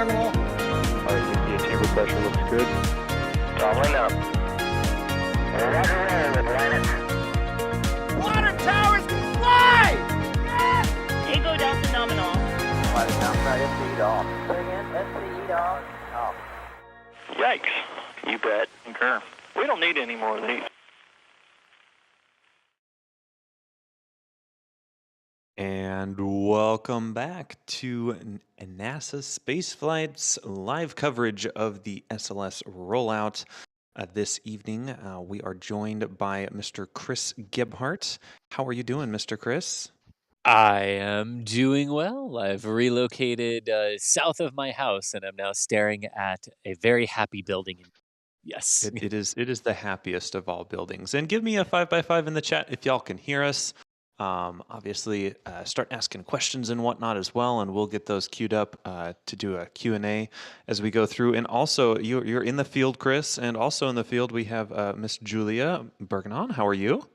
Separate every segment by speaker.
Speaker 1: terminal.
Speaker 2: Alright, chamber pressure looks good.
Speaker 3: Doubling up. Roger, roll, planet.
Speaker 1: Water towers can fly! Yes!
Speaker 4: Tango Delta nominal.
Speaker 3: Pilot downside, SCE off. Say again, SCE off. Off.
Speaker 2: Yikes. You bet. Concur. We don't need any more of these.
Speaker 5: And welcome back to NASASpaceflight's live coverage of the SLS rollout. This evening, we are joined by Mr. Chris Gebhardt. How are you doing, Mr. Chris?
Speaker 6: I am doing well. I've relocated south of my house, and I'm now staring at a very happy building. Yes.
Speaker 5: It is the happiest of all buildings. And give me a 5x5 in the chat if y'all can hear us. Obviously, start asking questions and whatnot as well, and we'll get those queued up to do a Q&A as we go through. And also, you're in the field, Chris, and also in the field we have Miss Julia Bergenon. How are you?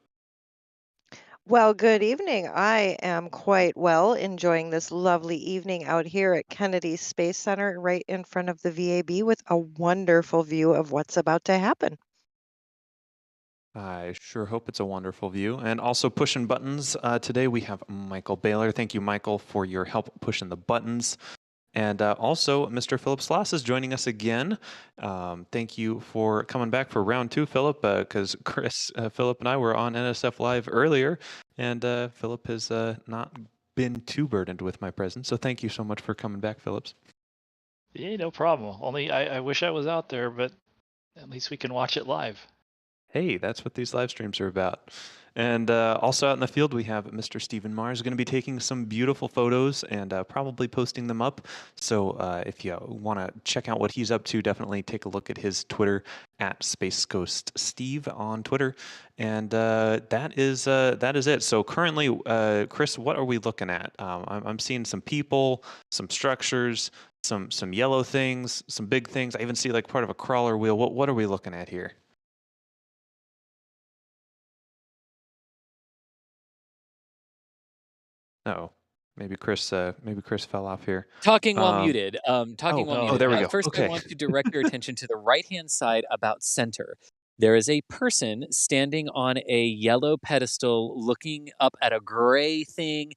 Speaker 7: Well, good evening. I am quite well, enjoying this lovely evening out here at Kennedy Space Center right in front of the VAB with a wonderful view of what's about to happen.
Speaker 5: I sure hope it's a wonderful view. And also pushing buttons today, we have Michael Baylor. Thank you, Michael, for your help pushing the buttons. And also, Mr. Philip Sloss is joining us again. Thank you for coming back for round two, Philip, because Chris, Philip, and I were on NSF Live earlier, and Philip has not been too burdened with my presence. So thank you so much for coming back, Phillips.
Speaker 8: Yeah, no problem. Only I wish I was out there, but at least we can watch it live.
Speaker 5: Hey, that's what these live streams are about. And also out in the field, we have Mr. Stephen Mars going to be taking some beautiful photos and probably posting them up. So if you want to check out what he's up to, definitely take a look at his Twitter at SpaceGhostSteve on Twitter. And that is it. So currently, Chris, what are we looking at? I'm seeing some people, some structures, some yellow things, some big things. I even see like part of a crawler wheel. What are we looking at here? Oh, maybe Chris fell off here.
Speaker 6: Talking while muted. Talking while muted.
Speaker 5: There we go.
Speaker 6: First,
Speaker 5: Okay.
Speaker 6: I want to direct your attention to the right-hand side about center. There is a person standing on a yellow pedestal looking up at a gray thing.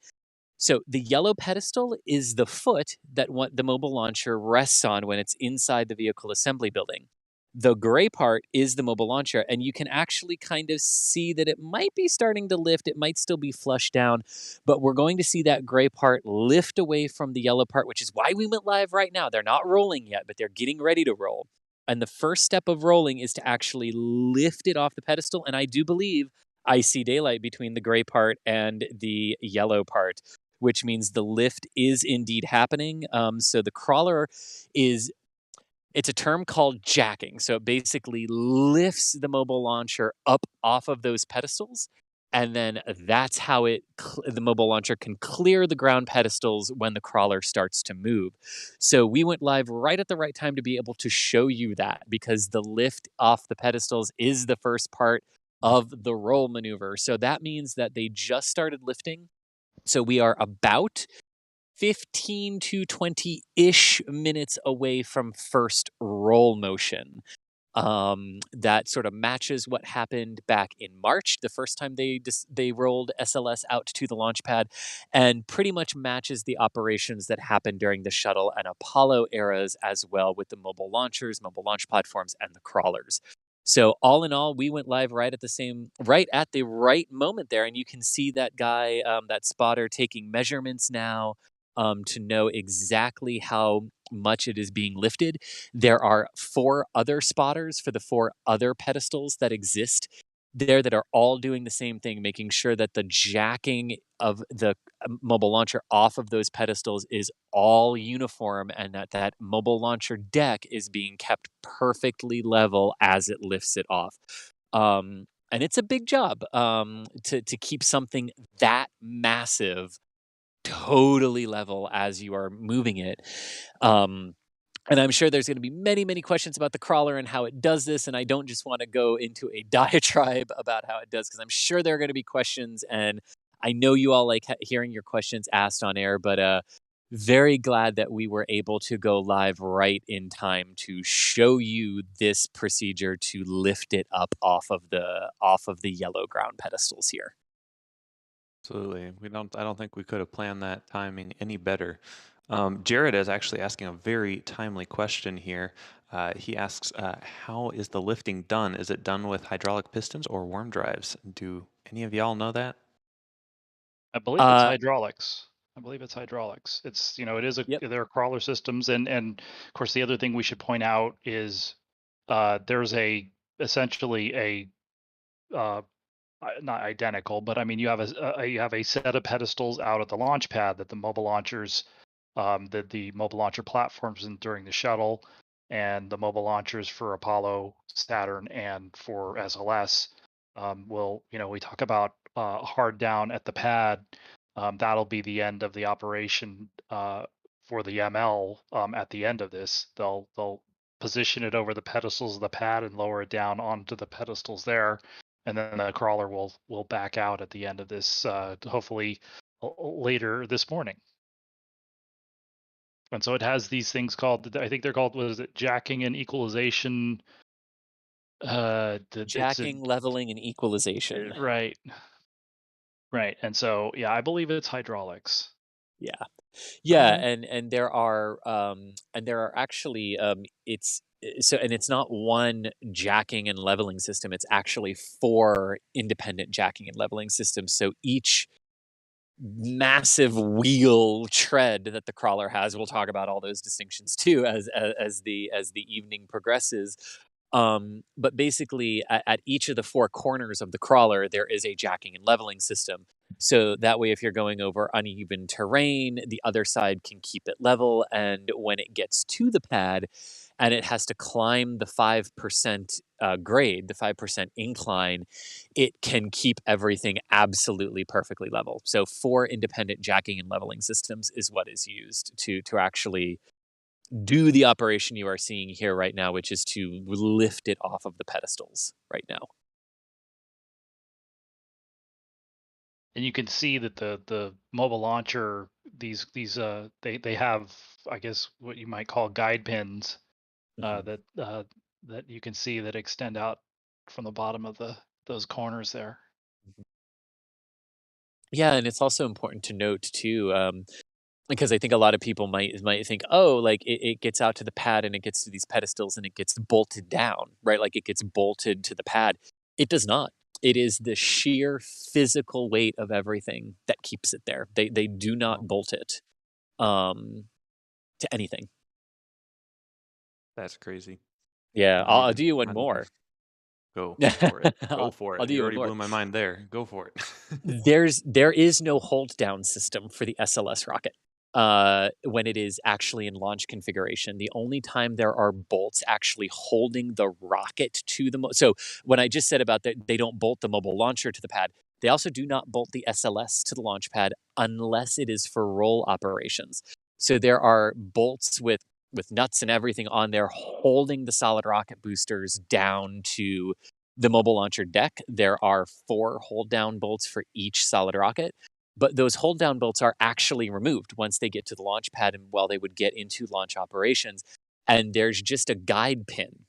Speaker 6: So the yellow pedestal is the foot that the mobile launcher rests on when it's inside the vehicle assembly building. The gray part is the mobile launcher, and you can actually kind of see that it might be starting to lift. It might still be flushed down, but we're going to see that gray part lift away from the yellow part, which is why we went live right now. They're not rolling yet, but they're getting ready to roll. And the first step of rolling is to actually lift it off the pedestal, and I do believe I see daylight between the gray part and the yellow part, which means the lift is indeed happening. So the crawler is... It's a term called jacking. So it basically lifts the mobile launcher up off of those pedestals. And then that's how the mobile launcher can clear the ground pedestals when the crawler starts to move. So we went live right at the right time to be able to show you that, because the lift off the pedestals is the first part of the roll maneuver. So that means that they just started lifting. So we are about 15 to 20-ish minutes away from first roll motion. That sort of matches what happened back in March, the first time they rolled SLS out to the launch pad, and pretty much matches the operations that happened during the Shuttle and Apollo eras as well, with the mobile launchers, mobile launch platforms, and the crawlers. So all in all, we went live right at the right moment there, and you can see that guy, that spotter, taking measurements now to know exactly how much it is being lifted. There are 4 other spotters for the 4 other pedestals that exist there that are all doing the same thing, making sure that the jacking of the mobile launcher off of those pedestals is all uniform, and that mobile launcher deck is being kept perfectly level as it lifts it off. And it's a big job to keep something that massive totally level as you are moving it. And I'm sure there's going to be many, many questions about the crawler and how it does this. And I don't just want to go into a diatribe about how it does, because I'm sure there are going to be questions. And I know you all like hearing your questions asked on air. But very glad that we were able to go live right in time to show you this procedure to lift it up off of the yellow ground pedestals here.
Speaker 5: Absolutely. I don't think we could have planned that timing any better. Jared is actually asking a very timely question here. He asks, how is the lifting done? Is it done with hydraulic pistons or worm drives? Do any of y'all know that?
Speaker 8: I believe it's hydraulics. I believe it's hydraulics. It's, it is
Speaker 6: Yep.
Speaker 8: there are crawler systems, and of course the other thing we should point out is there's essentially a not identical, but I mean you have a set of pedestals out at the launch pad that the mobile launchers, the mobile launcher platforms and during the shuttle, and the mobile launchers for Apollo, Saturn, and for SLS will, we talk about hard down at the pad. That'll be the end of the operation for the ML. At the end of this, they'll position it over the pedestals of the pad and lower it down onto the pedestals there, and then the crawler will back out at the end of this, hopefully later this morning. And so it has these things called, I think they're called, what is it, jacking and equalization.
Speaker 6: Jacking, leveling, and equalization.
Speaker 8: Right. And so, yeah, I believe it's hydraulics.
Speaker 6: Yeah. And there are actually it's not one jacking and leveling system. It's actually 4 independent jacking and leveling systems. So each massive wheel tread that the crawler has, we'll talk about all those distinctions too as the evening progresses. But basically, at each of the 4 corners of the crawler, there is a jacking and leveling system. So that way, if you're going over uneven terrain, the other side can keep it level. And when it gets to the pad and it has to climb the 5% grade, the 5% incline, it can keep everything absolutely perfectly level. So 4 independent jacking and leveling systems is what is used to actually do the operation you are seeing here right now, which is to lift it off of the pedestals right now.
Speaker 8: And you can see that the mobile launcher, they have, I guess, what you might call guide pins that you can see that extend out from the bottom of those corners there.
Speaker 6: Yeah, and it's also important to note too, because I think a lot of people might think, oh, like it gets out to the pad and it gets to these pedestals and it gets bolted down, right? Like it gets bolted to the pad. It does not. It is the sheer physical weight of everything that keeps it there. They do not bolt it to anything.
Speaker 5: That's crazy.
Speaker 6: Yeah, I'll do you one more.
Speaker 5: Go for it. Go for it.
Speaker 6: I'll do
Speaker 5: You
Speaker 6: you one
Speaker 5: already
Speaker 6: more.
Speaker 5: blew my mind there. Go for it.
Speaker 6: There is no hold down system for the SLS rocket when it is actually in launch configuration. The only time there are bolts actually holding the rocket to the so when I just said about that they don't bolt the mobile launcher to the pad, they also do not bolt the SLS to the launch pad unless it is for roll operations. So there are bolts with nuts and everything on there holding the solid rocket boosters down to the mobile launcher deck. There are 4 hold down bolts for each solid rocket, but those hold down bolts are actually removed once they get to the launch pad and while they would get into launch operations. And there's just a guide pin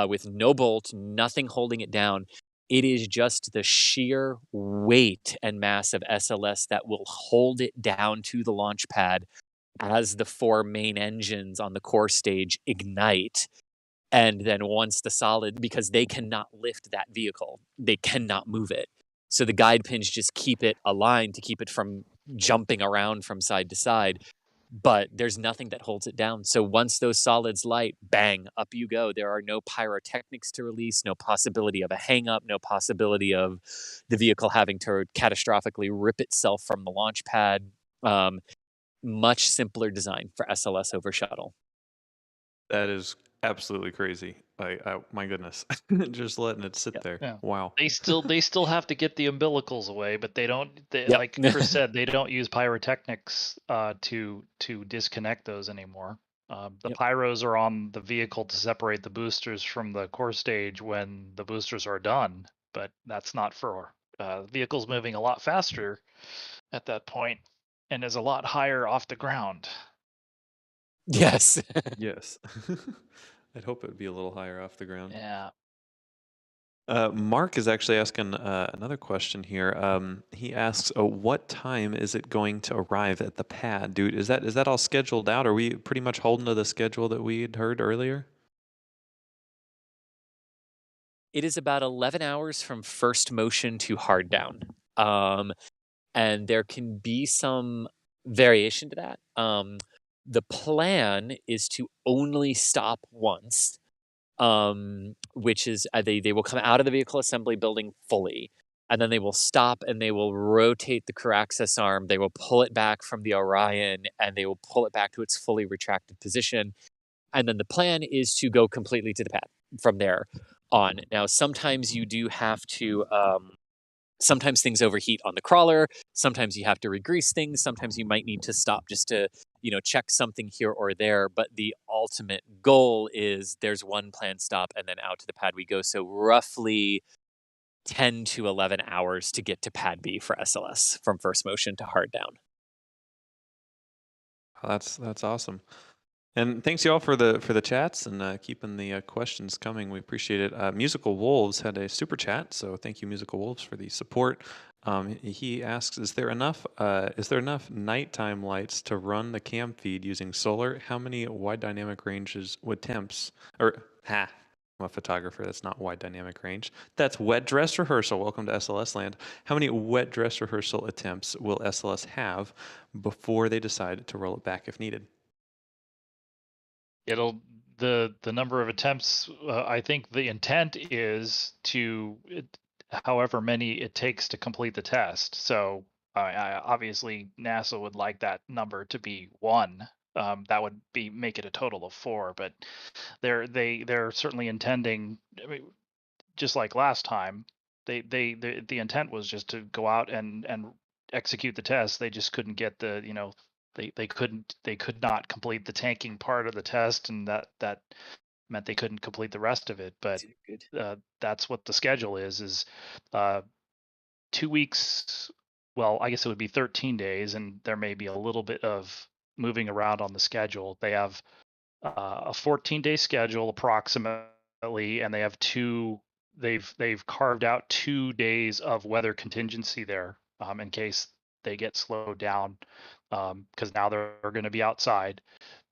Speaker 6: with no bolt, nothing holding it down. It is just the sheer weight and mass of SLS that will hold it down to the launch pad as the 4 main engines on the core stage ignite. And then once the solid, because they cannot lift that vehicle, they cannot move it. So the guide pins just keep it aligned to keep it from jumping around from side to side. But there's nothing that holds it down. So once those solids light, bang, up you go. There are no pyrotechnics to release, no possibility of a hang up, no possibility of the vehicle having to catastrophically rip itself from the launch pad. Much simpler design for SLS over shuttle.
Speaker 5: That is absolutely crazy. My goodness, just letting it sit there.
Speaker 8: Yeah.
Speaker 5: Wow.
Speaker 8: They still have to get the umbilicals away, but they don't.
Speaker 6: Yep.
Speaker 8: Like Chris said, they don't use pyrotechnics to disconnect those anymore. The pyros are on the vehicle to separate the boosters from the core stage when the boosters are done, but that's not for vehicles moving a lot faster at that point. and is a lot higher off the ground.
Speaker 6: Yes.
Speaker 5: Yes. I'd hope it would be a little higher off the ground.
Speaker 8: Yeah.
Speaker 5: Mark is actually asking another question here. He asks, "What time is it going to arrive at the pad, dude? Is that all scheduled out? Are we pretty much holding to the schedule that we had heard earlier?"
Speaker 6: It is about 11 hours from first motion to hard down. And there can be some variation to that. The plan is to only stop once, which is they will come out of the vehicle assembly building fully, and then they will stop and they will rotate the crew access arm. They will pull it back from the Orion and they will pull it back to its fully retracted position. And then the plan is to go completely to the pad from there on. Now, sometimes you do have to. Sometimes things overheat on the crawler. Sometimes you have to regrease things. Sometimes you might need to stop just to, check something here or there. But the ultimate goal is there's one planned stop and then out to the pad we go. So roughly 10 to 11 hours to get to pad B for SLS from first motion to hard down.
Speaker 5: That's awesome. And thanks y'all for the chats and keeping the questions coming. We appreciate it. Musical Wolves had a super chat, so thank you, Musical Wolves, for the support. He asks, "Is there enough nighttime lights to run the cam feed using solar? How many wide dynamic ranges would temps or ha?" I'm a photographer. That's not wide dynamic range. That's wet dress rehearsal. Welcome to SLS land. How many wet dress rehearsal attempts will SLS have before they decide to roll it back if needed?
Speaker 8: It'll the number of attempts. I think the intent is however many it takes to complete the test. So obviously NASA would like that number to be 1. That would make it a total of 4. But they're certainly intending. I mean, just like last time, the intent was just to go out and execute the test. They just couldn't get they could not complete the tanking part of the test, and that meant they couldn't complete the rest of it. But that's what the schedule is 2 weeks. Well, I guess it would be 13 days, and there may be a little bit of moving around on the schedule. They have a 14-day schedule approximately, and they have they've carved out 2 days of weather contingency there, in case they get slowed down, because now they're going to be outside.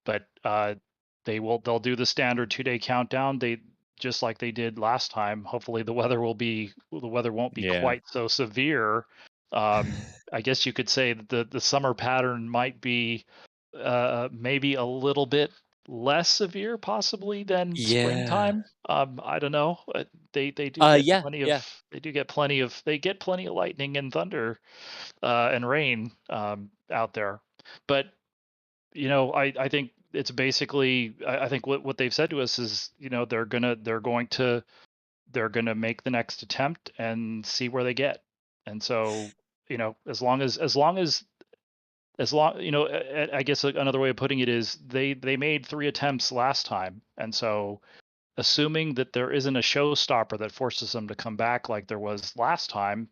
Speaker 8: But they'll do the standard 2-day countdown. They just like they did last time. Hopefully the weather won't be quite so severe. I guess you could say that the summer pattern might be maybe a little bit less severe possibly than springtime. I don't know. They do get plenty of lightning and thunder and rain out there. But I think it's basically, I think what they've said to us is, they're going to make the next attempt and see where they get. And so, as long as I guess another way of putting it is they made 3 attempts last time, and so assuming that there isn't a showstopper that forces them to come back like there was last time,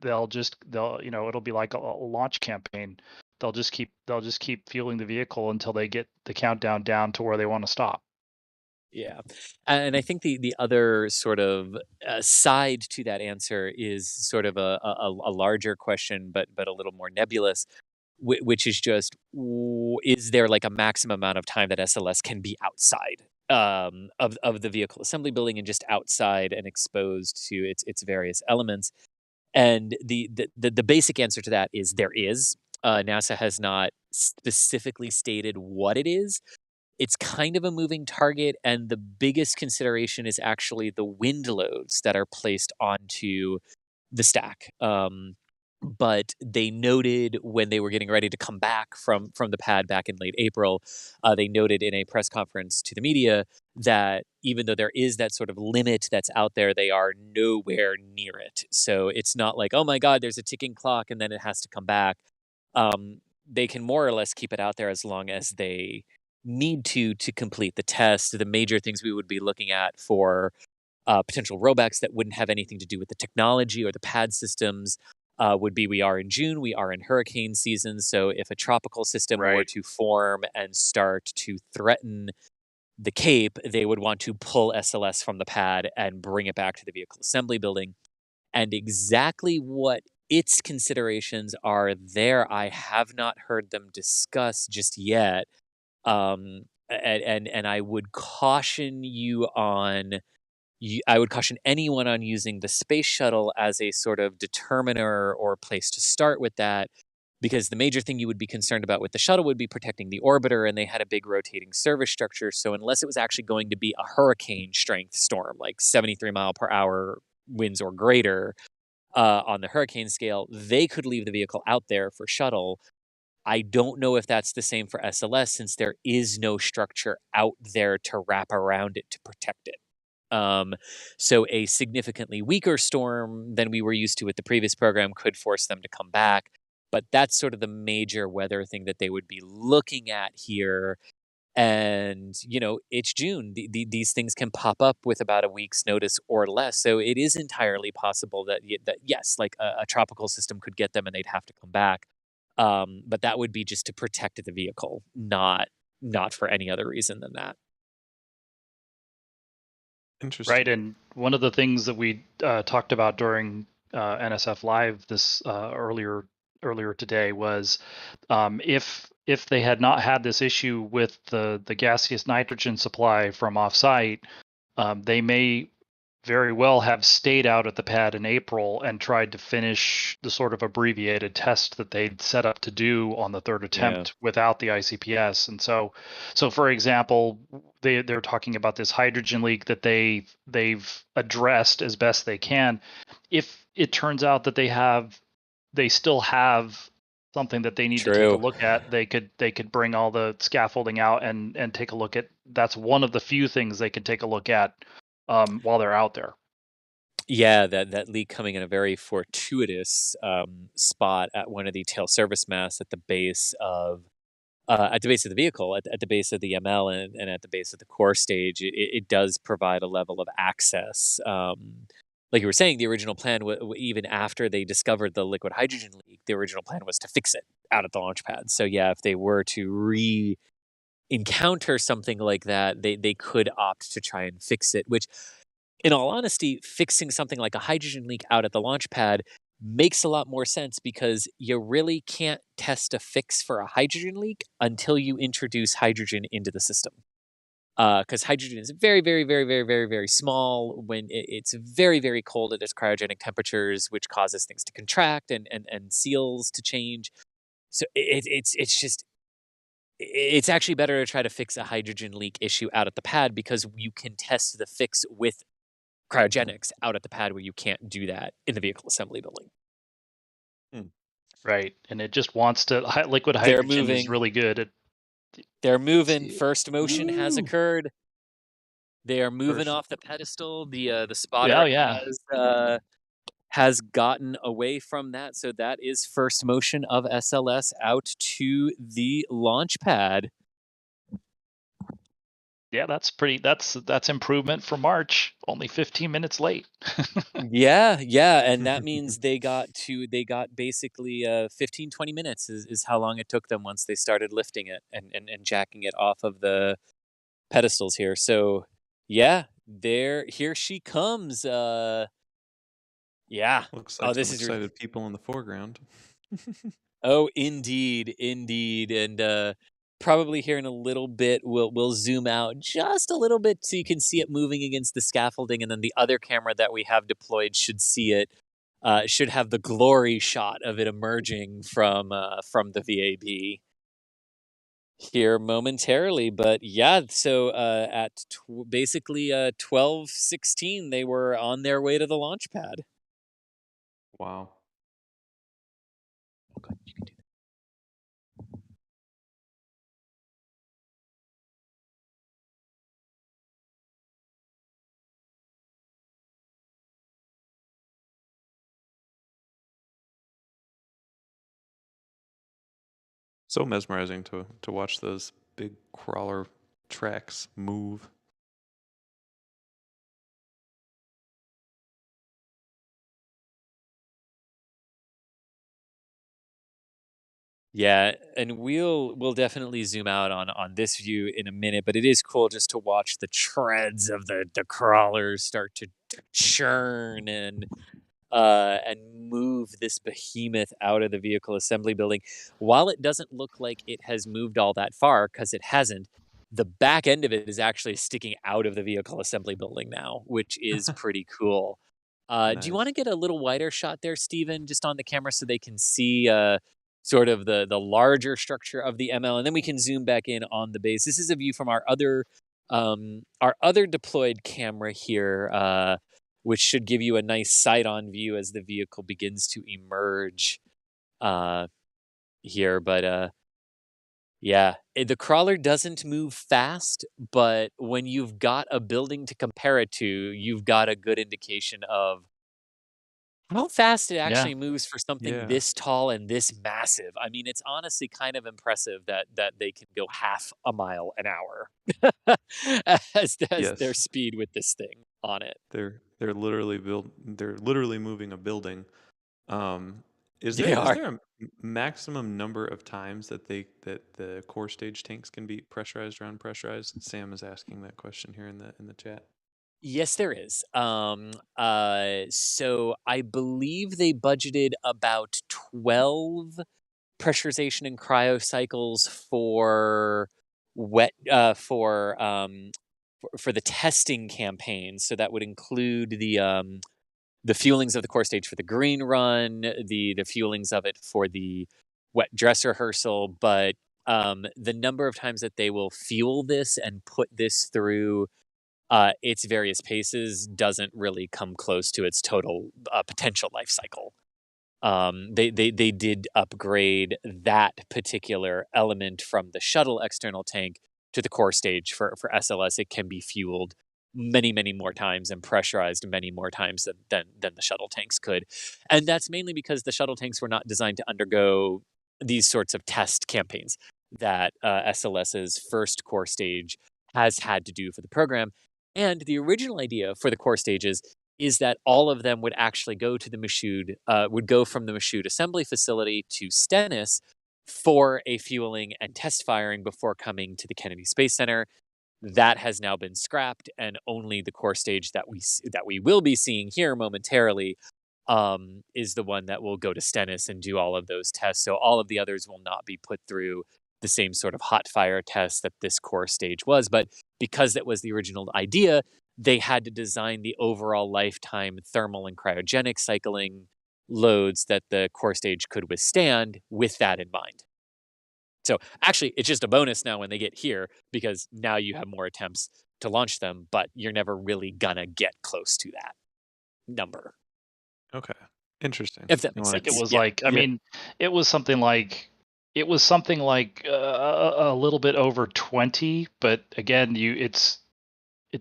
Speaker 8: it'll be like a launch campaign. They'll just keep fueling the vehicle until they get the countdown down to where they want to stop.
Speaker 6: Yeah. And I think the other sort of side to that answer is sort of a larger question, but a little more nebulous, which is just, is there like a maximum amount of time that SLS can be outside of the vehicle assembly building and just outside and exposed to its various elements? And the basic answer to that is there is. NASA has not specifically stated what it is. It's kind of a moving target, and the biggest consideration is actually the wind loads that are placed onto the stack. But they noted when they were getting ready to come back from the pad back in late April, they noted in a press conference to the media that even though there is that sort of limit that's out there, they are nowhere near it. So it's not like, oh my God, there's a ticking clock and then it has to come back. They can more or less keep it out there as long as they need to complete the test. The major things we would be looking at for potential rollbacks that wouldn't have anything to do with the technology or the pad systems would be we are in June, we are in hurricane season. So if a tropical system were
Speaker 8: Right.
Speaker 6: to form and start to threaten the Cape, they would want to pull SLS from the pad and bring it back to the vehicle assembly building. And exactly what its considerations are there, I have not heard them discuss just yet. And I would caution you on I would caution anyone on using the space shuttle as a sort of determiner or place to start with that, because the major thing you would be concerned about with the shuttle would be protecting the orbiter, and they had a big rotating service structure. So unless it was actually going to be a hurricane strength storm, like 73-mile-per-hour winds or greater on the hurricane scale, they could leave the vehicle out there for shuttle. I don't know if that's the same for SLS, since there is no structure out there to wrap around it to protect it. So a significantly weaker storm than we were used to with the previous program could force them to come back. But that's sort of the major weather thing that they would be looking at here. And, it's June. These things can pop up with about a week's notice or less. So it is entirely possible that yes, like a tropical system could get them and they'd have to come back. But that would be just to protect the vehicle, not for any other reason than that.
Speaker 5: Interesting.
Speaker 8: Right. And one of the things that we talked about during NSF Live this earlier today was if they had not had this issue with the gaseous nitrogen supply from offsite, they may very well have stayed out at the pad in April and tried to finish the sort of abbreviated test that they'd set up to do on the third attempt without the ICPS. And so for example, they're talking about this hydrogen leak that they've addressed as best they can. If it turns out that they still have something that they need to take a
Speaker 6: True.
Speaker 8: look at, they could bring all the scaffolding out and take a look at. That's one of the few things they can take a look at while they're out there.
Speaker 6: Yeah, that leak coming in a very fortuitous spot at one of the tail service masts at the base of the vehicle, at the base of the ML, and at the base of the core stage. It does provide a level of access. Like you were saying, the original plan, even after they discovered the liquid hydrogen leak, the original plan was to fix it out at the launch pad. So yeah, if they were to encounter something like that, they could opt to try and fix it, which, in all honesty, fixing something like a hydrogen leak out at the launch pad makes a lot more sense, because you really can't test a fix for a hydrogen leak until you introduce hydrogen into the system. Because hydrogen is very, very, very, very, very, very small when it's very, very cold at its cryogenic temperatures, which causes things to contract and seals to change. So it's actually better to try to fix a hydrogen leak issue out at the pad, because you can test the fix with cryogenics out at the pad, where you can't do that in the vehicle assembly building.
Speaker 8: Right. And it just wants to liquid
Speaker 6: They're
Speaker 8: hydrogen is
Speaker 6: moving.
Speaker 8: really good at
Speaker 6: They're moving.
Speaker 5: See,
Speaker 6: First motion has
Speaker 5: woo!
Speaker 6: occurred. They are moving
Speaker 5: First,
Speaker 6: off the pedestal. The
Speaker 8: yeah,
Speaker 6: spotter
Speaker 8: yeah.
Speaker 6: has gotten away from that. So that is first motion of SLS out to the launch pad.
Speaker 8: Yeah, that's improvement from March. Only 15 minutes late.
Speaker 6: Yeah, and that means they got basically 15, 20 minutes is how long it took them once they started lifting it and jacking it off of the pedestals here. So yeah, here she comes. Yeah.
Speaker 5: looks
Speaker 6: Oh,
Speaker 5: like
Speaker 6: this
Speaker 5: some
Speaker 6: is
Speaker 5: excited people in the foreground.
Speaker 6: Oh, indeed, and probably here in a little bit we'll zoom out just a little bit so you can see it moving against the scaffolding, and then the other camera that we have deployed should see it. Should have the glory shot of it emerging from the VAB here momentarily. But yeah, so at basically 12:16, they were on their way to the launch pad.
Speaker 5: Wow.
Speaker 6: Okay, you can do that.
Speaker 5: So mesmerizing to watch those big crawler tracks move.
Speaker 6: Yeah, and we'll definitely zoom out on this view in a minute, but it is cool just to watch the treads of the crawlers start to churn and move this behemoth out of the vehicle assembly building. While it doesn't look like it has moved all that far, because it hasn't, the back end of it is actually sticking out of the vehicle assembly building now, which is pretty cool. Do you want
Speaker 5: Nice.
Speaker 6: to get a little wider shot there, Steven, just on the camera so they can see sort of the larger structure of the ML, and then we can zoom back in on the base. This is a view from our other deployed camera here, which should give you a nice side-on view as the vehicle begins to emerge uh, here. But yeah, the crawler doesn't move fast, but when you've got a building to compare it to, you've got a good indication of how fast it
Speaker 8: Yeah.
Speaker 6: actually moves for something
Speaker 5: Yeah.
Speaker 6: this tall and this massive. I mean, it's honestly kind of impressive that they can go half a mile an hour as their
Speaker 5: Yes.
Speaker 6: speed with this thing on it.
Speaker 5: They're literally moving a building. Um,
Speaker 6: They
Speaker 5: is
Speaker 6: are.
Speaker 5: there a maximum number of times that the core stage tanks can be pressurized or unpressurized? Sam is asking that question here in the chat.
Speaker 6: Yes, there is. So I believe they budgeted about 12 pressurization and cryo cycles for wet for the testing campaign. So that would include the fuelings of the core stage for the green run, the fuelings of it for the wet dress rehearsal, but the number of times that they will fuel this and put this through its various paces doesn't really come close to its total potential life cycle. They did upgrade that particular element from the shuttle external tank to the core stage for SLS. It can be fueled many more times and pressurized many more times than the shuttle tanks could, and that's mainly because the shuttle tanks were not designed to undergo these sorts of test campaigns that SLS's first core stage has had to do for the program. And the original idea for the core stages is that all of them would actually go to the Michoud, would go from the Michoud assembly facility to Stennis for a fueling and test firing before coming to the Kennedy Space Center. That has now been scrapped, and only the core stage that we will be seeing here momentarily is the one that will go to Stennis and do all of those tests. So all of the others will not be put through the same sort of hot fire test that this core stage was. But because that was the original idea, they had to design the overall lifetime thermal and cryogenic cycling loads that the core stage could withstand with that in mind. So actually, it's just a bonus now when they get here because now you have more attempts to launch them, but you're never really gonna get close to that number,
Speaker 5: Okay. Interesting.
Speaker 6: if that
Speaker 5: You
Speaker 6: makes
Speaker 8: I think it
Speaker 6: sense.
Speaker 8: was
Speaker 6: Yeah.
Speaker 8: like, I
Speaker 5: Yeah.
Speaker 8: mean, it was something like a little bit over 20, but again, it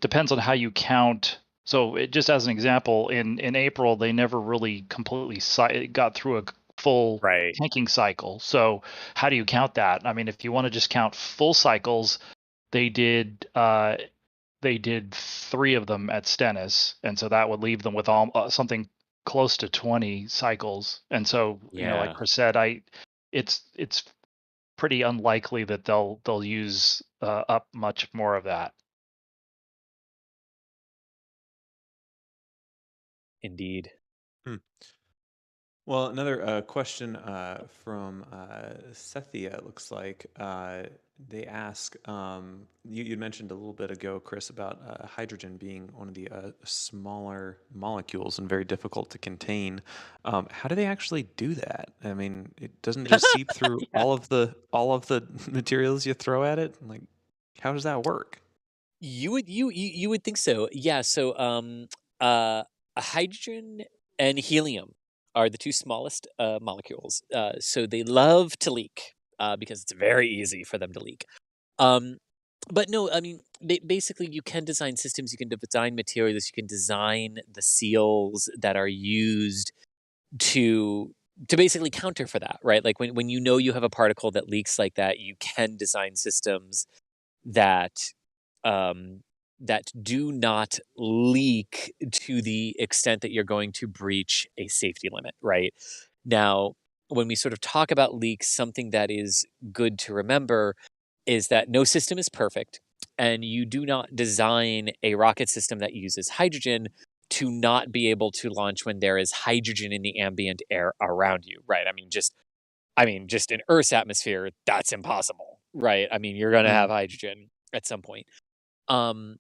Speaker 8: depends on how you count. So just as an example, in April, they never really completely got through a full
Speaker 6: Right.
Speaker 8: tanking cycle. So how do you count that? I mean, if you want to just count full cycles, they did 3 of them at Stennis, and so that would leave them with something close to 20 cycles. And so, like
Speaker 6: Yeah.
Speaker 8: Chris said, it's pretty unlikely that they'll use up much more of that.
Speaker 6: Indeed.
Speaker 5: Hmm. Well, another question from Sethia, it looks like. They ask, you'd mentioned a little bit ago, Chris, about hydrogen being one of the smaller molecules and very difficult to contain. How do they actually do that? I mean, it doesn't just seep through
Speaker 6: Yeah.
Speaker 5: all of the materials you throw at it. Like, how does that work?
Speaker 6: You would think so. Yeah. So uh, hydrogen and helium are the two smallest molecules. So they love to leak because it's very easy for them to leak. Um, but no, I mean, basically, you can design systems, you can design materials, you can design the seals that are used to basically counter for that, right? Like when you know you have a particle that leaks like that, you can design systems that um, that do not leak to the extent that you're going to breach a safety limit, right? Now, when we sort of talk about leaks, something that is good to remember is that no system is perfect, and you do not design a rocket system that uses hydrogen to not be able to launch when there is hydrogen in the ambient air around you, right? Just in Earth's atmosphere, that's impossible, right? You're going to have
Speaker 5: Mm.
Speaker 6: hydrogen at some point. Um,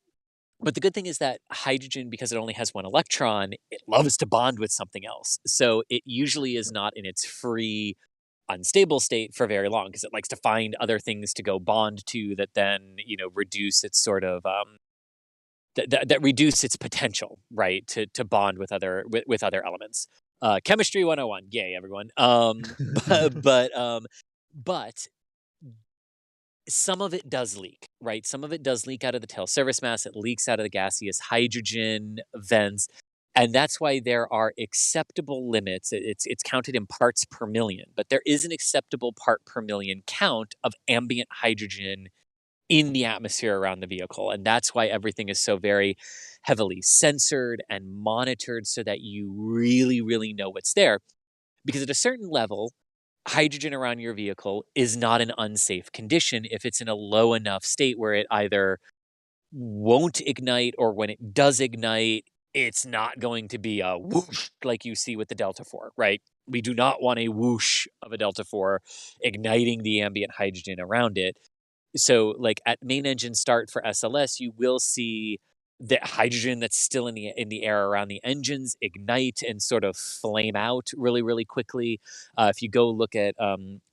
Speaker 6: but the good thing is that hydrogen, because it only has one electron, it loves to bond with something else. So it usually is not in its free, unstable state for very long because it likes to find other things to go bond to that then, reduce its sort of that reduce its potential, right, to bond with other elements. Chemistry 101, yay everyone. But some of it does leak, right? Some of it does leak out of the tail surface mass. It leaks out of the gaseous hydrogen vents. And that's why there are acceptable limits. It's counted in parts per million, but there is an acceptable part per million count of ambient hydrogen in the atmosphere around the vehicle. And that's why everything is so very heavily censored and monitored so that you really, really know what's there. Because at a certain level, hydrogen around your vehicle is not an unsafe condition if it's in a low enough state where it either won't ignite or when it does ignite, it's not going to be a whoosh like you see with the Delta 4, right? We do not want a whoosh of a Delta 4 igniting the ambient hydrogen around it. So, like at main engine start for SLS, you will see the hydrogen that's still in the air around the engines ignite and sort of flame out really, really quickly. If you go look at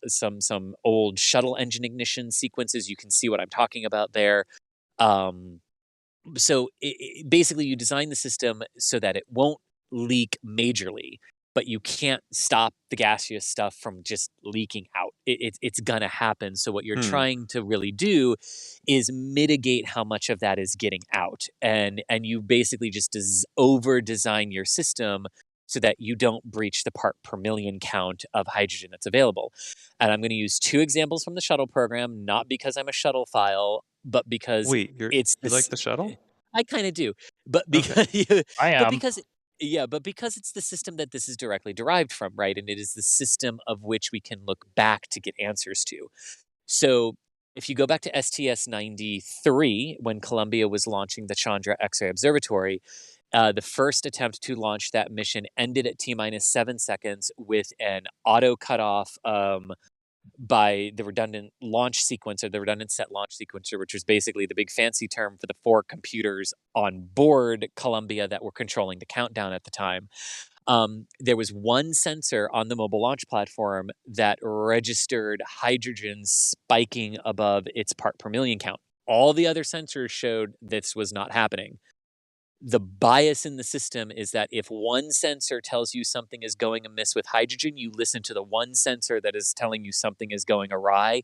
Speaker 6: some old shuttle engine ignition sequences, you can see what I'm talking about there. Um, so basically, you design the system so that it won't leak majorly, but you can't stop the gaseous stuff from just leaking out. It's gonna happen. So what you're
Speaker 5: Hmm.
Speaker 6: trying to really do is mitigate how much of that is getting out, and you basically just over design your system so that you don't breach the part per million count of hydrogen that's available. And I'm going to use two examples from the shuttle program, not because I'm a shuttle file, but because
Speaker 5: Wait,
Speaker 6: it's
Speaker 5: you like
Speaker 6: this.
Speaker 5: the shuttle?
Speaker 6: I kind of do, but
Speaker 5: Okay.
Speaker 6: because
Speaker 8: I
Speaker 6: but
Speaker 8: am.
Speaker 6: because yeah, but because it's the system that this is directly derived from, right? And it is the system of which we can look back to get answers to. So if you go back to STS 93, when Columbia was launching the Chandra X-ray Observatory, the first attempt to launch that mission ended at T minus 7 seconds with an auto cutoff by the redundant launch sequencer, the redundant set launch sequencer, which was basically the big fancy term for the 4 computers on board Columbia that were controlling the countdown at the time. There was one sensor on the mobile launch platform that registered hydrogen spiking above its part per million count. All the other sensors showed this was not happening. The bias in the system is that if one sensor tells you something is going amiss with hydrogen, you listen to the one sensor that is telling you something is going awry.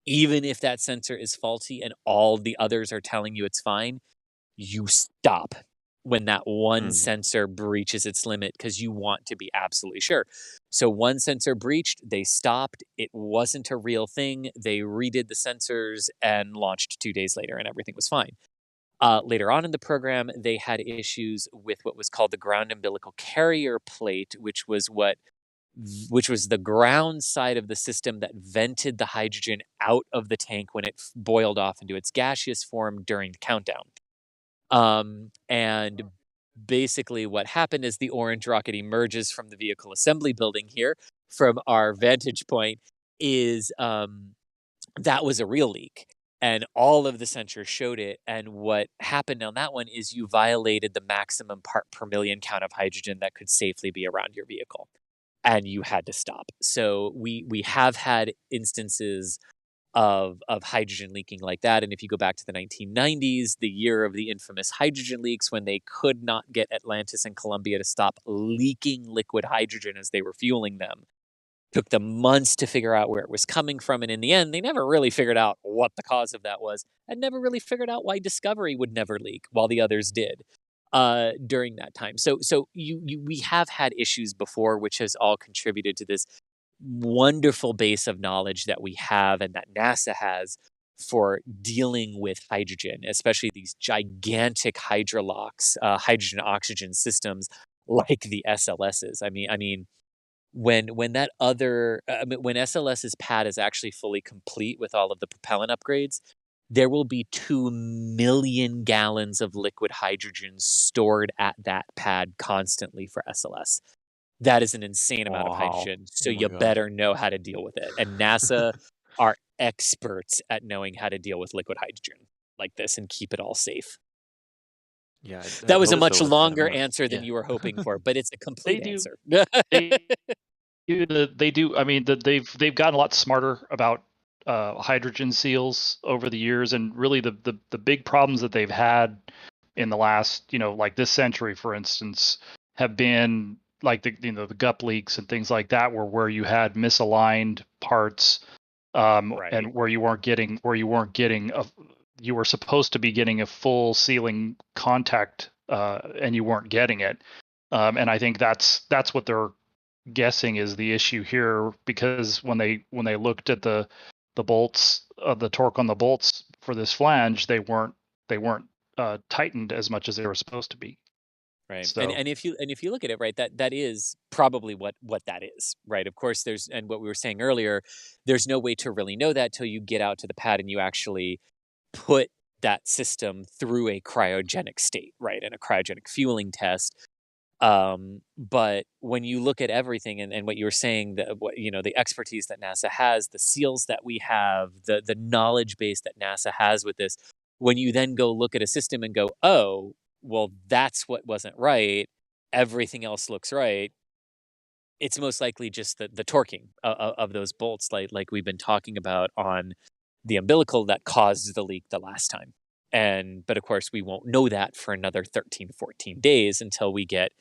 Speaker 6: Even if that sensor is faulty and all the others are telling you it's fine, you stop when that one
Speaker 5: Hmm.
Speaker 6: sensor breaches its limit because you want to be absolutely sure. So one sensor breached, they stopped. It wasn't a real thing. They redid the sensors and launched 2 days later, and everything was fine. Later on in the program, they had issues with what was called the ground umbilical carrier plate, which was the ground side of the system that vented the hydrogen out of the tank when it boiled off into its gaseous form during the countdown. And basically, what happened is the orange rocket emerges from the vehicle assembly building here from our vantage point. Is That was a real leak. And all of the sensors showed it. And what happened on that one is you violated the maximum part per million count of hydrogen that could safely be around your vehicle. And you had to stop. So we have had instances of hydrogen leaking like that. And if you go back to the 1990s, the year of the infamous hydrogen leaks, when they could not get Atlantis and Columbia to stop leaking liquid hydrogen as they were fueling them, took them months to figure out where it was coming from. And in the end, they never really figured out what the cause of that was, and never really figured out why Discovery would never leak while the others did during that time. So we have had issues before, which has all contributed to this wonderful base of knowledge that we have and that NASA has for dealing with hydrogen, especially these gigantic hydrogen oxygen systems like the SLSs. when that other when SLS's pad is actually fully complete with all of the propellant upgrades, there will be 2 million gallons of liquid hydrogen stored at that pad constantly for SLS. That is an insane amount of
Speaker 5: Wow.
Speaker 6: hydrogen, so
Speaker 5: Oh my
Speaker 6: you
Speaker 5: God.
Speaker 6: better know how to deal with it. And NASA are experts at knowing how to deal with liquid hydrogen like this and keep it all safe.
Speaker 5: Yeah,
Speaker 6: That
Speaker 5: I'd
Speaker 6: was a
Speaker 5: hope
Speaker 6: much
Speaker 5: so with that
Speaker 6: longer
Speaker 5: amount.
Speaker 6: answer than
Speaker 5: Yeah.
Speaker 6: you were hoping for, but it's a
Speaker 8: They
Speaker 6: complete
Speaker 8: do.
Speaker 6: answer.
Speaker 8: They they do. I mean, they've gotten a lot smarter about hydrogen seals over the years, and really the big problems that they've had in the last, like this century, for instance, have been like the gup leaks and things like that, where you had misaligned parts,
Speaker 6: Right.
Speaker 8: and where you weren't getting you were supposed to be getting a full sealing contact, and you weren't getting it. And I think that's what they're guessing is the issue here, because when they looked at the bolts, the torque on the bolts for this flange, they weren't tightened as much as they were supposed to be.
Speaker 6: Right. And
Speaker 8: So
Speaker 6: if you look at it, right, that is probably what that is, right? Of course there's, and what we were saying earlier, there's no way to really know that till you get out to the pad and you actually put that system through a cryogenic state, right? And a cryogenic fueling test. But when you look at everything, and what you were saying, that what the expertise that NASA has, the seals that we have, the knowledge base that NASA has with this, when you then go look at a system and go, oh, well, that's what wasn't right, everything else looks right, it's most likely just the torquing of those bolts, like we've been talking about on the umbilical, that caused the leak the last time. But of course we won't know that for another 13 14 days until we get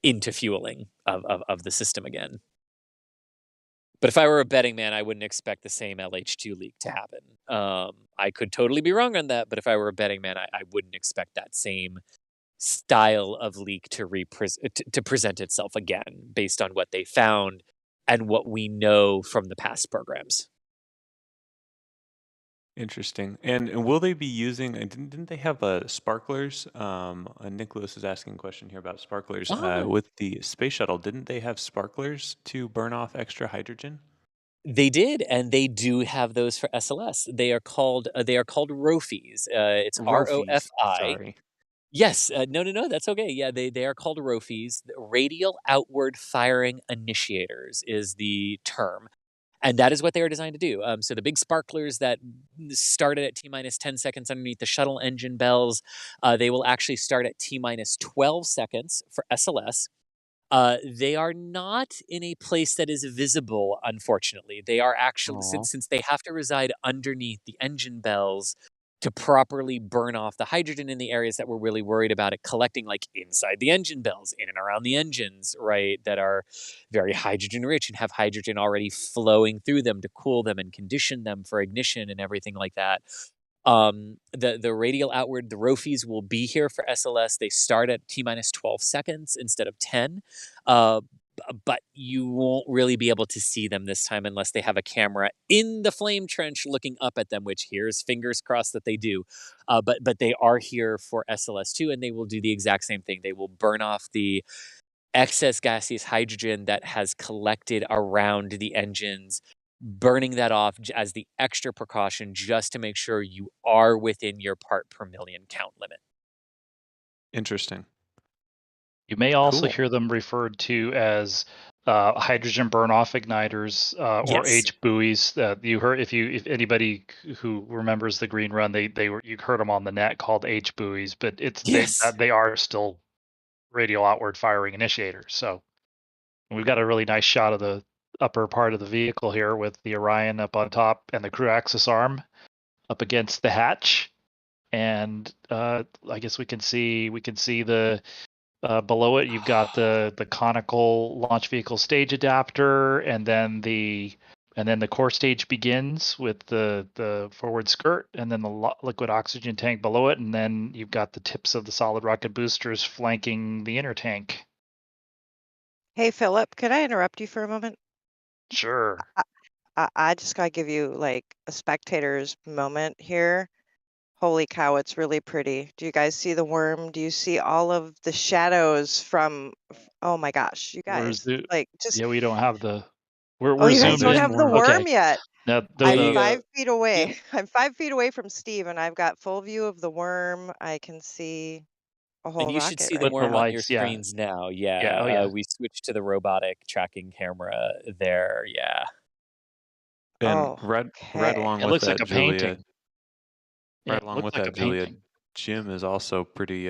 Speaker 6: into fueling of the system again. But if I were a betting man, I wouldn't expect the same LH2 leak to happen. I could totally be wrong on that, but if I were a betting man, I wouldn't expect that same style of leak to present itself again, based on what they found and what we know from the past programs.
Speaker 5: Interesting. And will they be using? Didn't they have sparklers? Nicholas is asking a question here about sparklers.
Speaker 6: Oh,
Speaker 5: With the space shuttle, didn't they have sparklers to burn off extra hydrogen?
Speaker 6: they did, and they do have those for SLS. They are called ROFIs. It's
Speaker 5: Rofies.
Speaker 6: ROFI.
Speaker 5: Sorry.
Speaker 6: Yes, no, no, no, that's okay. Yeah, they are called ROFIs. Radial outward firing initiators is the term. And that is what they are designed to do. So the big sparklers that started at T minus 10 seconds underneath the shuttle engine bells, they will actually start at T minus 12 seconds for SLS. They are not in a place that is visible, unfortunately. They are actually,
Speaker 5: Oh,
Speaker 6: since they have to reside underneath the engine bells to properly burn off the hydrogen in the areas that we're really worried about it collecting, like inside the engine bells, in and around the engines, right, that are very hydrogen rich and have hydrogen already flowing through them to cool them and condition them for ignition and everything like that. The radial outward, the ROFIs will be here for SLS. They start at T minus 12 seconds instead of 10. Uh, but you won't really be able to see them this time unless they have a camera in the flame trench looking up at them, which here's fingers crossed that they do. But they are here for SLS too, and they will do the exact same thing. They will burn off the excess gaseous hydrogen that has collected around the engines, burning that off as the extra precaution, just to make sure you are within your part per million count limit.
Speaker 5: interesting.
Speaker 8: you may also
Speaker 5: Cool.
Speaker 8: hear them referred to as hydrogen burn-off igniters, or
Speaker 6: Yes.
Speaker 8: H buoys. That you heard, if anybody who remembers the Green Run, they were, you heard them on the net called H buoys, but
Speaker 6: Yes.
Speaker 8: they are still radial outward firing initiators. So we've got a really nice shot of the upper part of the vehicle here with the Orion up on top and the crew access arm up against the hatch. And I guess we can see the below it. You've got the conical launch vehicle stage adapter, and then the core stage begins with the forward skirt, and then the liquid oxygen tank below it, and then you've got the tips of the solid rocket boosters flanking the inner tank.
Speaker 7: Hey, Philip, could I interrupt you for a moment?
Speaker 8: Sure.
Speaker 7: I just gotta give you like a spectator's moment here. Holy cow, it's really pretty. Do you guys see the worm? Do you see all of the shadows from oh my gosh, you
Speaker 8: Where's
Speaker 7: guys.
Speaker 8: the?
Speaker 7: Like just
Speaker 8: Yeah, we don't have the. We're
Speaker 7: oh,
Speaker 8: we're
Speaker 7: you
Speaker 5: Oh,
Speaker 7: guys
Speaker 8: zoomed
Speaker 7: don't
Speaker 5: there's
Speaker 8: in.
Speaker 7: have the
Speaker 5: more.
Speaker 7: worm
Speaker 8: Okay.
Speaker 7: yet.
Speaker 8: Now
Speaker 6: There
Speaker 7: I'm
Speaker 6: you
Speaker 8: the
Speaker 7: 5
Speaker 6: go.
Speaker 7: feet away.
Speaker 6: You,
Speaker 7: I'm 5 feet away from Steve, and I've got full view of the worm. I can see a
Speaker 6: and
Speaker 7: whole
Speaker 6: you should
Speaker 7: rocket
Speaker 6: see the
Speaker 7: right
Speaker 8: with the
Speaker 6: worm
Speaker 7: now.
Speaker 6: on your
Speaker 8: lights, yeah,
Speaker 6: screens now.
Speaker 8: yeah, oh
Speaker 6: Yeah,
Speaker 8: yeah.
Speaker 6: we switched to the robotic tracking camera there. Yeah.
Speaker 5: And
Speaker 7: Oh,
Speaker 5: right
Speaker 7: okay.
Speaker 5: along
Speaker 8: It
Speaker 5: with
Speaker 8: looks like
Speaker 5: that,
Speaker 8: a
Speaker 5: Julia.
Speaker 8: painting. Yeah,
Speaker 5: Right
Speaker 8: it
Speaker 5: along
Speaker 8: looks
Speaker 5: with
Speaker 8: like a
Speaker 5: that, Julia.
Speaker 8: painting.
Speaker 5: Jim is also pretty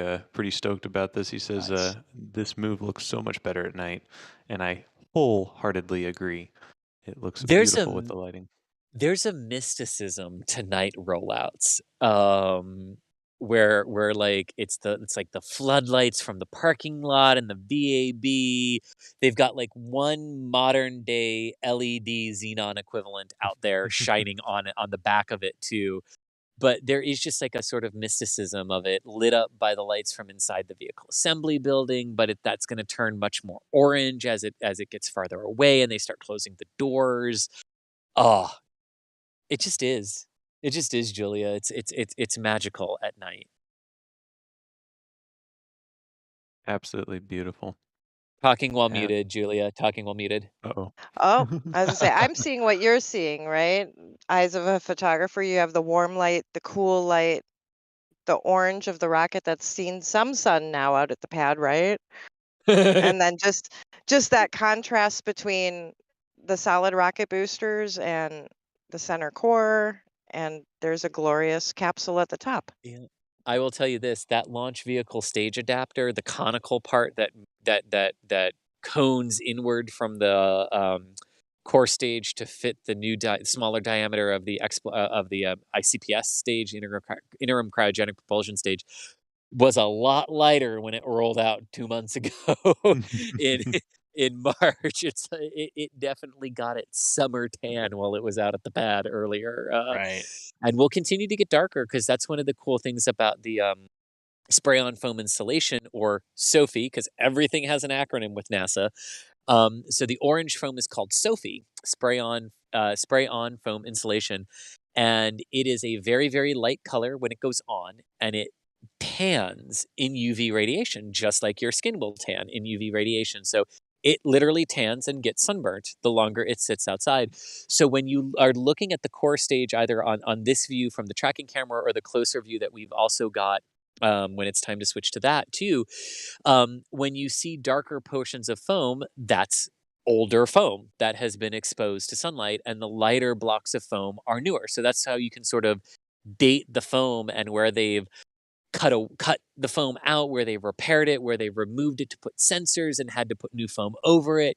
Speaker 5: stoked about this. He says
Speaker 8: Nice.
Speaker 5: this move looks so much better at night, and I wholeheartedly agree. It looks
Speaker 6: There's
Speaker 5: beautiful with
Speaker 6: a
Speaker 5: the lighting.
Speaker 6: there's a mysticism to night rollouts. Where like it's like the floodlights from the parking lot and the VAB. They've got like one modern day LED xenon equivalent out there shining on the back of it too. But there is just like a sort of mysticism of it lit up by the lights from inside the vehicle assembly building, but that's going to turn much more orange as it gets farther away and they start closing the doors. Oh, it just is. It just is, Julia. It's magical at night.
Speaker 5: Absolutely beautiful.
Speaker 6: Talking while
Speaker 5: Ab-
Speaker 6: muted, Julia. Talking while muted.
Speaker 5: Uh-oh.
Speaker 7: Oh, I was gonna say, I'm seeing what you're seeing, right? Eyes of a photographer, you have the warm light, the cool light, the orange of the rocket that's seen some sun now out at the pad, right? And then just that contrast between the solid rocket boosters and the center core, and there's a glorious capsule at the top.
Speaker 6: Yeah. I will tell you this, that launch vehicle stage adapter, the conical part that cones inward from the core stage to fit the new smaller diameter of the ICPS stage, interim cryogenic propulsion stage, was a lot lighter when it rolled out 2 months ago in in March. It definitely got its summer tan while it was out at the pad earlier,
Speaker 8: Right.
Speaker 6: and will continue to get darker because that's one of the cool things about the spray-on foam insulation, or SOFI, because everything has an acronym with NASA. So the orange foam is called SOFI, spray-on foam insulation, and it is a very, very light color when it goes on, and it tans in UV radiation, just like your skin will tan in UV radiation. So it literally tans and gets sunburnt the longer it sits outside. So when you are looking at the core stage, either on this view from the tracking camera or the closer view that we've also got when it's time to switch to that too, when you see darker portions of foam, that's older foam that has been exposed to sunlight, and the lighter blocks of foam are newer. So that's how you can sort of date the foam and where they've cut the foam out, where they've repaired it, where they've removed it to put sensors and had to put new foam over it.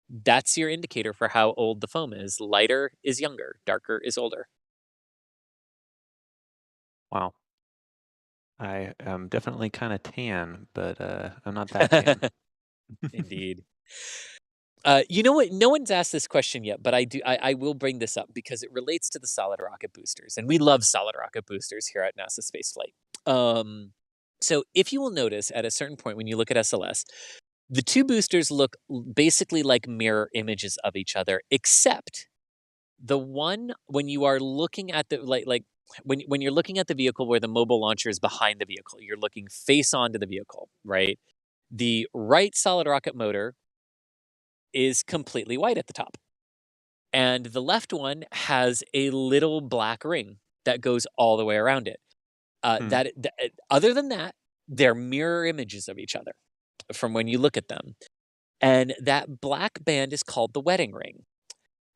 Speaker 6: That's your indicator for how old the foam is. Lighter is younger, darker is older.
Speaker 5: Wow. I am definitely kind of tan, but I'm not that tan.
Speaker 6: Indeed. You know what? No one's asked this question yet, but I do. I will bring this up because it relates to the solid rocket boosters, and we love solid rocket boosters here at NASA Spaceflight. So if you will notice, at a certain point when you look at SLS, the two boosters look basically like mirror images of each other, except the one when you are looking at the when you're looking at the vehicle where the mobile launcher is behind the vehicle, you're looking face on to the vehicle, right? The right solid rocket motor is completely white at the top. And the left one has a little black ring that goes all the way around it.
Speaker 5: Hmm.
Speaker 6: Other than that, they're mirror images of each other from when you look at them. And that black band is called the wedding ring.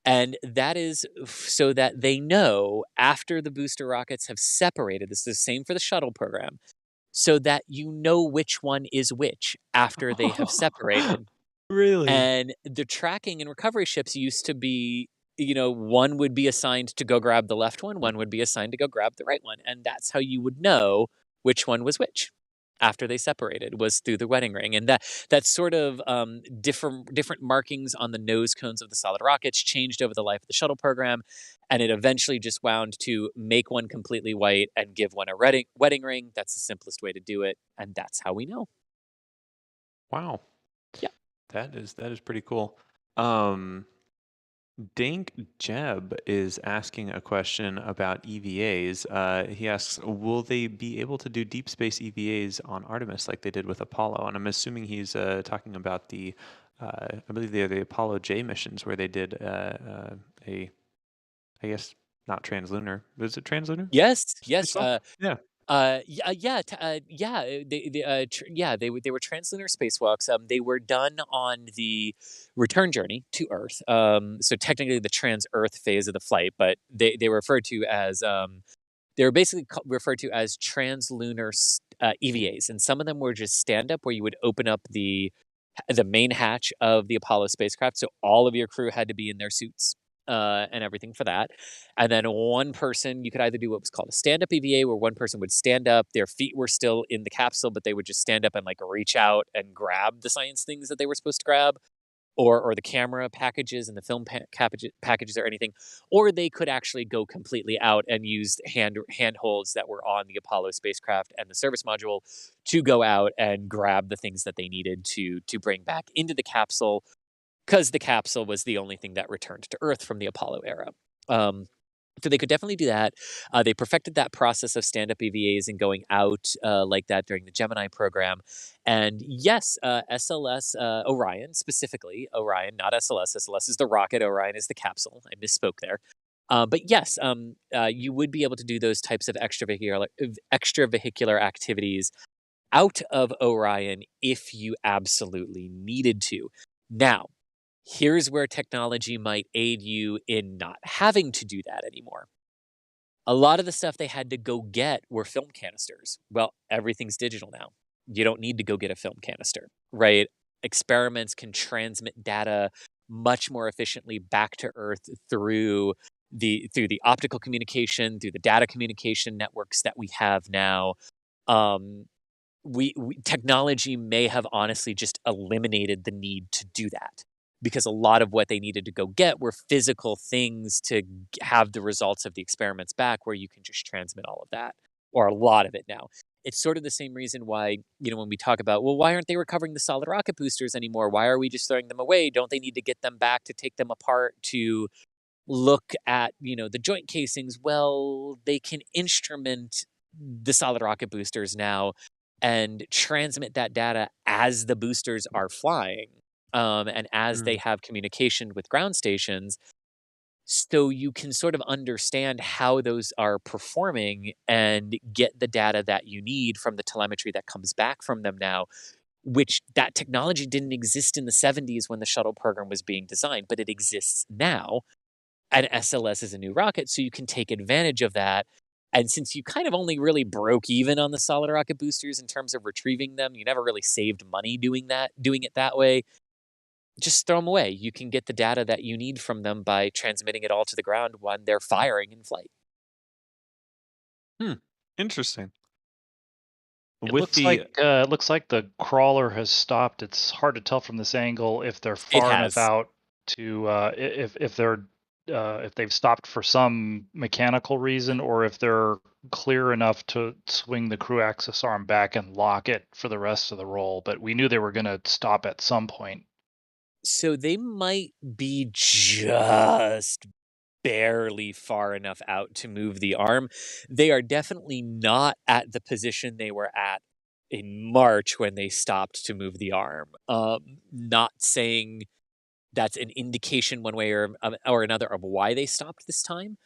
Speaker 6: And that is so that they know after the booster rockets have separated, this is the same for the shuttle program, so that you know which one is which after they have separated.
Speaker 5: Really?
Speaker 6: And the tracking and recovery ships used to be, one would be assigned to go grab the left one would be assigned to go grab the right one. And that's how you would know which one was which after they separated, was through the wedding ring. And that sort of different markings on the nose cones of the solid rockets changed over the life of the shuttle program. And it eventually just wound to make one completely white and give one a wedding ring. That's the simplest way to do it. And that's how we know.
Speaker 5: Wow.
Speaker 6: Yeah.
Speaker 5: That is pretty cool. Um, Dank Jeb is asking a question about EVAs. He asks, will they be able to do deep space EVAs on Artemis like they did with Apollo? And I'm assuming he's talking about I believe they're the Apollo J missions where they did I guess not translunar. Was it translunar?
Speaker 6: Yes, yes.
Speaker 5: Spacewalk? Yeah.
Speaker 6: They were translunar spacewalks. They were done on the return journey to Earth. So technically the trans-Earth phase of the flight, but they were referred to as they were basically referred to as translunar EVAs, and some of them were just stand-up, where you would open up the main hatch of the Apollo spacecraft, so all of your crew had to be in their suits and everything for that. And then one person, you could either do what was called a stand-up EVA, where one person would stand up, their feet were still in the capsule, but they would just stand up and like reach out and grab the science things that they were supposed to grab, or the camera packages and the film packages or anything, or they could actually go completely out and use handholds that were on the Apollo spacecraft and the service module to go out and grab the things that they needed to bring back into the capsule, because the capsule was the only thing that returned to Earth from the Apollo era. So they could definitely do that. They perfected that process of stand-up EVAs and going out like that during the Gemini program. And yes, SLS Orion, specifically Orion, not SLS. SLS is the rocket. Orion is the capsule. I misspoke there. But yes, you would be able to do those types of extravehicular activities out of Orion if you absolutely needed to. Now, here's where technology might aid you in not having to do that anymore. A lot of the stuff they had to go get were film canisters. Well, everything's digital now. You don't need to go get a film canister, right? Experiments can transmit data much more efficiently back to Earth through the optical communication, through the data communication networks that we have now. Um, Technology may have honestly just eliminated the need to do that, because a lot of what they needed to go get were physical things to have the results of the experiments back, where you can just transmit all of that, or a lot of it now. It's sort of the same reason why, when we talk about, well, why aren't they recovering the solid rocket boosters anymore? Why are we just throwing them away? Don't they need to get them back to take them apart to look at, the joint casings? Well, they can instrument the solid rocket boosters now and transmit that data as the boosters are flying, and as they have communication with ground stations, so you can sort of understand how those are performing and get the data that you need from the telemetry that comes back from them now, which that technology didn't exist in the 70s when the shuttle program was being designed, but it exists now. And SLS is a new rocket, so you can take advantage of that. And since you kind of only really broke even on the solid rocket boosters in terms of retrieving them, you never really saved money doing it that way. Just throw them away. You can get the data that you need from them by transmitting it all to the ground when they're firing in flight.
Speaker 5: Interesting.
Speaker 8: It
Speaker 5: With
Speaker 8: looks
Speaker 5: the
Speaker 8: like the crawler has stopped. It's hard to tell from this angle if they're
Speaker 6: It
Speaker 8: far enough
Speaker 6: has.
Speaker 8: out to if they've stopped for some mechanical reason, or if they're clear enough to swing the crew access arm back and lock it for the rest of the roll. But we knew they were going to stop at some point.
Speaker 6: So they might be just barely far enough out to move the arm. They are definitely not at the position they were at in March when they stopped to move the arm. Not saying that's an indication one way or another of why they stopped this time.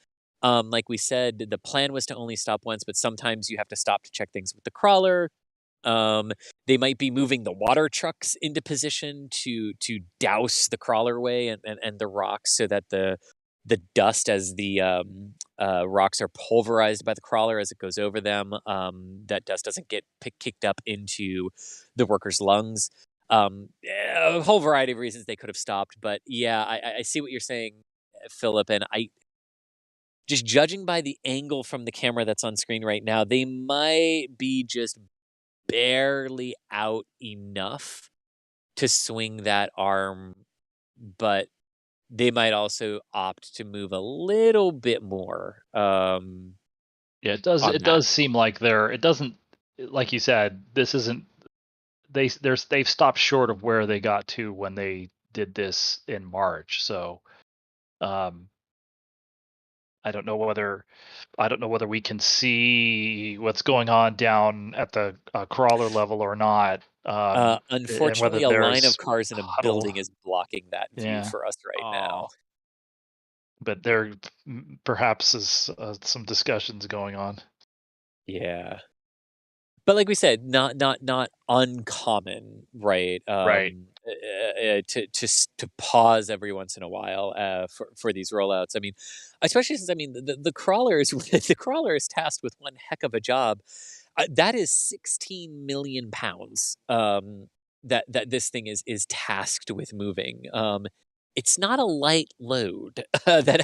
Speaker 6: Like we said, the plan was to only stop once, but sometimes you have to stop to check things with the crawler. Um, they might be moving the water trucks into position to douse the crawlerway and the rocks, so that the dust, as the rocks are pulverized by the crawler as it goes over them, that dust doesn't get kicked up into the workers' lungs. A whole variety of reasons they could have stopped, but yeah, I see what you're saying, Philip, and I just judging by the angle from the camera that's on screen right now, they might be just barely out enough to swing that arm, but they might also opt to move a little bit more.
Speaker 8: Yeah, it does.
Speaker 6: On
Speaker 8: It
Speaker 6: that.
Speaker 8: does seem like it doesn't, like you said, this isn't. They've stopped short of where they got to when they did this in March. So Um, I don't know whether we can see what's going on down at the crawler level or not, and whether
Speaker 6: Unfortunately, a line of
Speaker 8: there's
Speaker 6: cars in a
Speaker 8: huddle.
Speaker 6: building is blocking that view
Speaker 8: Yeah.
Speaker 6: for us right now.
Speaker 5: Oh,
Speaker 8: But there perhaps is some discussions going on.
Speaker 6: Yeah. But like we said, not uncommon, right?
Speaker 8: Right.
Speaker 6: To pause every once in a while for these rollouts. I mean, especially since the crawler is the crawler is tasked with one heck of a job. That is 16 million pounds. That this thing is tasked with moving. It's not a light load that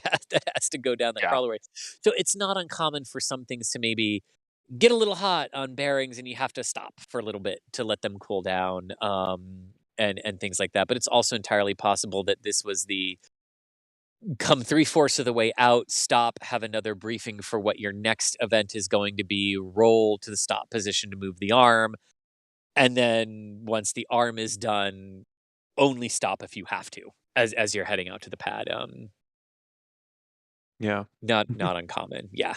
Speaker 6: has to go down that
Speaker 8: Yeah.
Speaker 6: crawlerway. So it's not uncommon for some things to maybe get a little hot on bearings and you have to stop for a little bit to let them cool down, and things like that. But it's also entirely possible that this was the come three-fourths of the way out, stop, have another briefing for what your next event is going to be, roll to the stop position to move the arm, and then once the arm is done, only stop if you have to as you're heading out to the pad.
Speaker 5: yeah.
Speaker 6: Not uncommon. Yeah.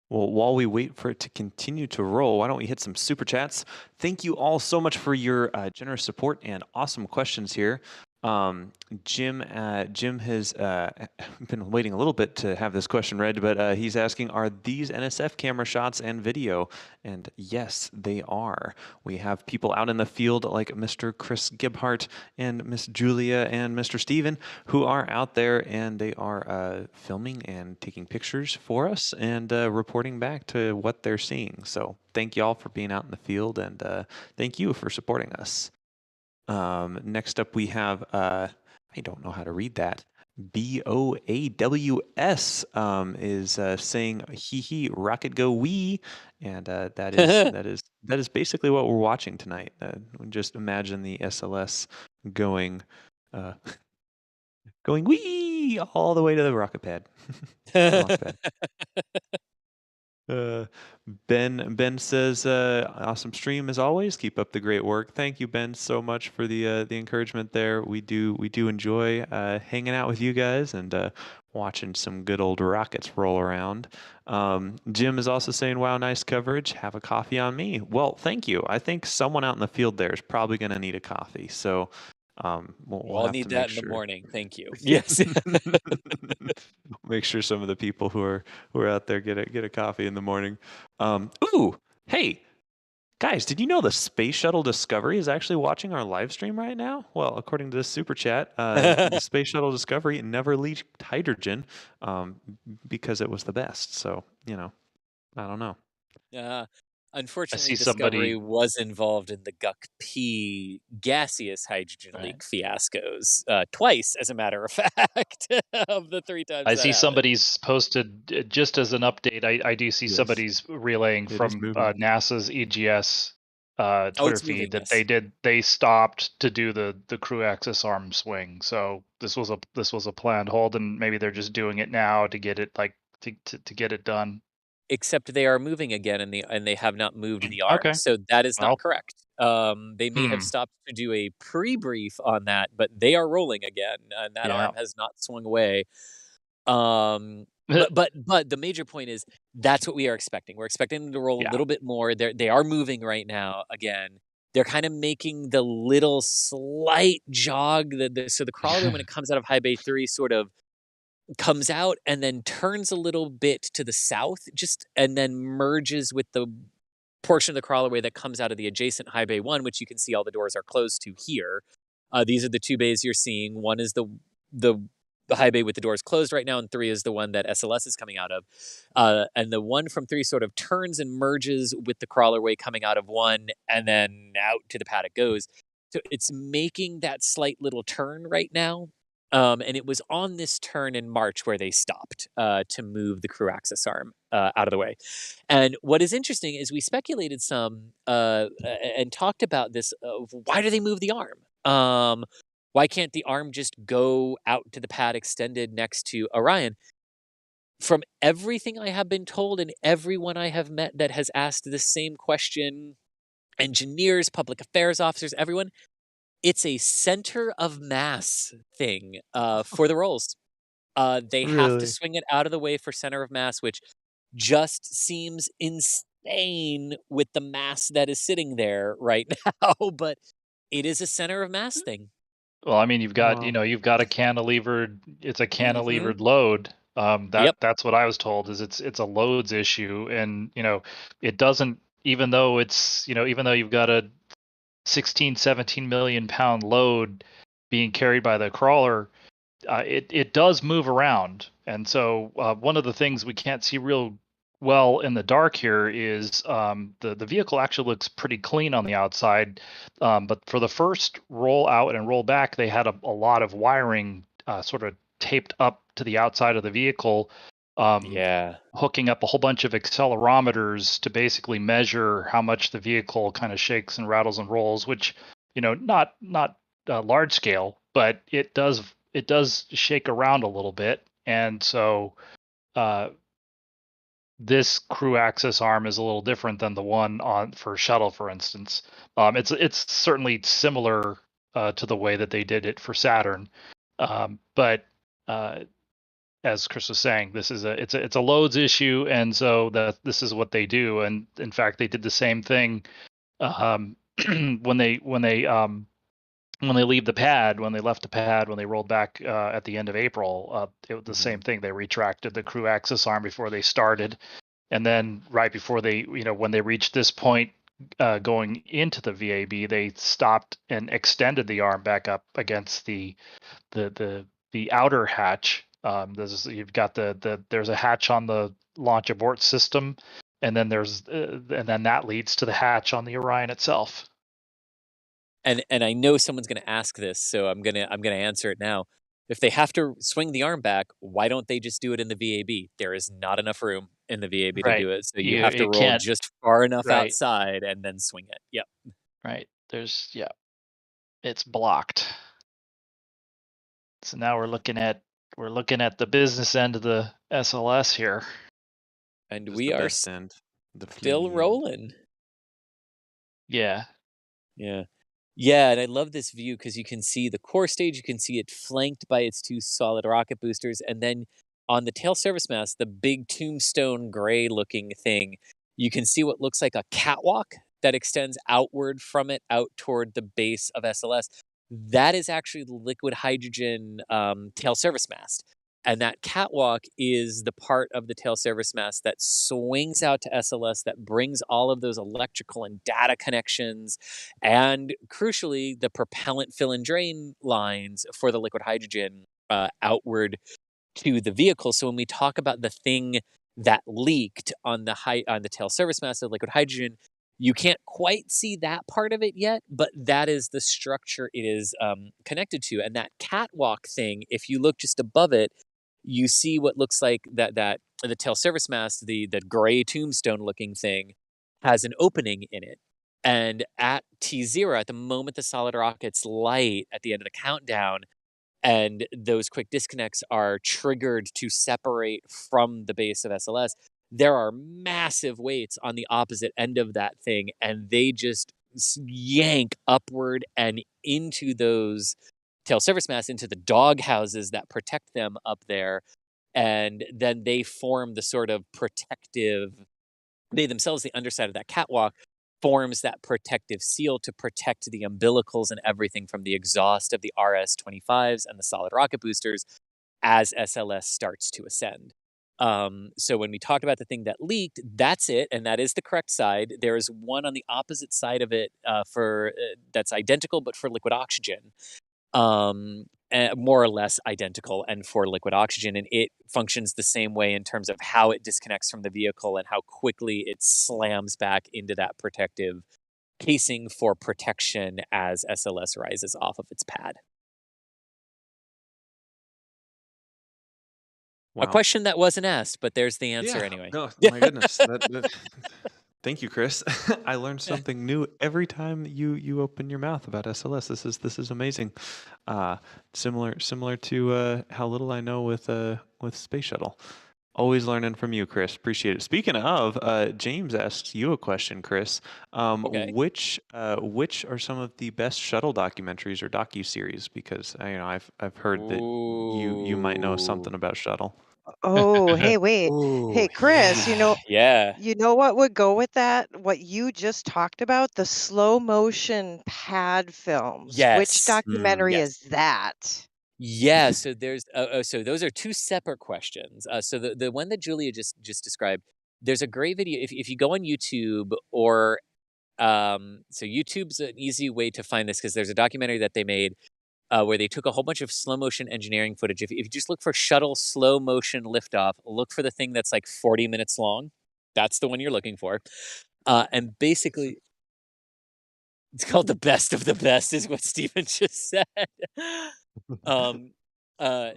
Speaker 5: Well, while we wait for it to continue to roll, why don't we hit some super chats? Thank you all so much for your generous support and awesome questions here. Jim has been waiting a little bit to have this question read, but he's asking, are these NSF camera shots and video? And yes, they are. We have people out in the field like Mr. Chris Gibhart and Miss Julia and Mr. Steven who are out there, and they are filming and taking pictures for us and reporting back to what they're seeing. So thank you all for being out in the field, and thank you for supporting us. Next up, we have, I don't know how to read that. BOAWS is saying hee hee rocket go wee, and that is basically what we're watching tonight. Just imagine the SLS going uh, going wee all the way to the rocket pad, launch pad. Uh, Ben says, awesome stream as always. Keep up the great work. Thank you, Ben, so much for the encouragement there. We do enjoy hanging out with you guys and watching some good old rockets roll around. Jim is also saying, wow, nice coverage. Have a coffee on me. Well, thank you. I think someone out in the field there is probably going to need a coffee. So we'll
Speaker 6: I'll
Speaker 5: have
Speaker 6: need
Speaker 5: to
Speaker 6: that
Speaker 5: make
Speaker 6: in the
Speaker 5: sure.
Speaker 6: morning. Thank you. Yes.
Speaker 5: Make sure some of the people who are out there get a coffee in the morning. Ooh, hey guys, did you know the Space Shuttle Discovery is actually watching our live stream right now? Well, according to this super chat, the Space Shuttle Discovery never leaked hydrogen because it was the best. So I don't know.
Speaker 6: Unfortunately,
Speaker 8: see
Speaker 6: Discovery
Speaker 8: somebody-
Speaker 6: was involved in the Guck-P gaseous hydrogen
Speaker 8: Right.
Speaker 6: leak fiascos twice, as a matter of fact, of the 3 times
Speaker 8: I
Speaker 6: that
Speaker 8: see
Speaker 6: happened.
Speaker 8: somebody's posted, just as an update, I do see
Speaker 5: Yes.
Speaker 8: somebody's relaying
Speaker 5: It is
Speaker 8: from
Speaker 5: moving.
Speaker 8: NASA's EGS Twitter
Speaker 6: it's moving,
Speaker 8: feed that
Speaker 6: yes.
Speaker 8: they stopped to do the crew access arm swing. So this was a planned hold, and maybe they're just doing it now to get it to get it done.
Speaker 6: Except they are moving again, and they have not moved the arm,
Speaker 8: Okay.
Speaker 6: so that is
Speaker 8: Well,
Speaker 6: not correct. They may have stopped to do a pre-brief on that, but they are rolling again, and that
Speaker 8: Yeah.
Speaker 6: arm has not swung away. But the major point is that's what we are expecting. We're expecting them to roll a
Speaker 8: Yeah.
Speaker 6: little bit more. They are moving right now again. They're kind of making the little slight jog. So the crawler, when it comes out of High Bay 3, sort of comes out and then turns a little bit to the south, and then merges with the portion of the crawlerway that comes out of the adjacent High Bay 1, which you can see all the doors are closed to here. These are the 2 bays you're seeing. One is the high bay with the doors closed right now, and 3 is the one that SLS is coming out of. And the one from 3 sort of turns and merges with the crawlerway coming out of 1, and then out to the pad it goes. So it's making that slight little turn right now. And it was on this turn in March where they stopped to move the crew access arm out of the way. And what is interesting is we speculated some and talked about this. Why do they move the arm? Why can't the arm just go out to the pad extended next to Orion? From everything I have been told and everyone I have met that has asked this same question, engineers, public affairs officers, everyone, it's a center of mass thing for the rolls. They have to
Speaker 5: Really?
Speaker 6: swing it out of the way for center of mass, which just seems insane with the mass that is sitting there right now, but it is a center of mass thing.
Speaker 8: Well, I mean, you've got
Speaker 5: Wow.
Speaker 8: you've got a cantilevered. It's a
Speaker 6: Mhm.
Speaker 8: cantilevered load.
Speaker 6: Yep.
Speaker 8: That's what I was told is it's a loads issue, and it doesn't even though even though you've got a 16, 17 million pound load being carried by the crawler, it does move around, and so one of the things we can't see real well in the dark here is the vehicle actually looks pretty clean on the outside, but for the first roll out and roll back, they had a lot of wiring sort of taped up to the outside of the vehicle,
Speaker 6: Yeah.
Speaker 8: hooking up a whole bunch of accelerometers to basically measure how much the vehicle kind of shakes and rattles and rolls, which not large scale, but it does shake around a little bit. And so this crew access arm is a little different than the one on for Shuttle, for instance. It's certainly similar to the way that they did it for Saturn, but as Chris was saying, it's a loads issue, and so this is what they do. And in fact, they did the same thing when they leave the pad, when they left the pad, when they rolled back at the end of April. It was the same thing. They retracted the crew access arm before they started, and then right before they, when they reached this point going into the VAB, they stopped and extended the arm back up against the outer hatch. You've got there's a hatch on the launch abort system, and then that leads to the hatch on the Orion itself.
Speaker 6: And I know someone's going to ask this, so I'm going to answer it now. If they have to swing the arm back, why don't they just do it in the VAB? There is not enough room in the VAB to
Speaker 8: Right.
Speaker 6: do it, so you have to
Speaker 8: It
Speaker 6: roll
Speaker 8: can't.
Speaker 6: just far enough
Speaker 8: Right.
Speaker 6: outside and then swing it. Yep.
Speaker 8: Right. It's blocked. So now we're looking at the business end of the SLS here.
Speaker 6: And
Speaker 5: Just
Speaker 6: we
Speaker 5: the
Speaker 6: are
Speaker 5: best end, the
Speaker 6: still
Speaker 5: fleeting end.
Speaker 6: rolling.
Speaker 8: Yeah.
Speaker 6: Yeah. Yeah, and I love this view because you can see the core stage, you can see it flanked by its two solid rocket boosters, and then on the tail service mast, the big tombstone gray looking thing, you can see what looks like a catwalk that extends outward from it out toward the base of SLS. That is actually the liquid hydrogen tail service mast. And that catwalk is the part of the tail service mast that swings out to SLS that brings all of those electrical and data connections and crucially, the propellant fill and drain lines for the liquid hydrogen outward to the vehicle. So when we talk about the thing that leaked on the tail service mast of liquid hydrogen, you can't quite see that part of it yet, but that is the structure it is connected to. And that catwalk thing, if you look just above it, you see what looks like that the tail service mast, the gray tombstone looking thing, has an opening in it. And at T0, at the moment the solid rockets light at the end of the countdown, and those quick disconnects are triggered to separate from the base of SLS, there are massive weights on the opposite end of that thing, and they just yank upward and into those tail service masts, into the dog houses that protect them up there. And then they form the sort of protective, they themselves, the underside of that catwalk, forms that protective seal to protect the umbilicals and everything from the exhaust of the RS-25s and the solid rocket boosters as SLS starts to ascend. So when we talked about the thing that leaked, that's it, and that is the correct side. There is one on the opposite side of it that's identical, but for liquid oxygen, more or less identical, and for liquid oxygen, and it functions the same way in terms of how it disconnects from the vehicle and how quickly it slams back into that protective casing for protection as SLS rises off of its pad.
Speaker 5: Wow.
Speaker 6: A question that wasn't asked, but there's the answer
Speaker 5: Yeah.
Speaker 6: anyway.
Speaker 5: No, my goodness. Thank you, Chris. I learned something new every time you open your mouth about SLS. This is amazing. Similar to how little I know with Space Shuttle. Always learning from you, Chris. Appreciate it. Speaking of, James asks you a question, Chris.
Speaker 6: Okay.
Speaker 5: Which are some of the best shuttle documentaries or docu-series? Because I've heard that you might know
Speaker 6: Ooh.
Speaker 5: something about shuttle.
Speaker 7: Oh, hey, wait.
Speaker 6: Ooh,
Speaker 7: Hey, Chris,
Speaker 6: yeah. Yeah.
Speaker 7: you know what would go with that? What you just talked about, the slow motion pad films. Which
Speaker 6: Yes.
Speaker 7: documentary
Speaker 6: Yes.
Speaker 7: is that?
Speaker 6: Yeah, so there's so those are two separate questions. So the one that Julia just described, there's a great video if you go on YouTube or so YouTube's an easy way to find this because there's a documentary that they made where they took a whole bunch of slow motion engineering footage. If you just look for shuttle slow motion liftoff, look for the thing that's like 40 minutes long. That's the one you're looking for. And basically, it's called the best of the best, is what Steven just said. um, uh,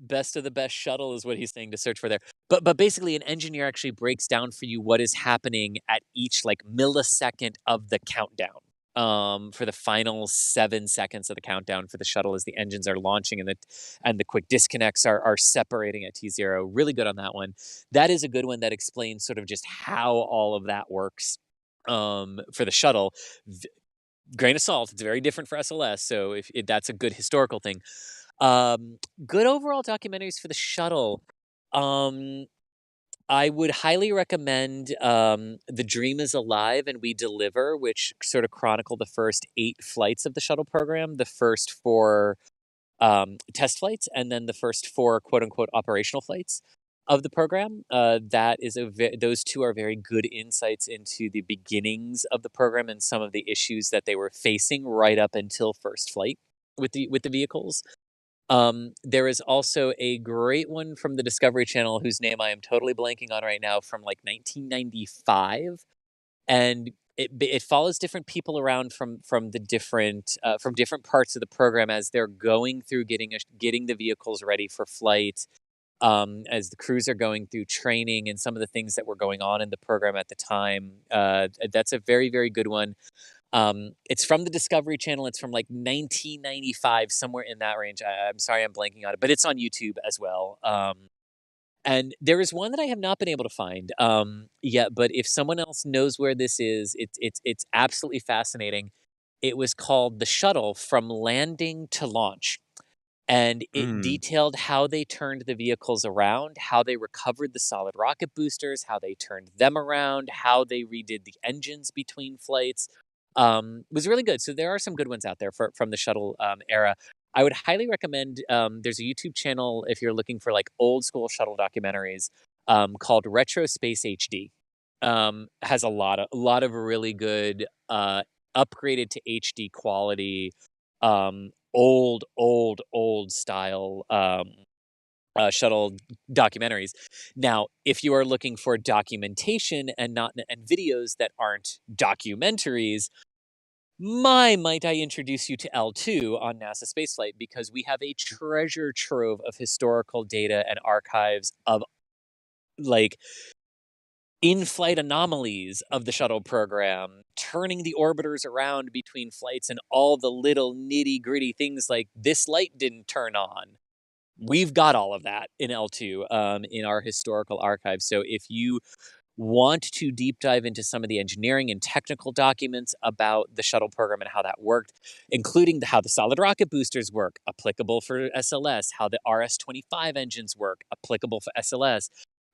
Speaker 6: Best of the best shuttle is what he's saying to search for there. But basically, an engineer actually breaks down for you what is happening at each like millisecond of the countdown. For the final 7 seconds of the countdown for the shuttle as the engines are launching and the quick disconnects are separating at T0. Really good on that one. That is a good one that explains sort of just how all of that works for the shuttle. Grain of salt, it's very different for SLS, so if that's a good historical thing. Good overall documentaries for the shuttle. Um, I would highly recommend The Dream is Alive and We Deliver, which sort of chronicle the first 8 flights of the shuttle program, the first 4 test flights, and then the first 4 quote unquote operational flights of the program. That is those two are very good insights into the beginnings of the program and some of the issues that they were facing right up until first flight with the vehicles. There is also a great one from the Discovery Channel whose name I am totally blanking on right now from like 1995, and it follows different people around from the different from different parts of the program as they're going through getting the vehicles ready for flight. As the crews are going through training and some of the things that were going on in the program at the time. That's a very, very good one. It's from the Discovery Channel. It's from like 1995, somewhere in that range. I'm sorry, I'm blanking on it, but it's on YouTube as well. And there is one that I have not been able to find yet, but if someone else knows where this is, it's absolutely fascinating. It was called The Shuttle from Landing to Launch. And it
Speaker 5: Mm.
Speaker 6: detailed how they turned the vehicles around, how they recovered the solid rocket boosters, how they turned them around, how they redid the engines between flights. It was really good. So there are some good ones out there from the shuttle era. I would highly recommend. There's a YouTube channel if you're looking for like old school shuttle documentaries called Retro Space HD. Has a lot of really good upgraded to HD quality old style shuttle documentaries. Now, if you are looking for documentation and videos that aren't documentaries, might I introduce you to L2 on NASA Spaceflight because we have a treasure trove of historical data and archives of like in-flight anomalies of the shuttle program, turning the orbiters around between flights and all the little nitty-gritty things like this light didn't turn on. We've got all of that in L2 in our historical archives. So if you want to deep dive into some of the engineering and technical documents about the shuttle program and how that worked, including how the solid rocket boosters work, applicable for SLS, how the RS-25 engines work, applicable for SLS,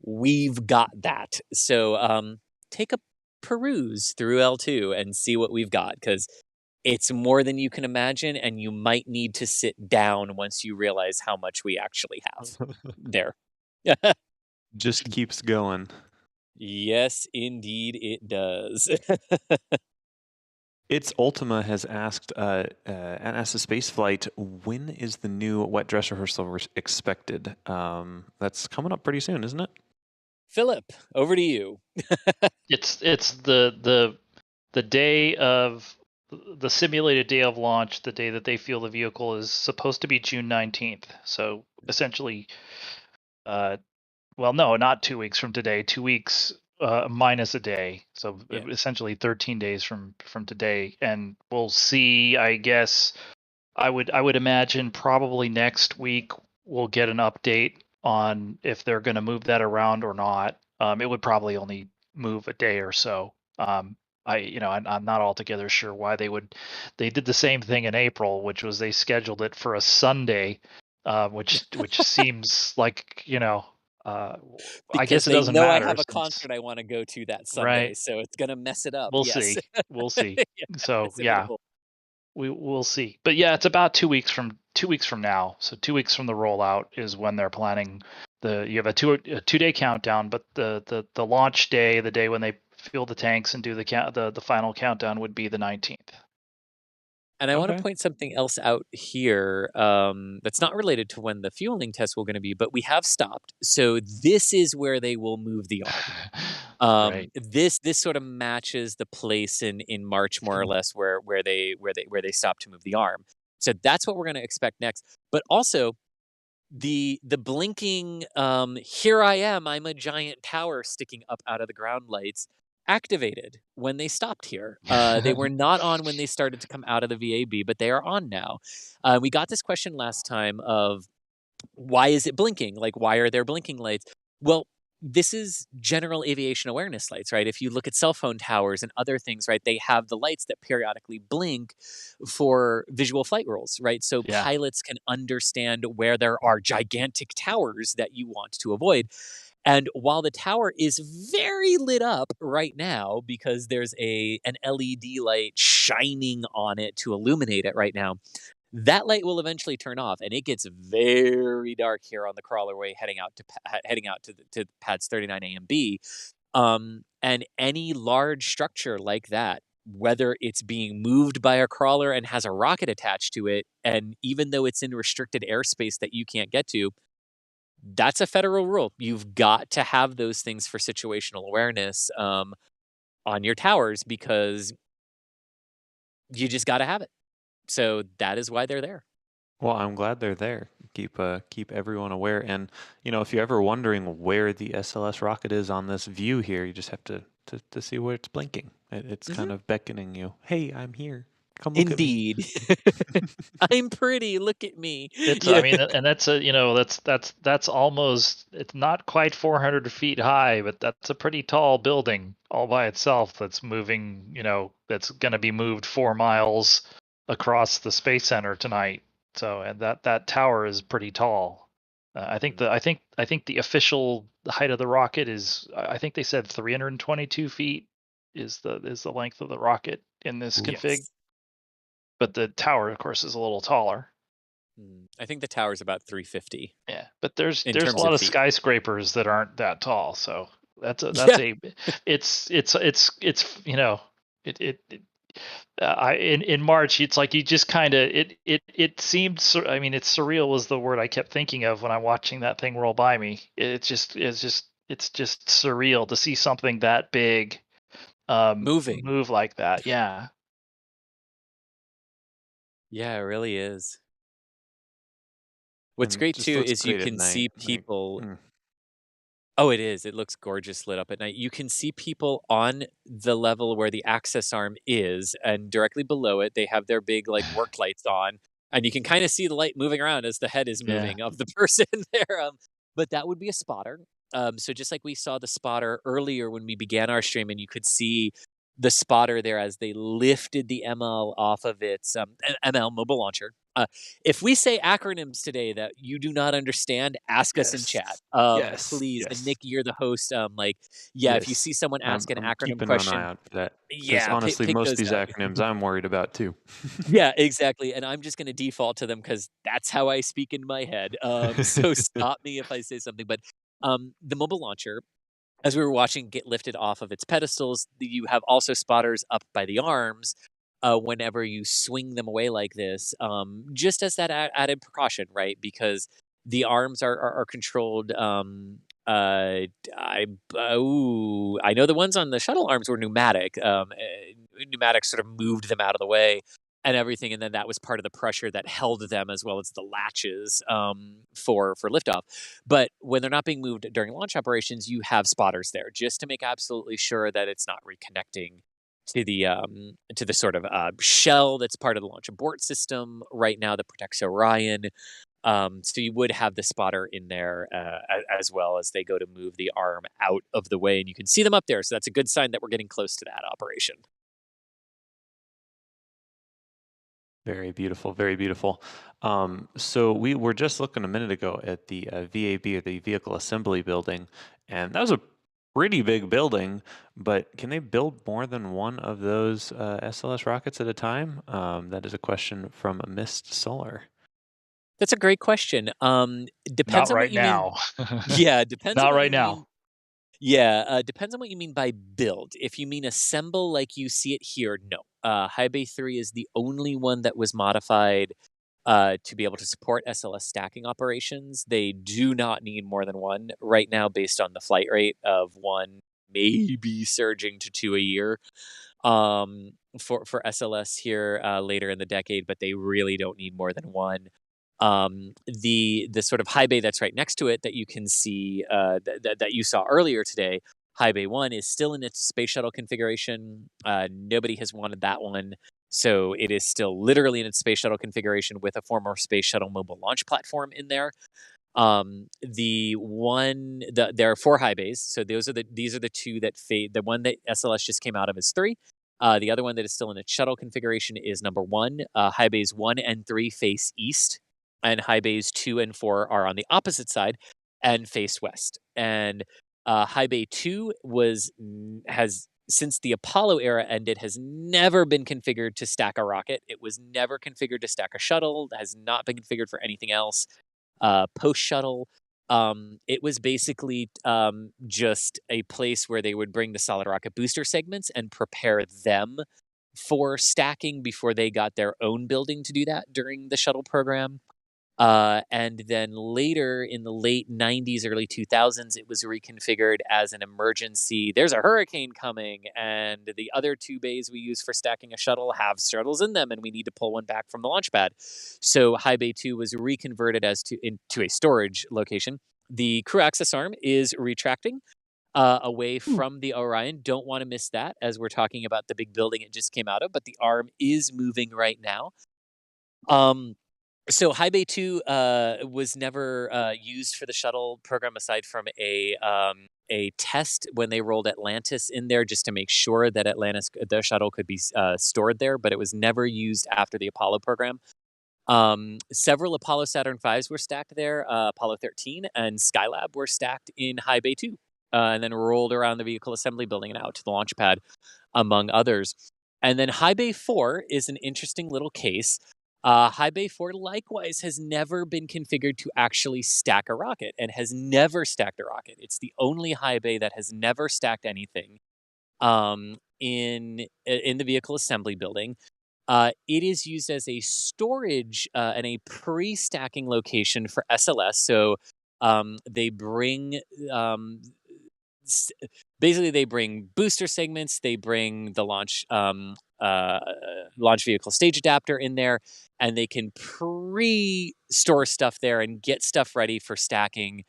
Speaker 6: we've got that. So take a peruse through L2 and see what we've got because it's more than you can imagine, and you might need to sit down once you realize how much we actually have there.
Speaker 5: Just keeps going.
Speaker 6: Yes, indeed, it does.
Speaker 5: Its Ultima has asked at NASA Spaceflight, when is the new wet dress rehearsal expected? That's coming up pretty soon, isn't it?
Speaker 6: Philip, over to you.
Speaker 8: It's the day of the simulated day of launch, the day that they feel the vehicle is supposed to be June 19th. So essentially, well, no, not 2 weeks from today. 2 weeks minus a day. So
Speaker 6: Yeah.
Speaker 8: essentially 13 days from today, and we'll see. I guess I would imagine probably next week we'll get an update on if they're going to move that around or not. It would probably only move a day or so. I'm not altogether sure why they would. They did the same thing in April, which was they scheduled it for a Sunday, which seems like I
Speaker 6: Because
Speaker 8: guess it
Speaker 6: they
Speaker 8: doesn't
Speaker 6: know I
Speaker 8: matter
Speaker 6: have a
Speaker 8: since
Speaker 6: concert I want to go to that Sunday,
Speaker 8: right.
Speaker 6: so it's gonna mess it up.
Speaker 8: We'll
Speaker 6: Yes.
Speaker 8: see. We'll see.
Speaker 6: Yeah,
Speaker 8: So
Speaker 6: it's
Speaker 8: yeah,
Speaker 6: inevitable.
Speaker 8: we'll see. But yeah, it's about 2 weeks from now. So 2 weeks from the rollout is when they're planning you have a 2 day countdown, but the launch day, the day when they fill the tanks and do the final countdown would be the 19th.
Speaker 6: And I want to
Speaker 5: Okay.
Speaker 6: point something else out here that's not related to when the fueling tests were going to be, but we have stopped. So this is where they will move the arm.
Speaker 8: Right.
Speaker 6: This sort of matches the place in March more or less where they stopped to move the arm. So that's what we're going to expect next. But also the blinking here I am, I'm a giant tower sticking up out of the ground lights activated when they stopped here. They were not on when they started to come out of the VAB, but they are on now. We got this question last time of why is it blinking? Like, why are there blinking lights? Well, this is general aviation awareness lights, right? If you look at cell phone towers and other things, right, they have the lights that periodically blink for visual flight rules, right? So
Speaker 8: Yeah.
Speaker 6: pilots can understand where there are gigantic towers that you want to avoid. And while the tower is very lit up right now because there's an LED light shining on it to illuminate it right now, that light will eventually turn off, and it gets very dark here on the crawlerway heading out to pads 39A and B. And any large structure like that, whether it's being moved by a crawler and has a rocket attached to it, and even though it's in restricted airspace that you can't get to, that's a federal rule. You've got to have those things for situational awareness on your towers because you just got to have it. So that is why they're there.
Speaker 5: Well, I'm glad they're there. Keep everyone aware. And if you're ever wondering where the SLS rocket is on this view here, you just have to see where it's blinking. It's kind of beckoning you. Hey, I'm here. Come look
Speaker 6: Indeed. I'm pretty. Look at me.
Speaker 8: It's
Speaker 6: Yeah.
Speaker 8: I mean, and that's almost, it's not quite 400 feet high, but that's a pretty tall building all by itself that's moving, that's going to be moved 4 miles across the Space Center tonight. So, and that tower is pretty tall. I think the official height of the rocket is, I think they said 322 feet is the length of the rocket in this config,
Speaker 6: Yes.
Speaker 8: but the tower, of course, is a little taller.
Speaker 6: I think the tower's about 350.
Speaker 8: Yeah, but there's
Speaker 6: In
Speaker 8: a
Speaker 6: terms
Speaker 8: lot
Speaker 6: of
Speaker 8: of
Speaker 6: feet.
Speaker 8: skyscrapers that aren't that tall, so that's
Speaker 6: Yeah.
Speaker 8: it's in March, it's like you just kind of it seemed I mean, it's surreal was the word I kept thinking of when I'm watching that thing roll by me. It's just surreal to see something that big
Speaker 6: Moving.
Speaker 8: move like that. Yeah.
Speaker 6: Yeah, it really is. What's
Speaker 5: and it
Speaker 6: great
Speaker 5: just
Speaker 6: too
Speaker 5: looks
Speaker 6: is you
Speaker 5: great at
Speaker 6: can
Speaker 5: night.
Speaker 6: see people.
Speaker 5: Mm.
Speaker 6: Oh, it is. It looks gorgeous lit up at night. You can see people on the level where the access arm is, and directly below it, they have their big work lights on, and you can kind of see the light moving around as the head is
Speaker 8: Yeah.
Speaker 6: moving of the person there. But that would be a spotter. So just like we saw the spotter earlier when we began our stream, and you could see the spotter there as they lifted the ML off of its ML mobile launcher. If we say acronyms today that you do not understand, ask us in chat.
Speaker 5: Yes.
Speaker 6: Please. And Nick, you're the host. If you
Speaker 5: Yes.
Speaker 6: see someone ask an
Speaker 5: I'm
Speaker 6: acronym
Speaker 5: keeping an eye
Speaker 6: question,
Speaker 5: out for that. Because
Speaker 6: yeah,
Speaker 5: honestly,
Speaker 6: pick
Speaker 5: most of
Speaker 6: those
Speaker 5: these
Speaker 6: out.
Speaker 5: acronyms I'm worried about too.
Speaker 6: Yeah, exactly. And I'm just going to default to them because that's how I speak in my head. So stop me if I say something. But the mobile launcher, as we were watching get lifted off of its pedestals, you have also spotters up by the arms whenever you swing them away like this, just as that added precaution, right? Because the arms are controlled. I know the ones on the shuttle arms were pneumatic. Pneumatic sort of moved them out of the way and everything, and then that was part of the pressure that held them as well as the latches for liftoff. But when they're not being moved during launch operations, you have spotters there just to make absolutely sure that it's not reconnecting to the sort of shell that's part of the launch abort system right now that protects Orion. So you would have the spotter in there as well as they go to move the arm out of the way, and you can see them up there. So that's a good sign that we're getting close to that operation.
Speaker 5: Very beautiful, very beautiful. So we were just looking a minute ago at the VAB, or the Vehicle Assembly Building, and that was a pretty big building, but can they build more than one of those SLS rockets at a time? That is a question from Mist Solar.
Speaker 6: That's a great question. Depends
Speaker 8: Not
Speaker 6: on what
Speaker 8: right
Speaker 6: you mean.
Speaker 8: now.
Speaker 6: Yeah, depends on
Speaker 8: Not
Speaker 6: what
Speaker 8: right
Speaker 6: you
Speaker 8: now.
Speaker 6: mean. Yeah, depends on what you mean by build. If you mean assemble like you see it here, no. High Bay 3 is the only one that was modified to be able to support SLS stacking operations. They do not need more than one right now based on the flight rate of one, maybe surging to two a year for SLS here later in the decade, but they really don't need more than one. The sort of high bay that's right next to it that you can see that you saw earlier today, high bay 1, is still in its space shuttle configuration. Nobody has wanted that one, so it is still literally in its space shuttle configuration with a former space shuttle mobile launch platform in there. There are four high bays, so these are the two that fade. The one that SLS just came out of is 3. The other one that is still in its shuttle configuration is number 1. High bays 1 and 3 face east, and high bays 2 and 4 are on the opposite side and face west. And high bay 2 has, since the Apollo era ended, has never been configured to stack a rocket. It was never configured to stack a shuttle. Has not been configured for anything else. Post shuttle, it was basically just a place where they would bring the solid rocket booster segments and prepare them for stacking before they got their own building to do that during the shuttle program. And then later in the late 90s, early 2000s, it was reconfigured as an emergency. There's a hurricane coming, and the other 2 bays we use for stacking a shuttle have shuttles in them, and we need to pull one back from the launch pad. So High Bay 2 was reconverted into a storage location. The crew access arm is retracting away from the Orion. Don't want to miss that as we're talking about the big building it just came out of, but the arm is moving right now. So High Bay 2 was never used for the shuttle program aside from a test when they rolled Atlantis in there just to make sure that the shuttle could be stored there, but it was never used after the Apollo program. Several Apollo Saturn V's were stacked there. Apollo 13 and Skylab were stacked in High Bay 2 and then rolled around the vehicle assembly building and out to the launch pad, among others. And then High Bay 4 is an interesting little case. High Bay 4 likewise has never been configured to actually stack a rocket and has never stacked a rocket. It's the only high bay that has never stacked anything in the vehicle assembly building. It is used as a storage and a pre-stacking location for SLS. So they bring basically they bring booster segments, they bring the launch vehicle stage adapter in there, and they can pre-store stuff there and get stuff ready for stacking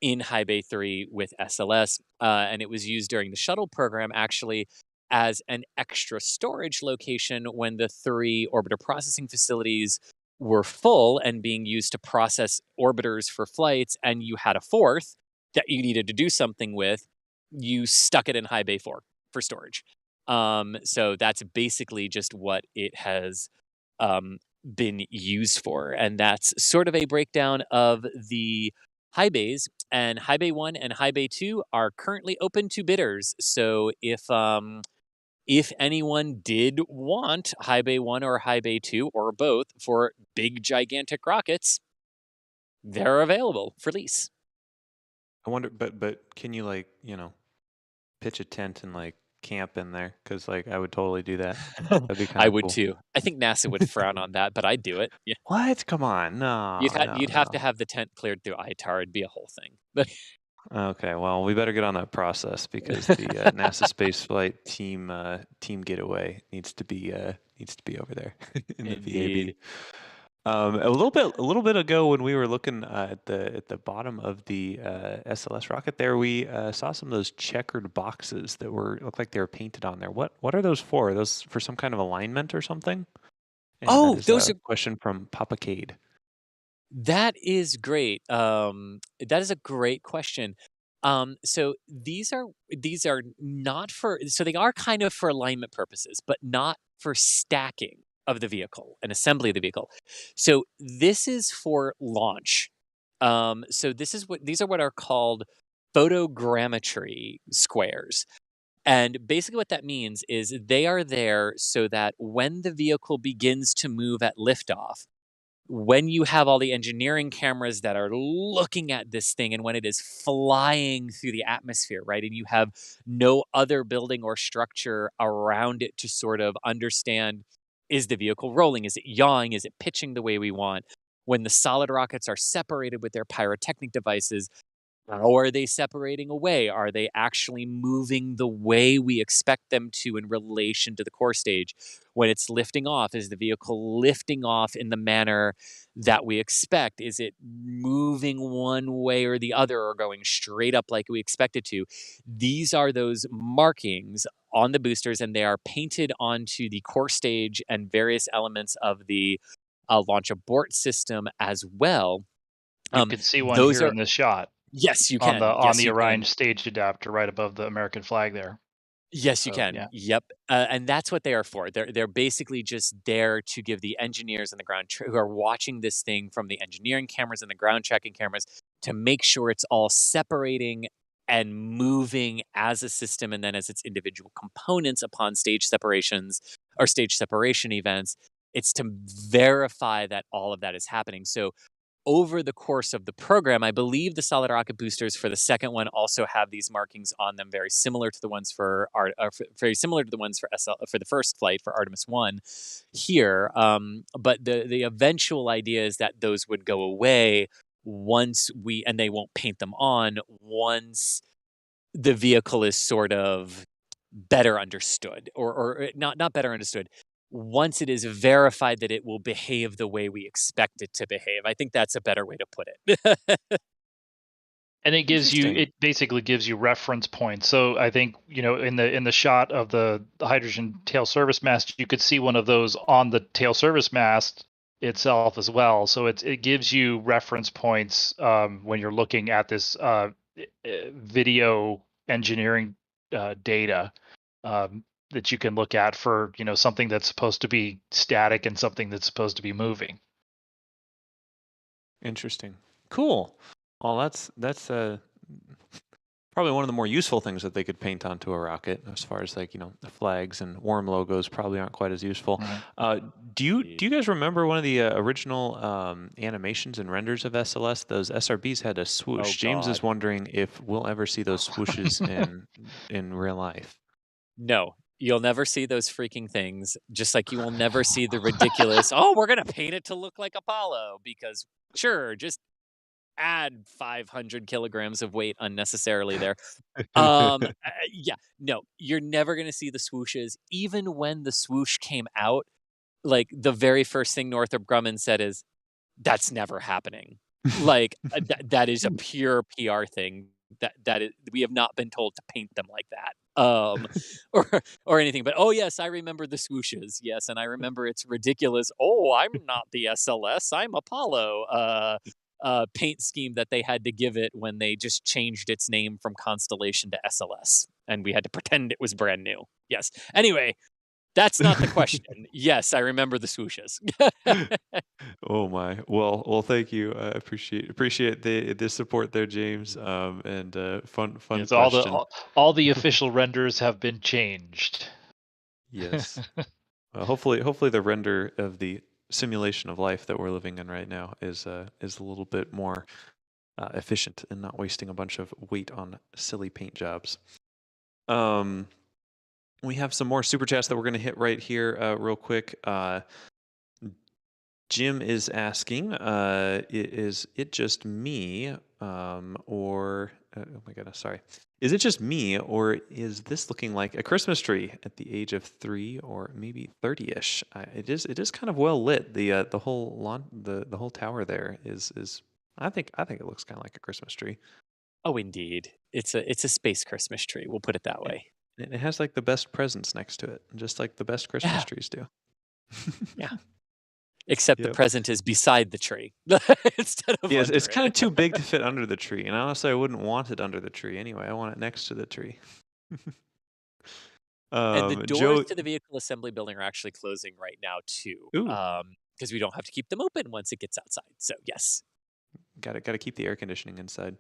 Speaker 6: in High Bay 3 with SLS. And it was used during the shuttle program actually as an extra storage location when the 3 orbiter processing facilities were full and being used to process orbiters for flights, and you had a 4th that you needed to do something with. You stuck it in High Bay 4 for storage. So that's basically just what it has been used for. And that's sort of a breakdown of the high bays. And High Bay 1 and High Bay 2 are currently open to bidders. So if anyone did want High Bay 1 or High Bay 2 or both for big, gigantic rockets, they're available for lease.
Speaker 5: I wonder, but can you pitch a tent and camp in there? Because I would totally do that. That'd be kind
Speaker 6: I
Speaker 5: of
Speaker 6: would
Speaker 5: cool.
Speaker 6: too. I think NASA would frown on that, but I'd do it. Yeah.
Speaker 5: What? Come on, no,
Speaker 6: You'd have to
Speaker 5: no.
Speaker 6: have the tent cleared through ITAR. It'd be a whole thing. But
Speaker 5: Okay, well, we better get on that process because the NASA spaceflight team getaway needs to be over there in the VAB.
Speaker 6: indeed.
Speaker 5: A little bit ago, when we were looking at the bottom of the SLS rocket, there we saw some of those checkered boxes that looked like they were painted on there. What are those for? Are those for some kind of alignment or something? And
Speaker 6: Oh,
Speaker 5: that is
Speaker 6: those
Speaker 5: a
Speaker 6: are
Speaker 5: question from Papa Cade.
Speaker 6: That is great. That is a great question. So these are not for so they are kind of for alignment purposes, but not for stacking of the vehicle and assembly of the vehicle. So this is for launch. So this is what these are what are called photogrammetry squares. And basically, what that means is they are there so that when the vehicle begins to move at liftoff, when you have all the engineering cameras that are looking at this thing and when it is flying through the atmosphere, right? And you have no other building or structure around it to sort of understand, is the vehicle rolling? Is it yawing? Is it pitching the way we want? When the solid rockets are separated with their pyrotechnic devices, how are they separating away? Are they actually moving the way we expect them to in relation to the core stage? When it's lifting off, is the vehicle lifting off in the manner that we expect? Is it moving one way or the other or going straight up like we expect it to? These are those markings on the boosters, and they are painted onto the core stage and various elements of the launch abort system as well.
Speaker 8: You can see one
Speaker 6: Those
Speaker 8: here
Speaker 6: are
Speaker 8: in this shot
Speaker 6: Yes, you
Speaker 8: on
Speaker 6: can.
Speaker 8: the
Speaker 6: Yes, you
Speaker 8: Orion
Speaker 6: can.
Speaker 8: stage adapter right above the American flag there.
Speaker 6: Yes, you
Speaker 8: So
Speaker 6: can.
Speaker 8: yeah,
Speaker 6: Yep. And that's what they are for. They're basically just there to give the engineers and the who are watching this thing from the engineering cameras and the ground checking cameras to make sure it's all separating and moving as a system and then as its individual components upon stage separations or stage separation events. It's to verify that all of that is happening. So over the course of the program, I believe the solid rocket boosters for the second one also have these markings on them, very similar to the ones for very similar to the ones for for the first flight for Artemis 1 here. But the eventual idea is that those would go away once and they won't paint them on once the vehicle is sort of better understood or not better understood once it is verified that it will behave the way we expect it to behave. I think that's a better way to put it.
Speaker 8: and
Speaker 5: Interesting.
Speaker 8: it basically gives you reference points. So I think in the shot of the hydrogen tail service mast, you could see one of those on the tail service mast itself as well. So it gives you reference points when you're looking at this video engineering data that you can look at for something that's supposed to be static and something that's supposed to be moving.
Speaker 5: Interesting. Cool. Well, that's probably one of the more useful things that they could paint onto a rocket, as far as like the flags and worm logos probably aren't quite as useful.
Speaker 8: Right.
Speaker 5: Do you guys remember one of the original animations and renders of SLS? Those SRBs had a swoosh.
Speaker 6: Oh,
Speaker 5: James is
Speaker 6: God.
Speaker 5: wondering if we'll ever see those swooshes in real life.
Speaker 6: No, you'll never see those freaking things, just like you will never see the ridiculous, oh, we're going to paint it to look like Apollo because, sure, just add 500 kilograms of weight unnecessarily there. Yeah, no, you're never going to see the swooshes. Even when the swoosh came out, like the very first thing Northrop Grumman said is, that's never happening. Like that is a pure PR thing. We have not been told to paint them like that. Or anything. But oh yes, I remember the swooshes. Yes, and I remember it's ridiculous. Oh, I'm not the SLS. I'm Apollo. Paint scheme that they had to give it when they just changed its name from Constellation to SLS, and we had to pretend it was brand new. Yes. Anyway, that's not the question. Yes, I remember the swooshes.
Speaker 5: Oh my. Well, thank you. I appreciate the support there, James. And fun
Speaker 8: Yes,
Speaker 5: question.
Speaker 8: all the official renders have been changed.
Speaker 5: Yes. Hopefully the render of the simulation of life that we're living in right now is a little bit more efficient and not wasting a bunch of weight on silly paint jobs. We have some more super chats that we're going to hit right here real quick. Jim is asking, is it just me, or oh my goodness, sorry. Is it just me, or is this looking like a Christmas tree at the age of 3 or maybe 30-ish? It is kind of well lit. The whole lawn, the whole tower there is. I think it looks kind of like a Christmas tree.
Speaker 6: Oh, indeed. It's a space Christmas tree. We'll put it that way.
Speaker 5: It has like the best presents next to it, just like the best Christmas
Speaker 6: Yeah.
Speaker 5: trees do.
Speaker 6: Yeah. Except the
Speaker 5: Yep.
Speaker 6: present is beside the tree instead of
Speaker 5: Yeah,
Speaker 6: under
Speaker 5: it's
Speaker 6: it.
Speaker 5: kind of too big to fit under the tree, and honestly, I wouldn't want it under the tree anyway. I want it next to the tree.
Speaker 6: And the doors
Speaker 5: Joe.
Speaker 6: to the vehicle assembly building are actually closing right now too,
Speaker 5: Ooh,
Speaker 6: because we don't have to keep them open once it gets outside. So yes.
Speaker 5: got to keep the air conditioning inside.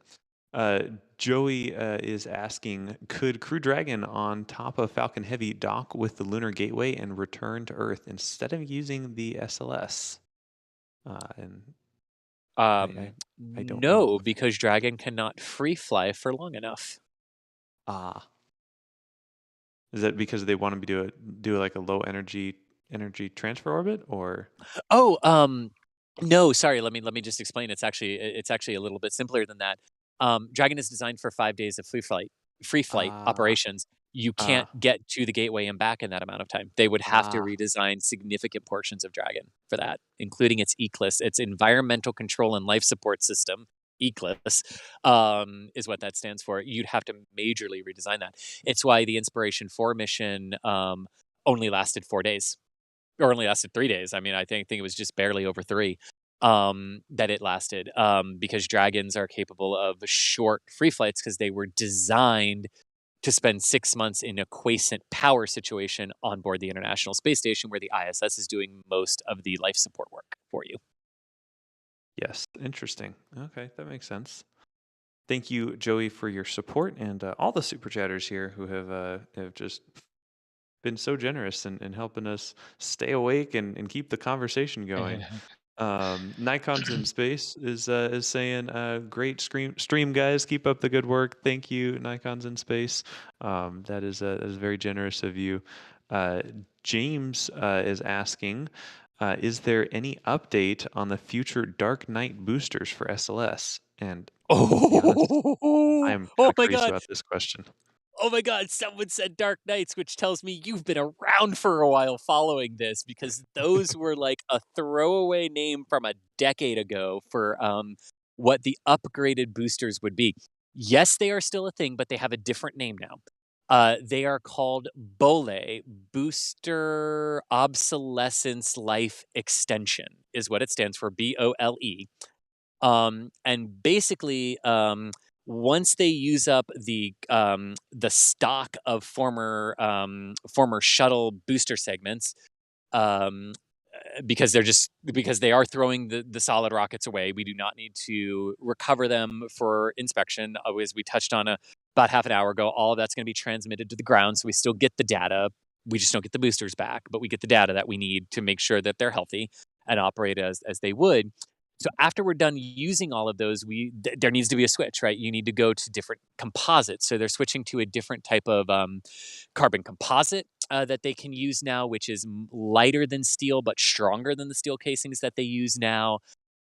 Speaker 5: Uh, Joey is asking, could Crew Dragon on top of Falcon Heavy dock with the Lunar Gateway and return to Earth instead of using the SLS? And I I don't know.
Speaker 6: No, because Dragon cannot free fly for long enough.
Speaker 5: Ah, is that because they want to do like a low energy transfer orbit, or?
Speaker 6: Oh, no, sorry. Let me just explain. It's actually a little bit simpler than that. Dragon is designed for 5 days of free flight
Speaker 5: Ah,
Speaker 6: operations. You can't
Speaker 5: ah,
Speaker 6: get to the gateway and back in that amount of time. They would have to
Speaker 5: ah.
Speaker 6: redesign significant portions of Dragon for that, including its ECLSS, its Environmental Control and Life Support System. ECLSS is what that stands for. You'd have to majorly redesign that. It's why the Inspiration 4 mission only lasted 4 days or only lasted 3 days. I mean, I think it was just barely over three that it lasted because dragons are capable of short free flights because they were designed to spend 6 months in a quiescent power situation on board the International Space Station, where the ISS is doing most of the life support work for you.
Speaker 5: Yes, interesting. Okay, that makes sense. Thank you, Joey, for your support, and all the super chatters here who have just been so generous in helping us stay awake and keep the conversation going. Nikon's in space is saying, "Great stream, guys. Keep up the good work. Thank you, Nikon's in space. That is very generous of you." Uh, James is asking, "Is there any update on the future Dark Knight boosters for SLS?" And to be honest,
Speaker 6: Oh,
Speaker 5: I'm kind
Speaker 6: oh
Speaker 5: of
Speaker 6: my
Speaker 5: curious
Speaker 6: god.
Speaker 5: about this question.
Speaker 6: Oh my god, someone said Dark Knights, which tells me you've been around for a while following this, because those were like a throwaway name from a decade ago for what the upgraded boosters would be. Yes, they are still a thing, but they have a different name now. They are called BOLE, Booster Obsolescence Life Extension, is what it stands for, BOLE. And basically, once they use up the stock of former shuttle booster segments, um, because they are throwing the solid rockets away, we do not need to recover them for inspection. As we touched on about half an hour ago, all of that's going to be transmitted to the ground, so we still get the data. We just don't get the boosters back, but we get the data that we need to make sure that they're healthy and operate as they would. So after we're done using all of those, there needs to be a switch, right? You need to go to different composites. So they're switching to a different type of carbon composite that they can use now, which is lighter than steel but stronger than the steel casings that they use now.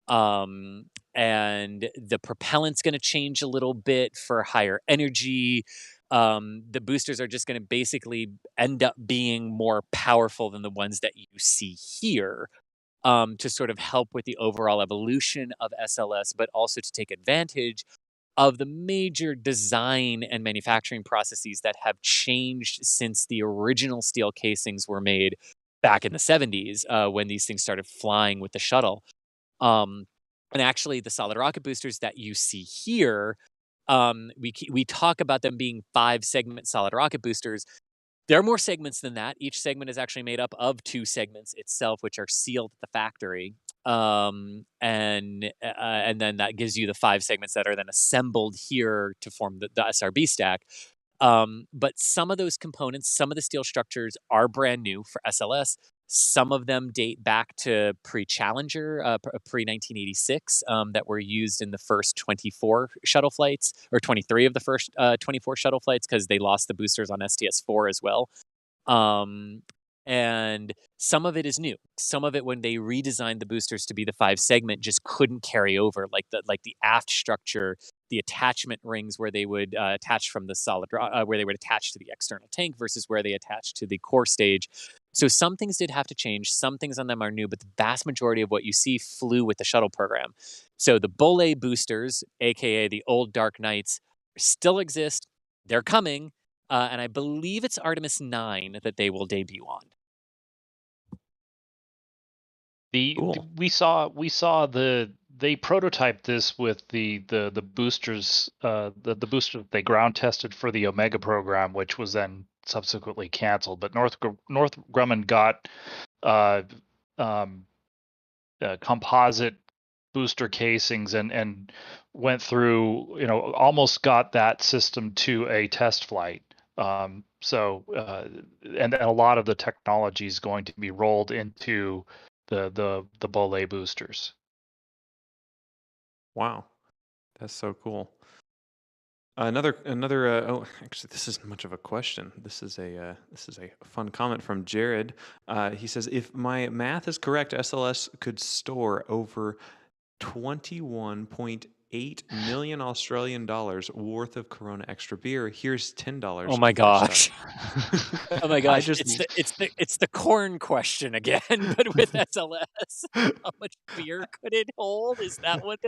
Speaker 6: And the propellant's going to change a little bit for higher energy. The boosters are just going to basically end up being more powerful than the ones that you see here, to sort of help with the overall evolution of SLS, but also to take advantage of the major design and manufacturing processes that have changed since the original steel casings were made back in the 70s, when these things started flying with the shuttle. Um, and actually, the solid rocket boosters that you see here, we talk about them being 5 segment solid rocket boosters. There are more segments than that. Each segment is actually made up of 2 segments itself, which are sealed at the factory. And then that gives you the 5 segments that are then assembled here to form the SRB stack. But some of those components, some of the steel structures are brand new for SLS. Some of them date back to pre-Challenger, pre 1986, that were used in the first 24 shuttle flights, or 23 of the first 24 shuttle flights, because they lost the boosters on STS-4 as well. Um, and some of it is new. Some of it, when they redesigned the boosters to be the 5 segment, just couldn't carry over. Like the aft structure, the attachment rings where they would attach from the where they would attach to the external tank versus where they attach to the core stage. So some things did have to change. Some things on them are new, but the vast majority of what you see flew with the shuttle program. So the BOLE boosters, aka the old Dark Knights, still exist. They're coming. And I believe it's Artemis 9 that they will debut on.
Speaker 5: Cool.
Speaker 8: We saw they prototyped this with the boosters, the booster they ground tested for the Omega program, which was then subsequently canceled. But Northrop Grumman got composite booster casings and went through, almost got that system to a test flight. And a lot of the technology is going to be rolled into the Bolay boosters.
Speaker 5: Wow, that's so cool. Actually, this isn't much of a question. This is a fun comment from Jared. He says, if my math is correct, SLS could store over 21.8 million Australian dollars worth of Corona Extra beer. Here's $10.
Speaker 6: Oh my
Speaker 5: for
Speaker 6: gosh.
Speaker 5: starter.
Speaker 6: Oh my
Speaker 5: I
Speaker 6: gosh.
Speaker 5: just
Speaker 6: It's the corn question again, but with SLS. How much beer could it hold? Is that what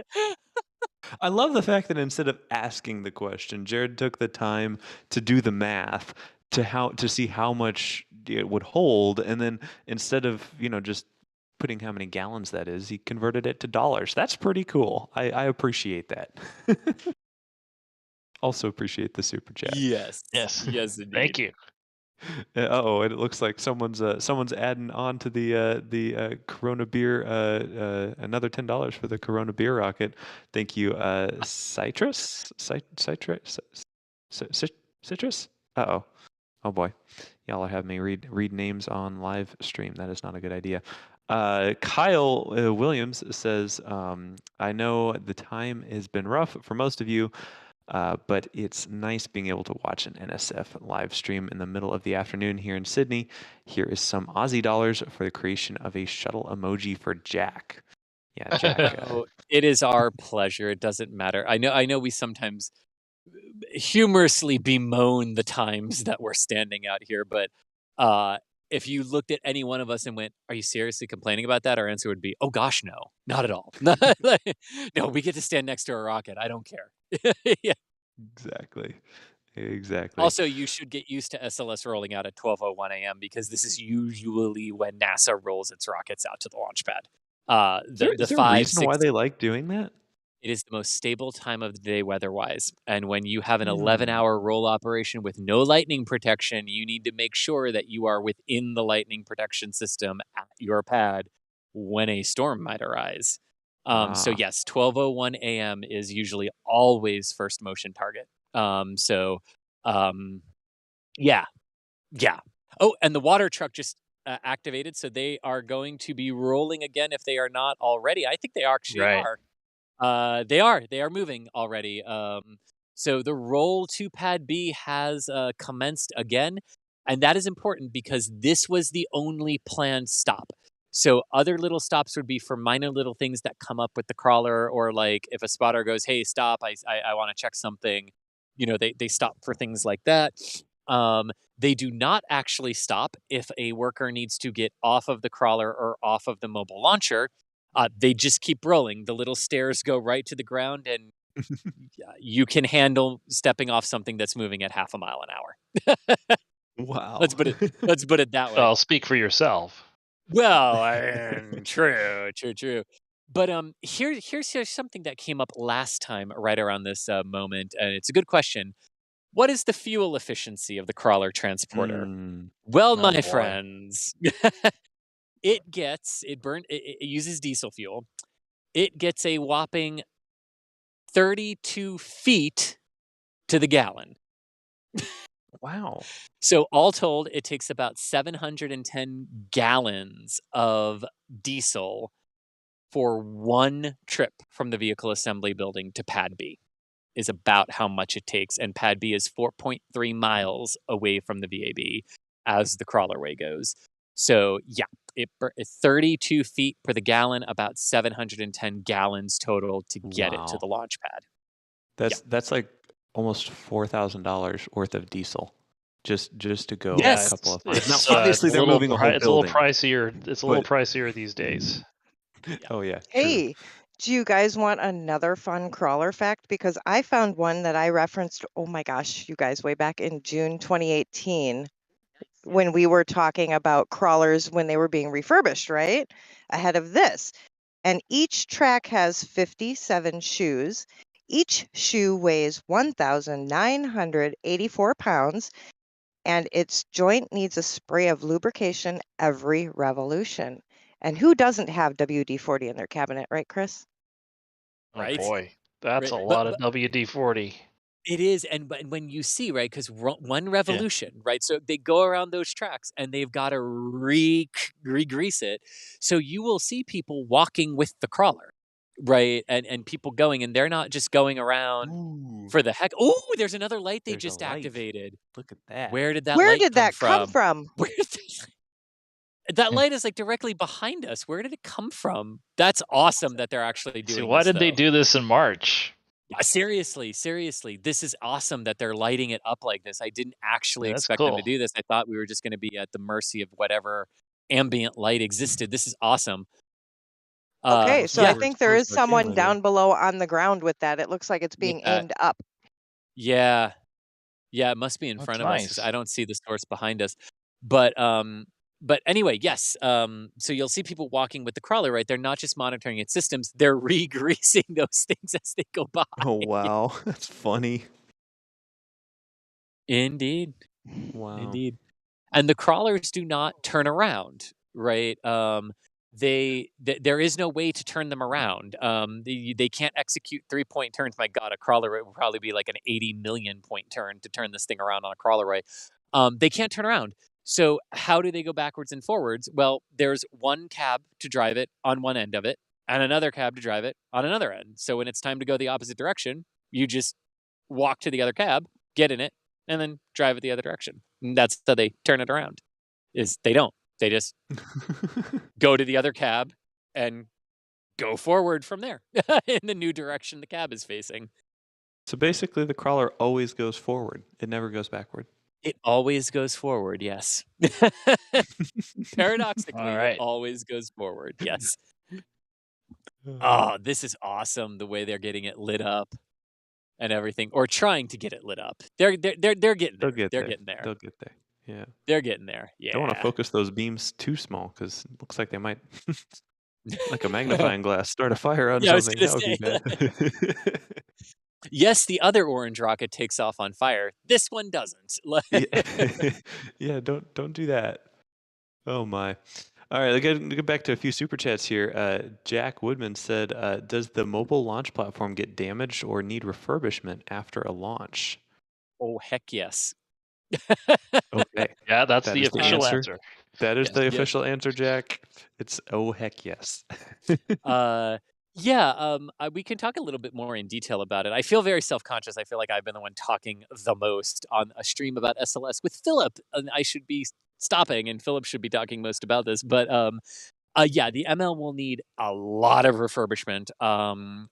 Speaker 5: I love the fact that instead of asking the question, Jared took the time to do the math to see how much it would hold, and then instead of just putting how many gallons that is, he converted it to dollars. That's pretty cool. I appreciate that. Also appreciate the super chat.
Speaker 6: Yes.
Speaker 8: Yes.
Speaker 6: Yes, indeed.
Speaker 8: Thank you.
Speaker 5: Oh, and it looks like someone's adding on to the Corona beer another $10 for the Corona beer rocket. Thank you, Citrus. Oh boy, y'all are having me read names on live stream. That is not a good idea. Kyle Williams says, I know the time has been rough for most of you. But it's nice being able to watch an NSF live stream in the middle of the afternoon here in Sydney. Here is some Aussie dollars for the creation of a shuttle emoji for Jack. Yeah, Jack.
Speaker 6: Oh, it is our pleasure. It doesn't matter. I know we sometimes humorously bemoan the times that we're standing out here, but if you looked at any one of us and went, "Are you seriously complaining about that?" our answer would be, "Oh gosh, no, not at all." No, we get to stand next to a rocket. I don't care. Yeah.
Speaker 5: Exactly.
Speaker 6: Also, you should get used to SLS rolling out at 12:01 a.m. because this is usually when NASA rolls its rockets out to the launch pad.
Speaker 5: Is there a reason why they like doing that?
Speaker 6: It is the most stable time of the day weather-wise, and when you have an 11-hour roll operation with no lightning protection, you need to make sure that you are within the lightning protection system at your pad when a storm might arise. So yes, 12:01 a.m. is usually always first motion target. Yeah. Oh, and the water truck just activated, so they are going to be rolling again if they are not already. I think they actually
Speaker 8: Right.
Speaker 6: are. They are moving already. So the roll to pad B has commenced again, and that is important because this was the only planned stop. So other little stops would be for minor little things that come up with the crawler, or like if a spotter goes, "Hey, stop! I want to check something." They stop for things like that. They do not actually stop if a worker needs to get off of the crawler or off of the mobile launcher. They just keep rolling. The little stairs go right to the ground, and you can handle stepping off something that's moving at half a mile an hour.
Speaker 5: Wow.
Speaker 6: Let's put it that way.
Speaker 8: Well, speak for yourself.
Speaker 6: Well, true. But here's something that came up last time, right around this moment, and it's a good question. What is the fuel efficiency of the crawler transporter? Well,
Speaker 8: Oh,
Speaker 6: my
Speaker 8: boy.
Speaker 6: friends, it uses diesel fuel. It gets a whopping 32 feet to the gallon.
Speaker 5: Wow.
Speaker 6: So all told, it takes about 710 gallons of diesel for one trip from the vehicle assembly building to Pad B, is about how much it takes. And Pad B is 4.3 miles away from the VAB as the crawlerway goes. So yeah, it's 32 feet per the gallon, about 710 gallons total to get it to
Speaker 5: Wow.
Speaker 6: the launch pad.
Speaker 5: That's like almost $4,000 worth of diesel just to go
Speaker 6: Yes.
Speaker 5: a couple of miles.
Speaker 8: It's,
Speaker 5: Now, obviously,
Speaker 8: it's a
Speaker 5: they're
Speaker 8: little
Speaker 5: moving a whole
Speaker 8: It's a little
Speaker 5: building.
Speaker 8: pricier. It's a little
Speaker 5: but-
Speaker 8: pricier these days.
Speaker 5: Oh yeah. True.
Speaker 7: Hey, do you guys want another fun crawler fact? Because I found one that I referenced, oh my gosh, you guys, way back in June 2018. when we were talking about crawlers when they were being refurbished, right? Ahead of this. And each track has 57 shoes. Each shoe weighs 1,984 pounds, and its joint needs a spray of lubrication every revolution. And who doesn't have WD-40 in their cabinet, right, Chris?
Speaker 8: Oh
Speaker 6: Right?
Speaker 8: boy, that's
Speaker 6: Right.
Speaker 8: a lot of WD-40.
Speaker 6: It is, and but when you see, right, because one revolution, right, so they go around those tracks and they've got to re-grease it, so you will see people walking with the crawler, right, and people going, and they're not just going around
Speaker 5: Ooh,
Speaker 6: for the heck. Oh, there's another light they
Speaker 5: there's a
Speaker 6: just
Speaker 5: light.
Speaker 6: activated.
Speaker 5: Look at that.
Speaker 6: Where did that
Speaker 7: Where
Speaker 6: light
Speaker 7: did
Speaker 6: come
Speaker 7: that come
Speaker 6: from?
Speaker 7: from?
Speaker 6: Where did that light is like directly behind us. Where did it come from? That's awesome that they're actually
Speaker 8: See,
Speaker 6: doing
Speaker 8: why
Speaker 6: this,
Speaker 8: did they
Speaker 6: though.
Speaker 8: do this in March?
Speaker 6: Seriously, this is awesome that they're lighting it up like this. I didn't actually
Speaker 8: Yeah, that's
Speaker 6: expect them to
Speaker 8: cool.
Speaker 6: do this. I thought we were just going to be at the mercy of whatever ambient light existed. This is awesome.
Speaker 7: Okay, so I
Speaker 6: Yeah,
Speaker 7: think there is
Speaker 5: Overexposed our
Speaker 7: someone
Speaker 5: camera there.
Speaker 7: down below on the ground with that. It looks like it's
Speaker 6: with
Speaker 7: being
Speaker 6: that.
Speaker 7: aimed up.
Speaker 6: Yeah, yeah, it must be in
Speaker 8: That's
Speaker 6: front of us because I
Speaker 8: nice.
Speaker 6: don't see the source behind us. But anyway, yes. So you'll see people walking with the crawler, right? They're not just monitoring its systems; they're re-greasing those things as they go by.
Speaker 5: Oh wow, that's funny.
Speaker 6: Indeed.
Speaker 5: Wow.
Speaker 6: Indeed. And the crawlers do not turn around, right? There is no way to turn them around. They can't execute 3-point turns. My God, a crawler, it would probably be like an 80 million point turn to turn this thing around on a crawler, right? They can't turn around. So how do they go backwards and forwards? Well, there's one cab to drive it on one end of it, and another cab to drive it on another end. So when it's time to go the opposite direction, you just walk to the other cab, get in it, and then drive it the other direction. And that's how they turn it around. Is they don't. They just go to the other cab and go forward from there in the new direction the cab is facing.
Speaker 5: So basically, the crawler always goes forward. It never goes backward.
Speaker 6: It always goes forward, yes. Paradoxically,
Speaker 8: All
Speaker 6: it
Speaker 8: right.
Speaker 6: always goes forward, yes. Oh, this is awesome the way they're getting it lit up and everything, or trying to get it lit up. They're getting there.
Speaker 5: They'll get
Speaker 6: They're
Speaker 5: there.
Speaker 6: getting there.
Speaker 5: They'll get there. Yeah.
Speaker 6: They're getting there.
Speaker 5: Don't want to
Speaker 6: Yeah.
Speaker 5: focus those beams too small because it looks like they might, like a magnifying glass, start a fire on
Speaker 6: Yeah, I was
Speaker 5: something.
Speaker 6: gonna
Speaker 5: That would be bad.
Speaker 6: Yes, the other orange rocket takes off on fire. This one doesn't.
Speaker 5: Yeah. Yeah, don't do that. Oh my. All right, let's get back to a few super chats here. Jack Woodman said, "Does the mobile launch platform get damaged or need refurbishment after a launch?"
Speaker 6: Oh, heck yes.
Speaker 5: Okay,
Speaker 8: Yeah, that's
Speaker 5: that
Speaker 8: the
Speaker 5: is the
Speaker 8: official
Speaker 5: answer.
Speaker 8: answer.
Speaker 5: That is
Speaker 6: Yes,
Speaker 5: the
Speaker 6: yes.
Speaker 5: official answer, Jack. It's oh heck yes.
Speaker 6: Yeah, we can talk a little bit more in detail about it. I feel very self-conscious. I feel like I've been the one talking the most on a stream about SLS with Philip, and I should be stopping, and Philip should be talking most about this. But yeah, the ML will need a lot of refurbishment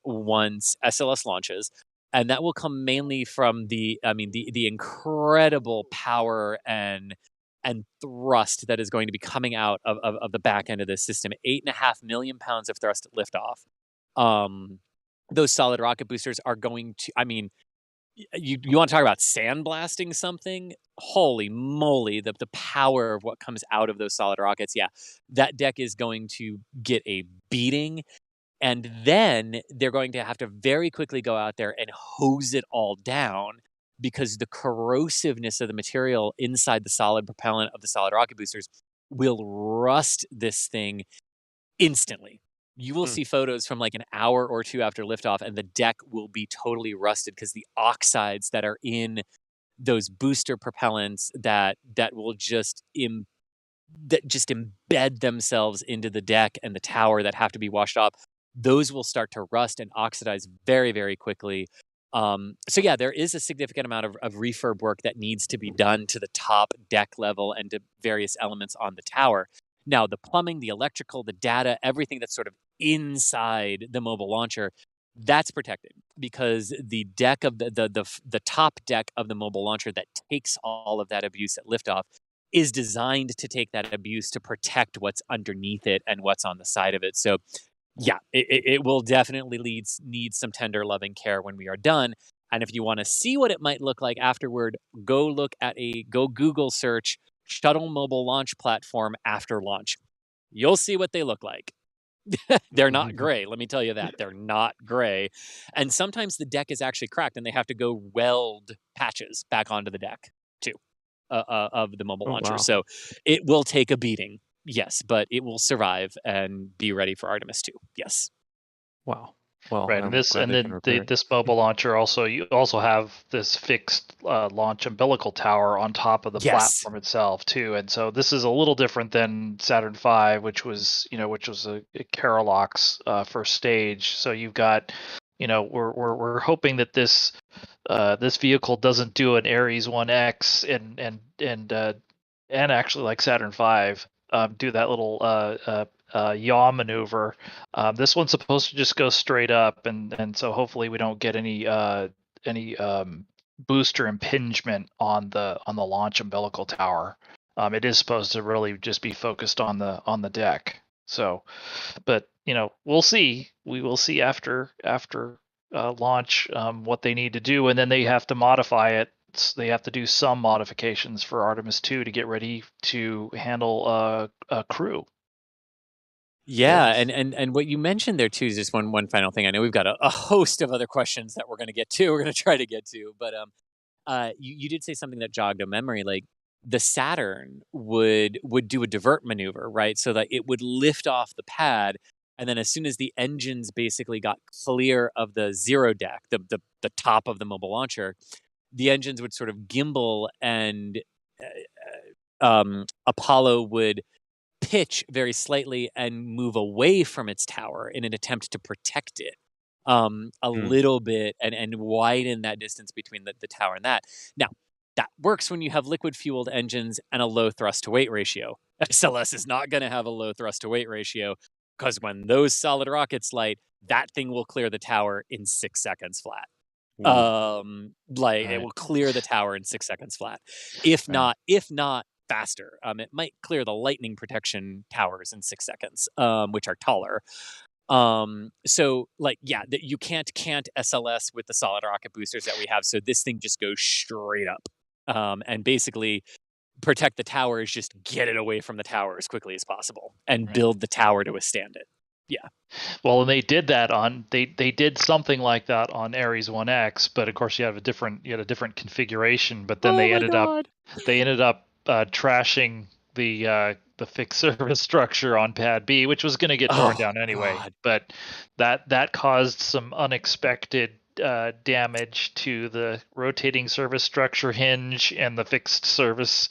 Speaker 6: once SLS launches, and that will come mainly from the incredible power and thrust that is going to be coming out of the back end of this system. 8.5 million pounds of thrust at liftoff. Those solid rocket boosters are going to, you want to talk about sandblasting something? Holy moly, the power of what comes out of those solid rockets. Yeah, that deck is going to get a beating. And then they're going to have to very quickly go out there and hose it all down because the corrosiveness of the material inside the solid propellant of the solid rocket boosters will rust this thing instantly. You will see photos from like an hour or two after liftoff, and the deck will be totally rusted because the oxides that are in those booster propellants that will just embed themselves into the deck and the tower that have to be washed off, those will start to rust and oxidize very, very quickly. So yeah, there is a significant amount of refurb work that needs to be done to the top deck level and to various elements on the tower. Now, the plumbing, the electrical, the data, everything that's sort of inside the mobile launcher, that's protected because the deck of the top deck of the mobile launcher that takes all of that abuse at liftoff is designed to take that abuse to protect what's underneath it and what's on the side of it. So yeah, it will definitely need some tender loving care when we are done. And if you want to see what it might look like afterward, go Google search shuttle mobile launch platform after launch. You'll see what they look like. They're not gray, let me tell you that. They're not gray. And sometimes the deck is actually cracked and they have to go weld patches back onto the deck too of the mobile
Speaker 5: Oh,
Speaker 6: launcher.
Speaker 5: wow.
Speaker 6: So it will take a beating, yes, but it will survive and be ready for Artemis 2. Yes.
Speaker 5: Wow. Well,
Speaker 8: Right,
Speaker 5: I'm
Speaker 8: and this
Speaker 5: glad
Speaker 8: and
Speaker 5: they can
Speaker 8: then
Speaker 5: repair it.
Speaker 8: this mobile launcher also you also have this fixed launch umbilical tower on top of the
Speaker 6: Yes.
Speaker 8: platform itself too, and so this is a little different than Saturn V, which was a Carolox first stage. So you've got, we're hoping that this vehicle doesn't do an Ares 1X and actually like Saturn V, do that little yaw maneuver. This one's supposed to just go straight up, and so hopefully we don't get any booster impingement on the launch umbilical tower. It is supposed to really just be focused on the deck. So, but we'll see. We will see after launch what they need to do, and then they have to modify it. They have to do some modifications for Artemis 2 to get ready to handle a crew.
Speaker 6: Yeah,
Speaker 5: Yes.
Speaker 6: and what you mentioned there too is just one final thing. I know we've got a host of other questions that we're going to get to. We're going to try to get to, but you did say something that jogged a memory. Like the Saturn would do a divert maneuver, right? So that it would lift off the pad, and then as soon as the engines basically got clear of the zero deck, the top of the mobile launcher, the engines would sort of gimbal, and Apollo would pitch very slightly and move away from its tower in an attempt to protect it a little bit, and widen that distance between the tower and that. Now, that works when you have liquid fueled engines and a low thrust to weight ratio. SLS is not going to have a low thrust to weight ratio, because when those solid rockets light, that thing will clear the tower in 6 seconds flat. It
Speaker 8: Right.
Speaker 6: will clear the tower in 6 seconds flat. If
Speaker 8: Right.
Speaker 6: not faster. It might clear the lightning protection towers in 6 seconds, which are taller. So you can't SLS with the solid rocket boosters that we have. So this thing just goes straight up. And basically protect the towers, just get it away from the tower as quickly as possible and
Speaker 8: Right.
Speaker 6: build the tower to withstand it. Yeah.
Speaker 8: Well, and they did that they did something like that on Ares 1X, but of course you had a different configuration. But then they ended up trashing the fixed service structure on Pad B, which was going to get torn down anyway.
Speaker 6: God.
Speaker 8: But that caused some unexpected damage to the rotating service structure hinge and the fixed service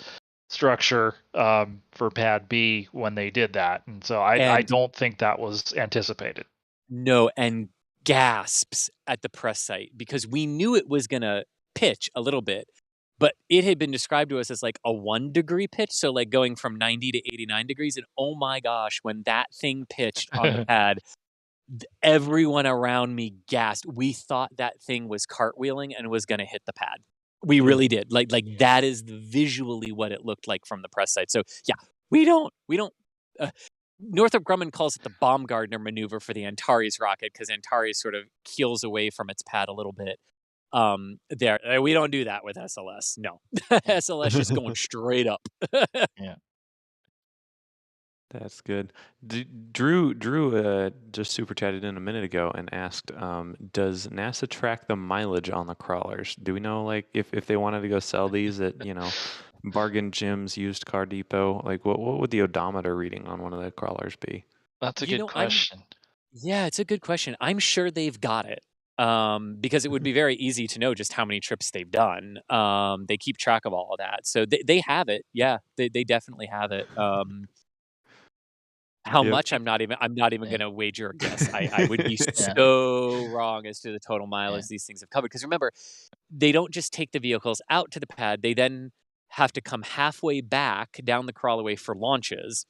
Speaker 8: structure for Pad B when they did that, and so I don't think that was anticipated.
Speaker 6: No, and gasps at the press site, because we knew it was going to pitch a little bit, but it had been described to us as like a 1 degree pitch, so like going from 90 to 89 degrees. And oh my gosh, when that thing pitched on the pad, everyone around me gasped. We thought that thing was cartwheeling and was going to hit the pad. We really did. Like that is visually what it looked like from the press site. So yeah, we don't. Northrop Grumman calls it the Baumgartner maneuver for the Antares rocket, because Antares sort of keels away from its pad a little bit. We don't do that with SLS. No, SLS just going straight up.
Speaker 8: Yeah.
Speaker 5: That's good. Drew just super chatted in a minute ago and asked, does NASA track the mileage on the crawlers? Do we know, like, if they wanted to go sell these at, Bargain Jim's used car depot, like what would the odometer reading on one of the crawlers be?
Speaker 8: That's a good question.
Speaker 6: Yeah, it's a good question. I'm sure they've got it. Because it would be very easy to know just how many trips they've done. They keep track of all of that. So they have it. Yeah, they definitely have it. How
Speaker 5: Yep.
Speaker 6: much? I'm not even going to wager a guess. I would be so wrong as to the total mileage these things have covered. Because remember, they don't just take the vehicles out to the pad. They then have to come halfway back down the crawlaway for launches.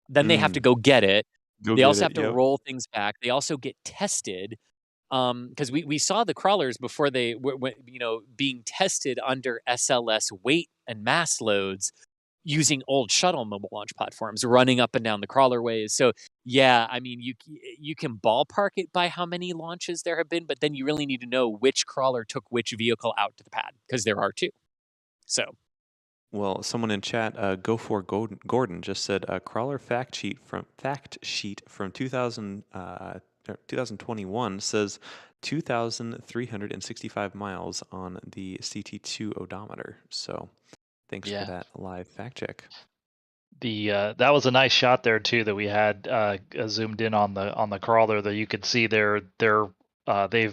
Speaker 6: Then they have to go get it. They also have to roll things back. They also get tested. Because we saw the crawlers before they were being tested under SLS weight and mass loads, using old shuttle mobile launch platforms running up and down the crawlerways. So yeah, I mean, you can ballpark it by how many launches there have been, but then you really need to know which crawler took which vehicle out to the pad, because there are two. So
Speaker 5: Well, someone in chat, Go for Gordon, just said crawler fact sheet from 2021 says 2,365 miles on the CT2 odometer. So thanks for
Speaker 8: Yeah.
Speaker 5: that live fact check.
Speaker 8: That was a nice shot there too that we had zoomed in on the crawler that you could see they've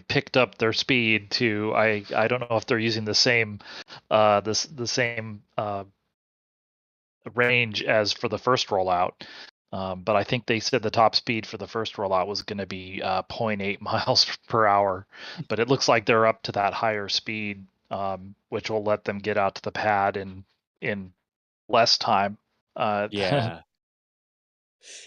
Speaker 8: picked up their speed to I don't know if they're using the same the same range as for the first rollout. But I think they said the top speed for the first rollout was going to be 0.8 miles per hour. But it looks like they're up to that higher speed, which will let them get out to the pad in less time.
Speaker 6: Yeah.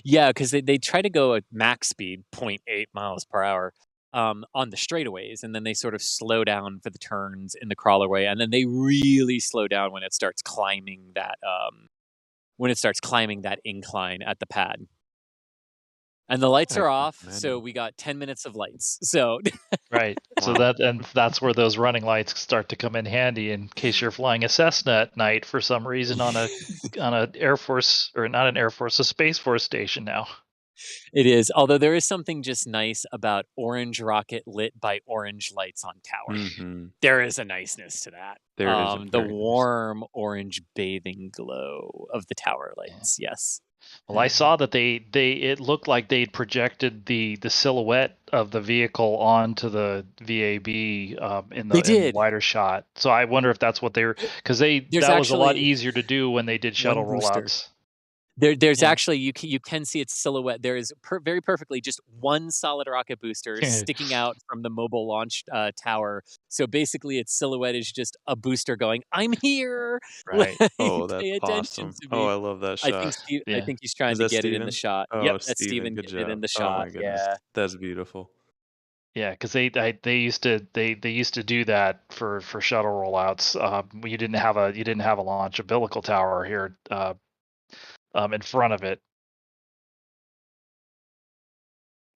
Speaker 6: Yeah, because they try to go at max speed, 0.8 miles per hour, on the straightaways, and then they sort of slow down for the turns in the crawlerway, and then they really slow down when it starts climbing that incline at the pad. And the lights
Speaker 5: I
Speaker 6: are
Speaker 5: can
Speaker 6: off, so
Speaker 5: imagine.
Speaker 6: we got 10 minutes of lights. So
Speaker 8: Right. So
Speaker 5: Wow.
Speaker 8: that's where those running lights start to come in handy in case you're flying a Cessna at night for some reason on a Air Force, or not an Air Force, a Space Force station now.
Speaker 6: it is. Although there is something just nice about orange rocket lit by orange lights on tower.
Speaker 5: Mm-hmm.
Speaker 6: There is a niceness to that.
Speaker 5: There is a
Speaker 6: The
Speaker 5: very nice.
Speaker 6: warm orange bathing glow of the tower lights. Yes.
Speaker 8: Well, I saw that it looked like they'd projected the silhouette of the vehicle onto the VAB in
Speaker 6: They
Speaker 8: the
Speaker 6: did.
Speaker 8: wider shot. So I wonder if that's what they were, because
Speaker 6: There's
Speaker 8: that was a lot
Speaker 6: actually
Speaker 8: easier to do when they did
Speaker 6: one
Speaker 8: shuttle
Speaker 6: booster.
Speaker 8: rollouts.
Speaker 6: There's
Speaker 8: Yeah.
Speaker 6: actually you can see its silhouette. There is very perfectly just one solid rocket booster sticking out from the mobile launch tower. So basically, its silhouette is just a booster going, "I'm here,
Speaker 8: Right.
Speaker 5: Oh, that's
Speaker 6: pay attention
Speaker 5: awesome.
Speaker 6: to
Speaker 5: Oh,
Speaker 6: me."
Speaker 5: I love that
Speaker 6: I think
Speaker 5: shot.
Speaker 6: I
Speaker 8: Yeah.
Speaker 6: think he's trying
Speaker 5: Is
Speaker 6: to
Speaker 5: that
Speaker 6: get it in the
Speaker 5: Steven?
Speaker 6: shot.
Speaker 5: Oh,
Speaker 6: Yep, that's
Speaker 5: Steven,
Speaker 6: Steven
Speaker 5: good
Speaker 6: getting it in
Speaker 5: job.
Speaker 6: the
Speaker 5: Oh
Speaker 6: shot.
Speaker 5: my goodness.
Speaker 6: Yeah.
Speaker 5: That's beautiful.
Speaker 8: Yeah, because they used to do that for shuttle rollouts. You didn't have a launch umbilical tower here in front of it,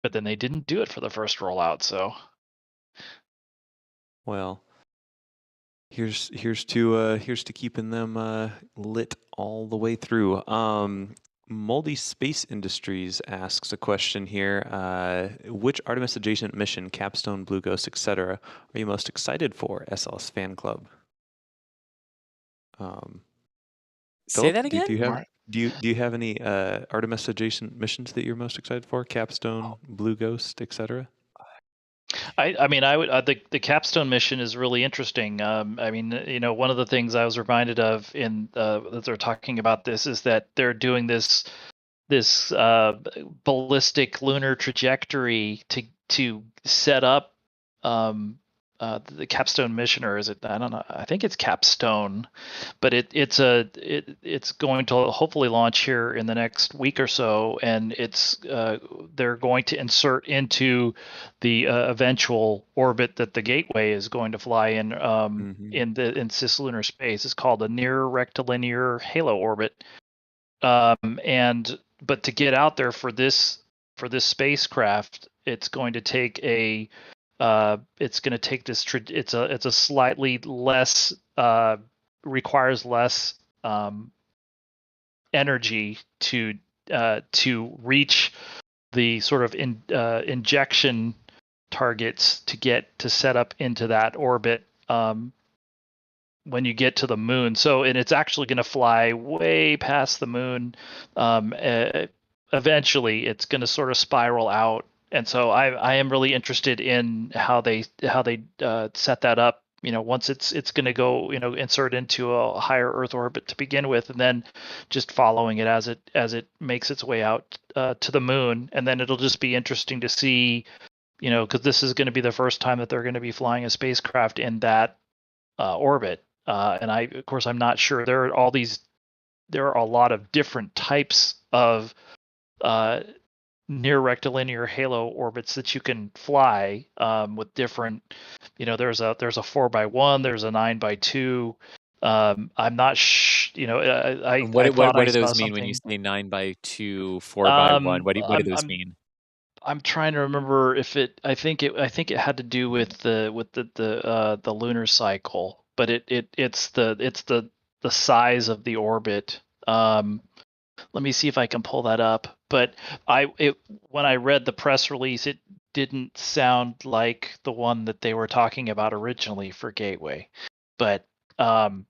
Speaker 8: but then they didn't do it for the first rollout. So
Speaker 5: Well, here's to keeping them lit all the way through. Moldy Space Industries asks a question here. Which Artemis adjacent mission, Capstone, Blue Ghost, etc., are you most excited for? SLS Fan Club.
Speaker 6: Say
Speaker 5: Philip,
Speaker 6: that again.
Speaker 5: do you have any Artemis adjacent missions that you're most excited for? Capstone, Blue Ghost, etc.?
Speaker 8: I mean, I would the capstone mission is really interesting. I mean, one of the things I was reminded of in that they're talking about this is that they're doing this ballistic lunar trajectory to set up the capstone mission, or is it? I don't know. I think it's capstone, but it's going to hopefully launch here in the next week or so, and they're going to insert into the eventual orbit that the Gateway is going to fly in in cislunar space. It's called a near rectilinear halo orbit, but to get out there for this spacecraft, it's going to take this. It's a slightly less requires less energy to reach the sort of injection targets to set up into that orbit when you get to the moon. So, and it's actually going to fly way past the moon. Eventually, it's going to sort of spiral out, and so I am really interested in how they set that up. Once it's going to go, insert into a higher Earth orbit to begin with, and then just following it as it makes its way out to the moon, and then it'll just be interesting to see, because this is going to be the first time that they're going to be flying a spacecraft in that orbit. And of course, I'm not sure. There are a lot of different types of near rectilinear halo orbits that you can fly with different. There's a 4x1, there's a 9x2. I'm not
Speaker 6: And what do those mean when you
Speaker 8: something.
Speaker 6: say 9x2, 4x1? What do those mean?
Speaker 8: I'm trying to remember if it. I think it had to do with the lunar cycle, but it's the the size of the orbit. Let me see if I can pull that up. But when I read the press release, it didn't sound like the one that they were talking about originally for Gateway. But I'm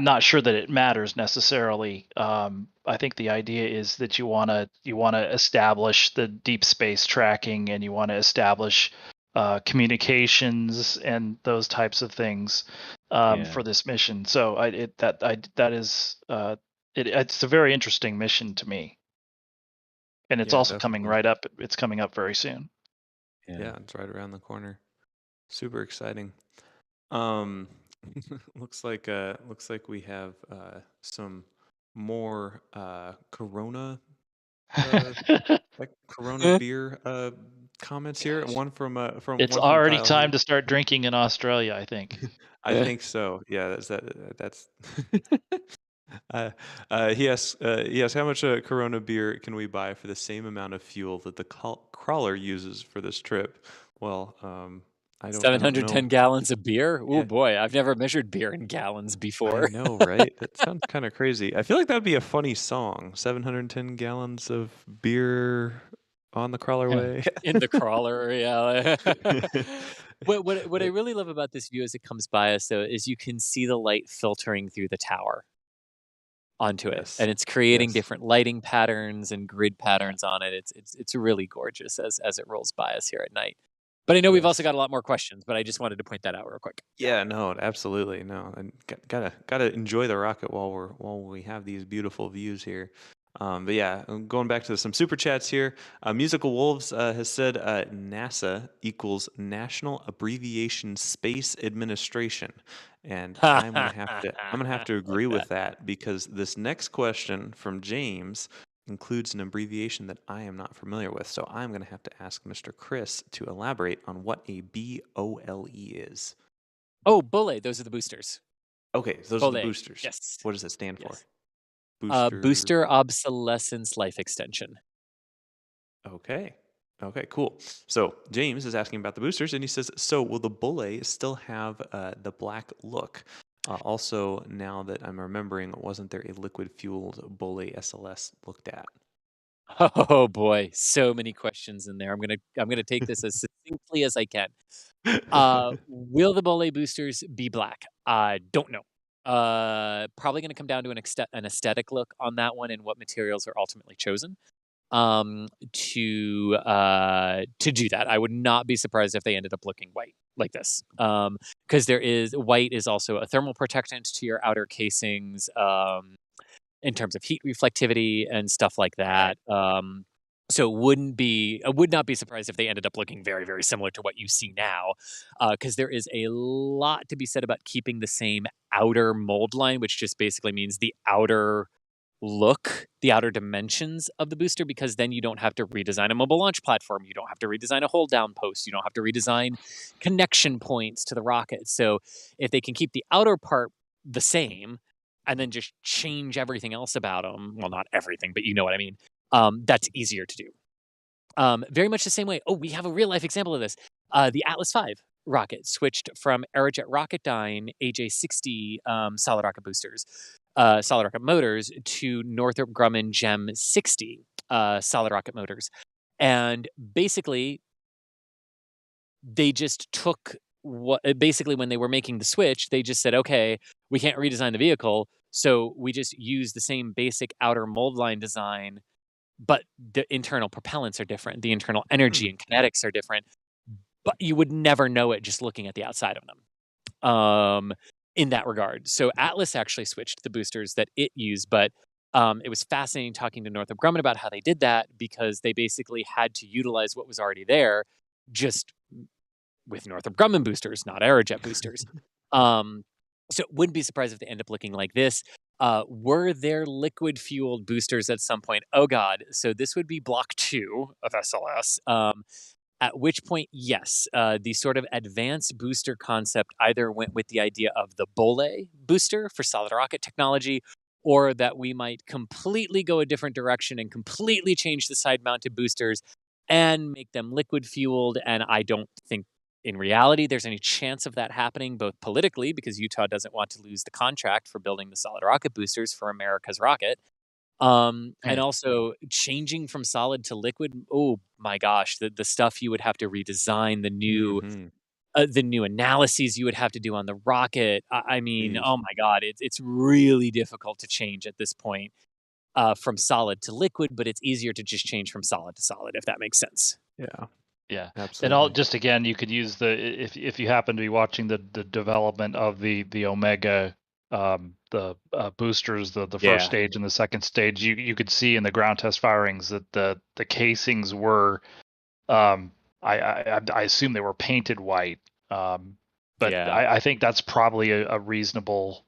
Speaker 8: not sure that it matters necessarily. I think the idea is that you want to establish the deep space tracking, and you want to establish communications and those types of things for this mission. So it's a very interesting mission to me, and it's
Speaker 5: Yeah,
Speaker 8: also coming
Speaker 5: definitely.
Speaker 8: right up. It's coming up very soon.
Speaker 5: Yeah, it's right around the corner. Super exciting. Um, looks like we have some more Corona like Corona beer comments here.
Speaker 8: Gosh.
Speaker 5: One from
Speaker 8: It's
Speaker 5: one from
Speaker 8: already
Speaker 5: Kyle here.
Speaker 8: time to start drinking in Australia, I think.
Speaker 5: I think so. Yeah, that's he asks how much Corona beer can we buy for the same amount of fuel that the crawler uses for this trip? Well, I don't know.
Speaker 6: 710 gallons of beer? Oh
Speaker 5: Yeah,
Speaker 6: boy, I've never measured beer in gallons
Speaker 5: I
Speaker 6: before.
Speaker 5: know, right? That sounds kind of crazy. I feel like that'd be a funny song. 710 gallons of beer on the crawler way.
Speaker 6: In the crawler, yeah. What I really love about this view as it comes by us, though, is you can see the light filtering through the tower onto it,
Speaker 5: Yes.
Speaker 6: and it's creating
Speaker 5: Yes.
Speaker 6: different lighting patterns and grid patterns on it. It's really gorgeous as it rolls by us here at night. But I know we've also
Speaker 5: Yes.
Speaker 6: got a lot more questions, but I just wanted to point that out real quick.
Speaker 5: Yeah, no, absolutely. No. And gotta enjoy the rocket while we have these beautiful views here. But yeah, going back to some super chats here. Musical Wolves has said NASA equals National Abbreviation Space Administration, and I'm gonna have to agree with that because this next question from James includes an abbreviation that I am not familiar with. So I'm gonna have to ask Mr. Chris to elaborate on what a BOLE is.
Speaker 6: Oh, Bulle, those are the boosters.
Speaker 5: Okay, those are the
Speaker 6: Bulle,
Speaker 5: boosters.
Speaker 6: yes.
Speaker 5: What does it stand for?
Speaker 6: Yes.
Speaker 5: Booster.
Speaker 6: Booster obsolescence life extension.
Speaker 5: Okay. Okay, cool. So James is asking about the boosters, and he says, "So will the Bulle still have the black look?" Also, now that I'm remembering, wasn't there a liquid-fueled Bulle SLS looked at?
Speaker 6: Oh boy, so many questions in there. I'm gonna take this as succinctly as I can. Will the Bulle boosters be black? I don't know. Probably gonna come down to an aesthetic look on that one and what materials are ultimately chosen. To do that, I would not be surprised if they ended up looking white like this. Because white is also a thermal protectant to your outer casings. In terms of heat reflectivity and stuff like that. So I would not be surprised if they ended up looking very, very similar to what you see now, because there is a lot to be said about keeping the same outer mold line, which just basically means the outer look, the outer dimensions of the booster, because then you don't have to redesign a mobile launch platform. You don't have to redesign a hold down post. You don't have to redesign connection points to the rocket. So if they can keep the outer part the same and then just change everything else about them, well, not everything, but you know what I mean, that's easier to do. Very much the same way. Oh, we have a real life example of this. The Atlas V rocket switched from Aerojet Rocketdyne AJ60 solid rocket boosters, solid rocket motors to Northrop Grumman GEM 60 solid rocket motors. And basically, they just took basically when they were making the switch, they just said, okay, we can't redesign the vehicle. So we just use the same basic outer mold line design, but the internal propellants are different. The internal energy and kinetics are different, but you would never know it just looking at the outside of them. In that regard. So Atlas actually switched the boosters that it used, but it was fascinating talking to Northrop Grumman about how they did that because they basically had to utilize what was already there, just with Northrop Grumman boosters, not Aerojet boosters. So it wouldn't be surprised if they end up looking like this. Were there liquid fueled boosters at some point? Oh God. So this would be block 2 of SLS. At which point, yes, the sort of advanced booster concept either went with the idea of the Bulle booster for solid rocket technology, or that we might completely go a different direction and completely change the side mounted boosters and make them liquid fueled. And I don't think in reality there's any chance of that happening, both politically, because Utah doesn't want to lose the contract for building the solid rocket boosters for America's rocket. And also changing from solid to liquid. Oh my gosh, the stuff you would have to redesign,
Speaker 5: Mm-hmm.
Speaker 6: the new analyses you would have to do on the rocket. I mean,
Speaker 5: Jeez.
Speaker 6: oh my God, it's really difficult to change at this point from solid to liquid, but it's easier to just change from solid to solid, if that makes sense.
Speaker 5: Yeah,
Speaker 8: Yeah, and
Speaker 5: absolutely.
Speaker 8: just again, you could use if you happen to be watching the development of the Omega, the boosters, the
Speaker 6: Yeah.
Speaker 8: first stage and the second stage, you could see in the ground test firings that the casings were, I assume they were painted white, but
Speaker 6: Yeah.
Speaker 8: I think that's probably a reasonable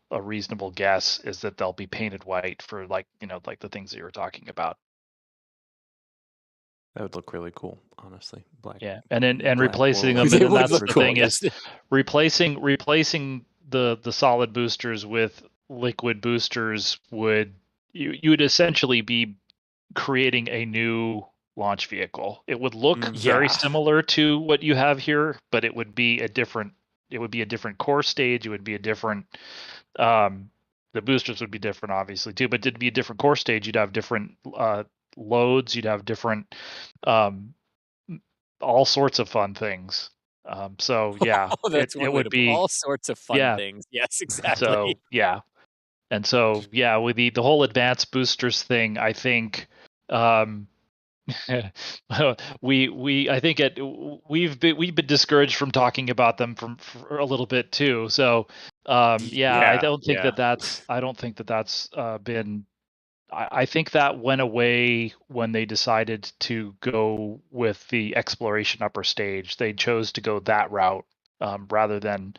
Speaker 8: guess, is that they'll be painted white for, like, like the things that you were talking about.
Speaker 5: That would look really cool, honestly. Black.
Speaker 8: Yeah, and
Speaker 5: black
Speaker 8: replacing
Speaker 5: or
Speaker 8: them,
Speaker 6: They
Speaker 8: and then
Speaker 6: would
Speaker 8: that's
Speaker 6: look
Speaker 8: the
Speaker 6: cool,
Speaker 8: thing,
Speaker 6: yes.
Speaker 8: is replacing the solid boosters with liquid boosters would, you would essentially be creating a new launch vehicle. It would look very
Speaker 6: Yeah.
Speaker 8: similar to what you have here, but it would be a different core stage. It would be a different, the boosters would be different, obviously, too, but it'd be a different core stage. You'd have different loads. You'd have different, all sorts of fun things. So yeah,
Speaker 6: Oh, that's
Speaker 8: it
Speaker 6: one way
Speaker 8: would
Speaker 6: to
Speaker 8: be,
Speaker 6: all sorts of fun
Speaker 8: yeah.
Speaker 6: things. Yes, exactly.
Speaker 8: So yeah, and so yeah, with the whole advanced boosters thing, I think, I think we've been discouraged from talking about them for a little bit too. So yeah, I don't think that's been. I think that went away when they decided to go with the exploration upper stage. They chose to go that route, rather than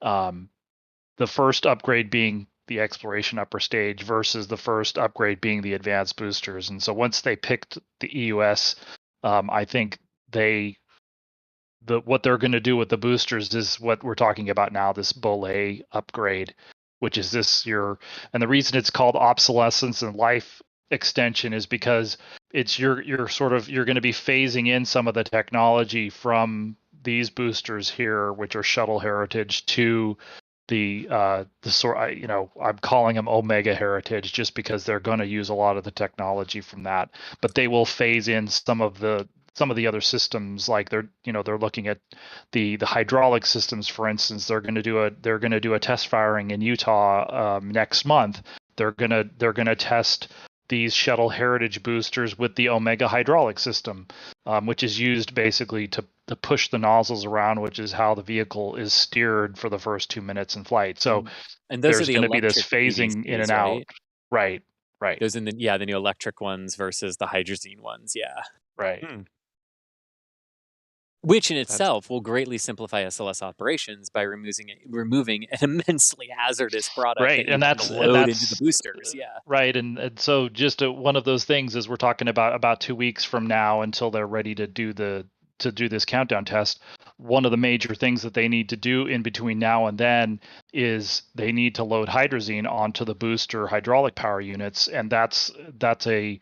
Speaker 8: the first upgrade being the exploration upper stage versus the first upgrade being the advanced boosters. And so once they picked the EUS, I think what they're going to do with the boosters is what we're talking about now, this Belay upgrade, which is and the reason it's called obsolescence and life extension is because it's you're going to be phasing in some of the technology from these boosters here, which are shuttle heritage, to the sort, I'm calling them Omega heritage just because they're going to use a lot of the technology from that, but they will phase in some of the other systems. Like they're looking at the hydraulic systems, for instance. They're going to do a test firing in Utah next month. They're going to test these shuttle heritage boosters with the Omega hydraulic system, which is used basically to push the nozzles around, which is how the vehicle is steered for the first 2 minutes in flight. So
Speaker 6: And those are
Speaker 8: there's
Speaker 6: the
Speaker 8: going to be this
Speaker 6: electric
Speaker 8: phasing in
Speaker 6: PDCs,
Speaker 8: and out.
Speaker 6: right?
Speaker 8: Right.
Speaker 6: Those the new electric ones versus the hydrazine ones, yeah.
Speaker 8: Right.
Speaker 6: Which in itself will greatly simplify SLS operations by removing an immensely hazardous product
Speaker 8: Right,
Speaker 6: that you
Speaker 8: and
Speaker 6: have
Speaker 8: that's
Speaker 6: to load into the boosters. Yeah.
Speaker 8: right, and so just one of those things is we're talking about 2 weeks from now until they're ready to do this countdown test. One of the major things that they need to do in between now and then is they need to load hydrazine onto the booster hydraulic power units, and that's a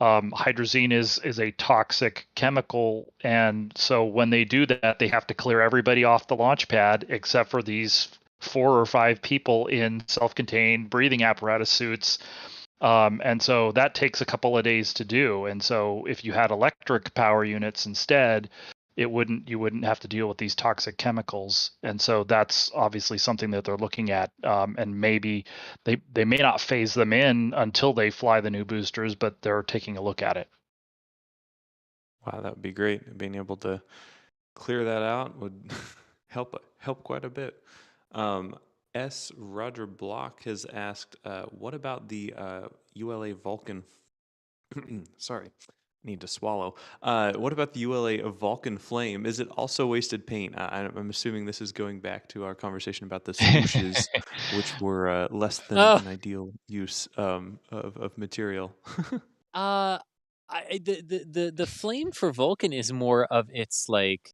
Speaker 8: hydrazine is a toxic chemical, and so when they do that, they have to clear everybody off the launch pad except for these 4 or 5 people in self-contained breathing apparatus suits. And so that takes a couple of days to do. And so if you had electric power units instead, you wouldn't have to deal with these toxic chemicals. And so that's obviously something that they're looking at. And maybe they may not phase them in until they fly the new boosters, but they're taking a look at it.
Speaker 5: Wow, that would be great. Being able to clear that out would help quite a bit. S. Roger Block has asked, what about the ULA Vulcan? Sorry, need to swallow. What about the ULA Vulcan Flame? Is it also wasted paint? I'm assuming this is going back to our conversation about the swooshes, which were less than an ideal use of material.
Speaker 6: The flame for Vulcan is more of its like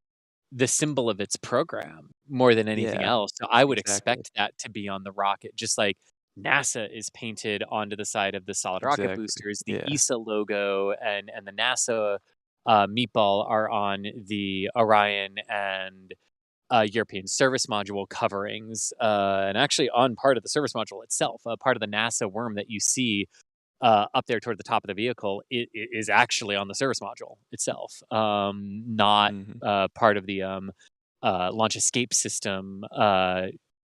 Speaker 6: the symbol of its program more than anything
Speaker 5: Yeah,
Speaker 6: else. So I would
Speaker 5: exactly.
Speaker 6: expect that to be on the rocket, just like NASA is painted onto the side of the solid rocket
Speaker 5: Exactly.
Speaker 6: boosters. The
Speaker 5: Yeah.
Speaker 6: ESA logo and the NASA meatball are on the Orion and European service module coverings, and actually on part of the service module itself, part of the NASA worm that you see up there toward the top of the vehicle is actually on the service module itself, not
Speaker 5: Mhm.
Speaker 6: part of the launch escape system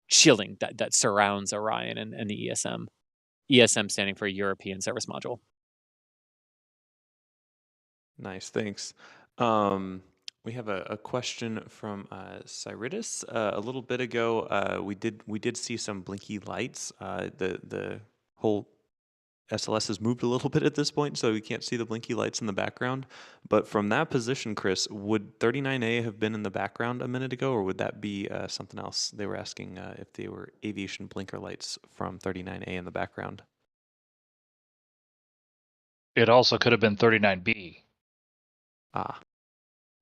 Speaker 6: shielding that surrounds Orion and the ESM. ESM standing for European Service Module.
Speaker 5: Nice, thanks. We have a question from Cyritus. A little bit ago, we did see some blinky lights. The whole SLS has moved a little bit at this point, so we can't see the blinky lights in the background. But from that position, Chris, would 39A have been in the background a minute ago, or would that be something else? They were asking if they were aviation blinker lights from 39A in the background.
Speaker 8: It also could have been 39B.
Speaker 5: Ah,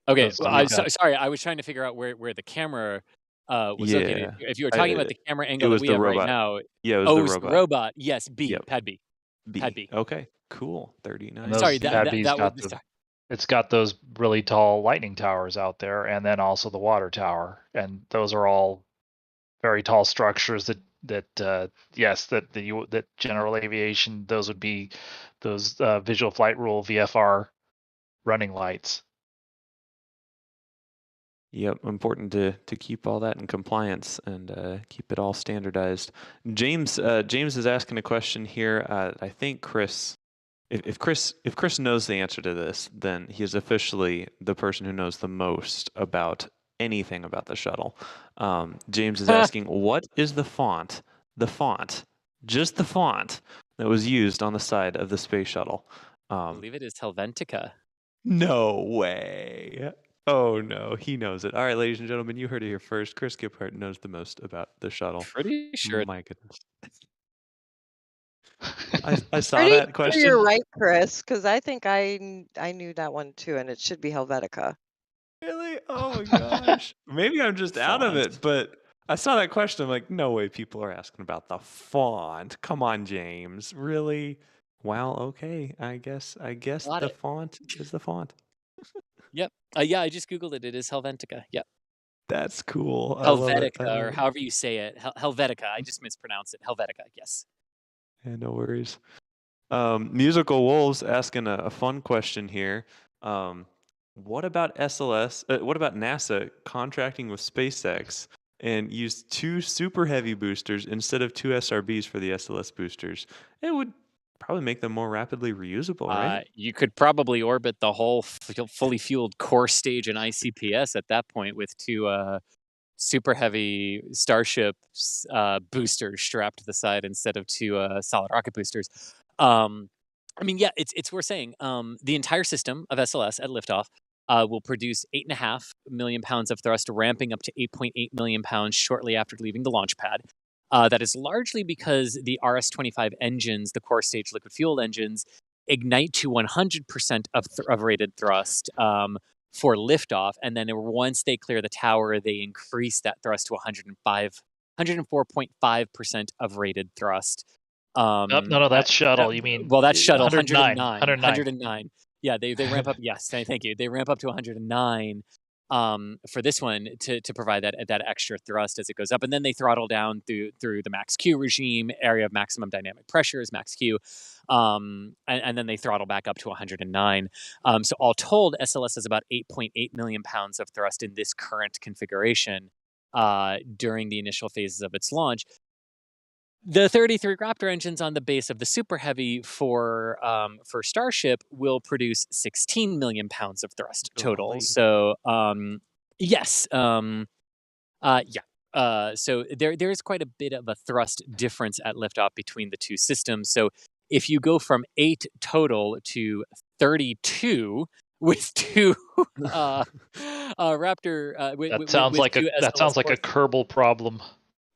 Speaker 6: Okay,
Speaker 8: Those
Speaker 6: well,
Speaker 8: two got-
Speaker 6: sorry, I was trying to figure out where the camera was located.
Speaker 5: yeah.
Speaker 6: If you were talking about the camera
Speaker 5: It
Speaker 6: angle that
Speaker 5: was
Speaker 6: we
Speaker 5: the
Speaker 6: have right
Speaker 5: robot.
Speaker 6: now,
Speaker 5: Yeah, it was
Speaker 6: oh,
Speaker 5: the
Speaker 6: it was the
Speaker 5: robot.
Speaker 6: robot. Yes, B,
Speaker 5: Yep.
Speaker 6: pad B.
Speaker 5: B.
Speaker 6: Pad B.
Speaker 5: Okay, cool. 39.
Speaker 8: And those
Speaker 6: Sorry,
Speaker 8: pad Bs got
Speaker 6: was
Speaker 8: it's got those really tall lightning towers out there, and then also the water tower, and those are all very tall structures that general aviation, those would be those visual flight rule VFR running lights.
Speaker 5: Yep, important to keep all that in compliance and keep it all standardized. James is asking a question here. I think Chris, if Chris knows the answer to this, then he is officially the person who knows the most about anything about the shuttle. James is asking, what is the font, just the font that was used on the side of the space shuttle?
Speaker 6: I believe it is Helvetica.
Speaker 5: No way. Oh no, he knows it. All right, ladies and gentlemen, you heard it here first. Chris Giphart knows the most about the shuttle.
Speaker 6: Pretty sure.
Speaker 5: My goodness. I saw
Speaker 7: Pretty
Speaker 5: that
Speaker 7: sure
Speaker 5: question.
Speaker 7: you're right, Chris, because I think I knew that one too, and it should be Helvetica.
Speaker 5: Really? Oh my gosh. Maybe I'm just out of it,
Speaker 6: Font.
Speaker 5: but I saw that question. I'm like, no way people are asking about the font. Come on, James. Really? Well, okay. I guess
Speaker 6: Got
Speaker 5: the
Speaker 6: it.
Speaker 5: font is the font.
Speaker 6: Yep. Yeah, I just Googled it. It is Helvetica. Yep.
Speaker 5: That's cool. I love it. I
Speaker 6: Helvetica, or
Speaker 5: love it.
Speaker 6: however you say it. Helvetica. I just mispronounced it. Helvetica, yes.
Speaker 5: Yeah, no worries. Musical Wolves asking a fun question here. What about SLS? What about NASA contracting with SpaceX and use 2 super heavy boosters instead of 2 SRBs for the SLS boosters? It would probably make them more rapidly reusable, right?
Speaker 6: You could probably orbit the whole fully fueled core stage in ICPS at that point with 2 super heavy Starship boosters strapped to the side instead of 2 solid rocket boosters. I mean, yeah, it's worth saying. The entire system of SLS at liftoff will produce 8.5 million pounds of thrust, ramping up to 8.8 million pounds shortly after leaving the launch pad. That is largely because the RS-25 engines, the core stage liquid fuel engines, ignite to 100% of rated thrust for liftoff, and then once they clear the tower, they increase that thrust to 104.5% of rated thrust.
Speaker 8: No, that's shuttle. You mean
Speaker 6: well, that's shuttle
Speaker 8: 109.
Speaker 6: 109. Yeah, they ramp up. Yes, thank you. They ramp up to 109 for this one to provide that extra thrust as it goes up, and then they throttle down through the max Q regime, area of maximum dynamic pressure is max Q, and then they throttle back up to 109. So all told, SLS has about 8.8 million pounds of thrust in this current configuration during the initial phases of its launch. The 33 Raptor engines on the base of the Super Heavy for Starship will produce 16 million pounds of thrust total.
Speaker 5: Golly.
Speaker 6: So yes, so there's quite a bit of a thrust difference at liftoff between the two systems. So if you go from 8 total to 32 with 2 Raptor,
Speaker 8: That sounds like a Kerbal problem.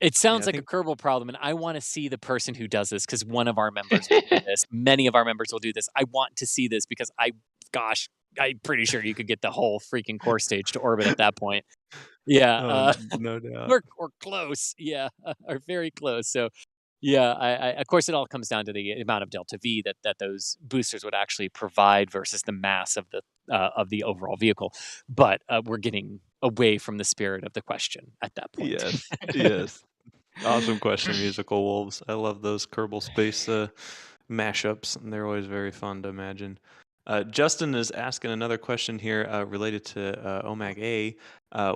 Speaker 6: It sounds like a Kerbal problem, and I want to see the person who does this because one of our members will do this. Many of our members will do this. I want to see this because I'm pretty sure you could get the whole freaking core stage to orbit at that point. Yeah,
Speaker 5: no doubt.
Speaker 6: we're close. Yeah, are very close. So Yeah, of course, it all comes down to the amount of delta V that those boosters would actually provide versus the mass of the overall vehicle. But we're getting away from the spirit of the question at that point.
Speaker 5: Yes, yes. Awesome question, Musical Wolves. I love those Kerbal Space mashups, and they're always very fun to imagine. Justin is asking another question here related to OMAG A.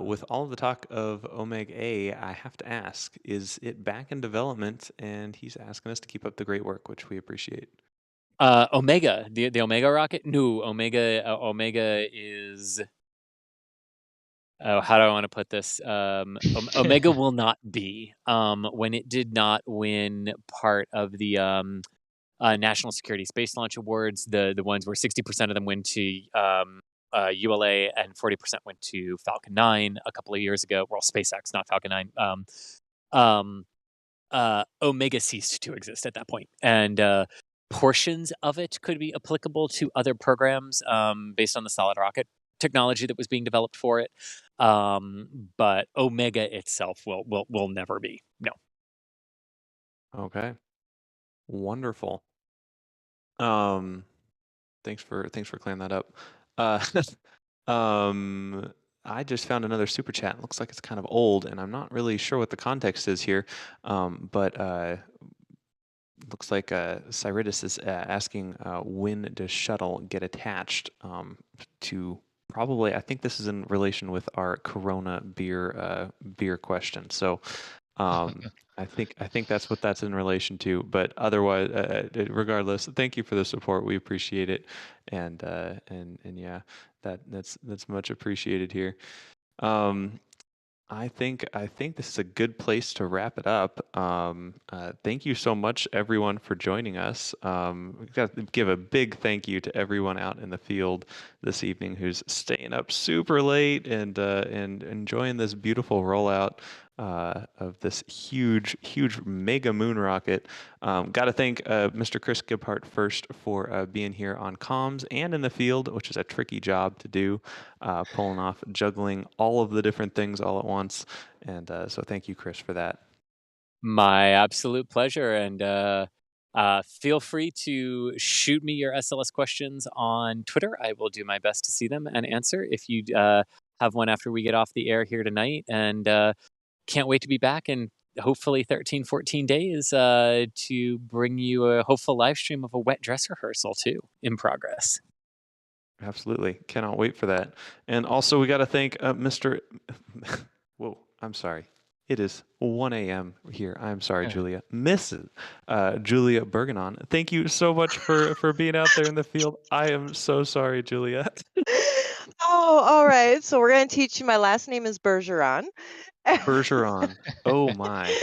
Speaker 5: With all of the talk of OMAG A, I have to ask, is it back in development? And he's asking us to keep up the great work, which we appreciate.
Speaker 6: Omega, the Omega rocket? No, Omega is. Oh, how do I want to put this? Omega will not be. When it did not win part of the National Security Space Launch Awards, the ones where 60% of them went to ULA and 40% went to Falcon 9 a couple of years ago. Well, SpaceX, not Falcon 9. Omega ceased to exist at that point, and portions of it could be applicable to other programs based on the solid rocket technology that was being developed for it. But Omega itself will never be. No.
Speaker 5: Okay. Wonderful. Um, thanks for clearing that up. Uh, I just found another super chat. It looks like it's kind of old, and I'm not really sure what the context is here. But looks like Cyritus is asking when does Shuttle get attached to probably. I think this is in relation with our Corona beer question. So. I think that's what that's in relation to. But otherwise, regardless, thank you for the support. We appreciate it, and yeah, that's much appreciated here. I think this is a good place to wrap it up. Thank you so much, everyone, for joining us. We've got to give a big thank you to everyone out in the field this evening who's staying up super late and enjoying this beautiful rollout of this huge mega moon rocket. Got to thank Mr. Chris Gebhardt first for being here on comms and in the field, which is a tricky job to do, pulling off juggling all of the different things all at once. And so thank you, Chris, for that.
Speaker 6: My absolute pleasure. And feel free to shoot me your SLS questions on Twitter. I will do my best to see them and answer if you have one after we get off the air here tonight. And can't wait to be back in hopefully 13, 14 days to bring you a hopeful live stream of a wet dress rehearsal too in progress.
Speaker 5: Absolutely. Cannot wait for that. And also, we got to thank Mr. Whoa, I'm sorry. It is 1 a.m. here. I'm sorry, Julia. Mrs. Julia Bergenon. Thank you so much for being out there in the field. I am so sorry, Julia.
Speaker 7: Oh, all right. So we're going to teach you. My last name is Bergeron.
Speaker 5: Bergeron. Oh, my.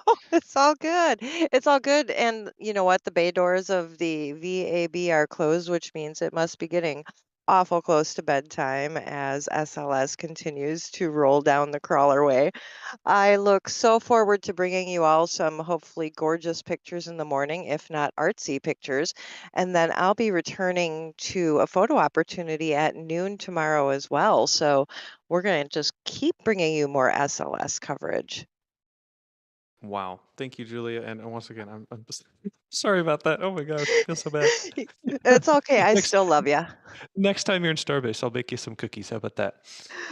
Speaker 7: Oh, it's all good. It's all good. And you know what? The bay doors of the VAB are closed, which means it must be getting awful close to bedtime as SLS continues to roll down the crawlerway. I look so forward to bringing you all some hopefully gorgeous pictures in the morning, if not artsy pictures. And then I'll be returning to a photo opportunity at noon tomorrow as well. So we're going to just keep bringing you more SLS coverage.
Speaker 5: Wow. Thank you, Julia. And once again, I'm just sorry about that. Oh my gosh, I feel so bad.
Speaker 7: It's okay. I
Speaker 5: Next-
Speaker 7: still love you.
Speaker 5: Next time you're in Starbase, I'll bake you some cookies. How about that?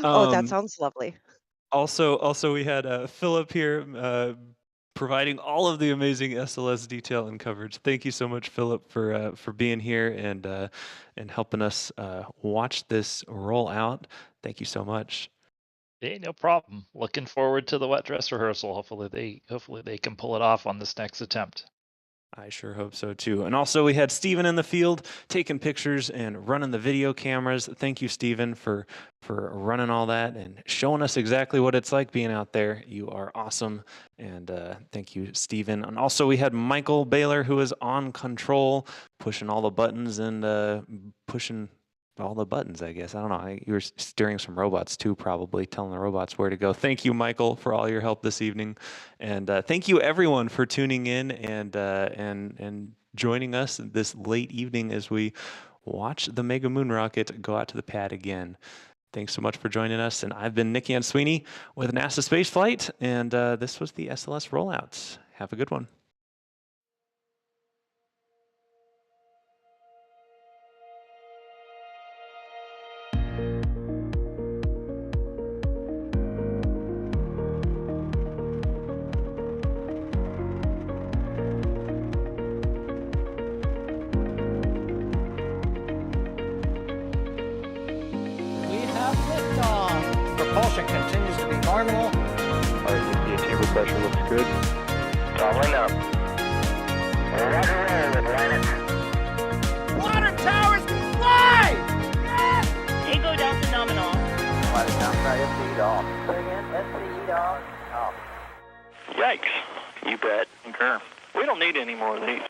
Speaker 7: Oh, that sounds lovely.
Speaker 5: Also, we had Philip here providing all of the amazing SLS detail and coverage. Thank you so much, Philip, for being here and helping us watch this roll out. Thank you so much.
Speaker 8: Hey, no problem. Looking forward to the wet dress rehearsal. Hopefully they can pull it off on this next attempt.
Speaker 5: I sure hope so too. And also we had Steven in the field taking pictures and running the video cameras. Thank you, Steven, for running all that and showing us exactly what it's like being out there. You are awesome. And thank you, Steven. And also we had Michael Baylor, who is on control, pushing all the buttons and pushing all the buttons, I guess. I don't know. You were steering some robots too, probably telling the robots where to go. Thank you, Michael, for all your help this evening, and thank you everyone for tuning in and joining us this late evening as we watch the Mega Moon rocket go out to the pad again. Thanks so much for joining us, and I've been Nicky Sweeney with NASA Spaceflight, and this was the SLS rollouts. Have a good one.
Speaker 2: pressure looks good.
Speaker 3: Following up. Roger roll with Linus.
Speaker 1: Water towers, fly! Yes!
Speaker 4: Tango Delta nominal.
Speaker 3: Flight outside SCE off. Say again, SCE off.
Speaker 2: Yikes. You bet. Concur. We don't need any more of these.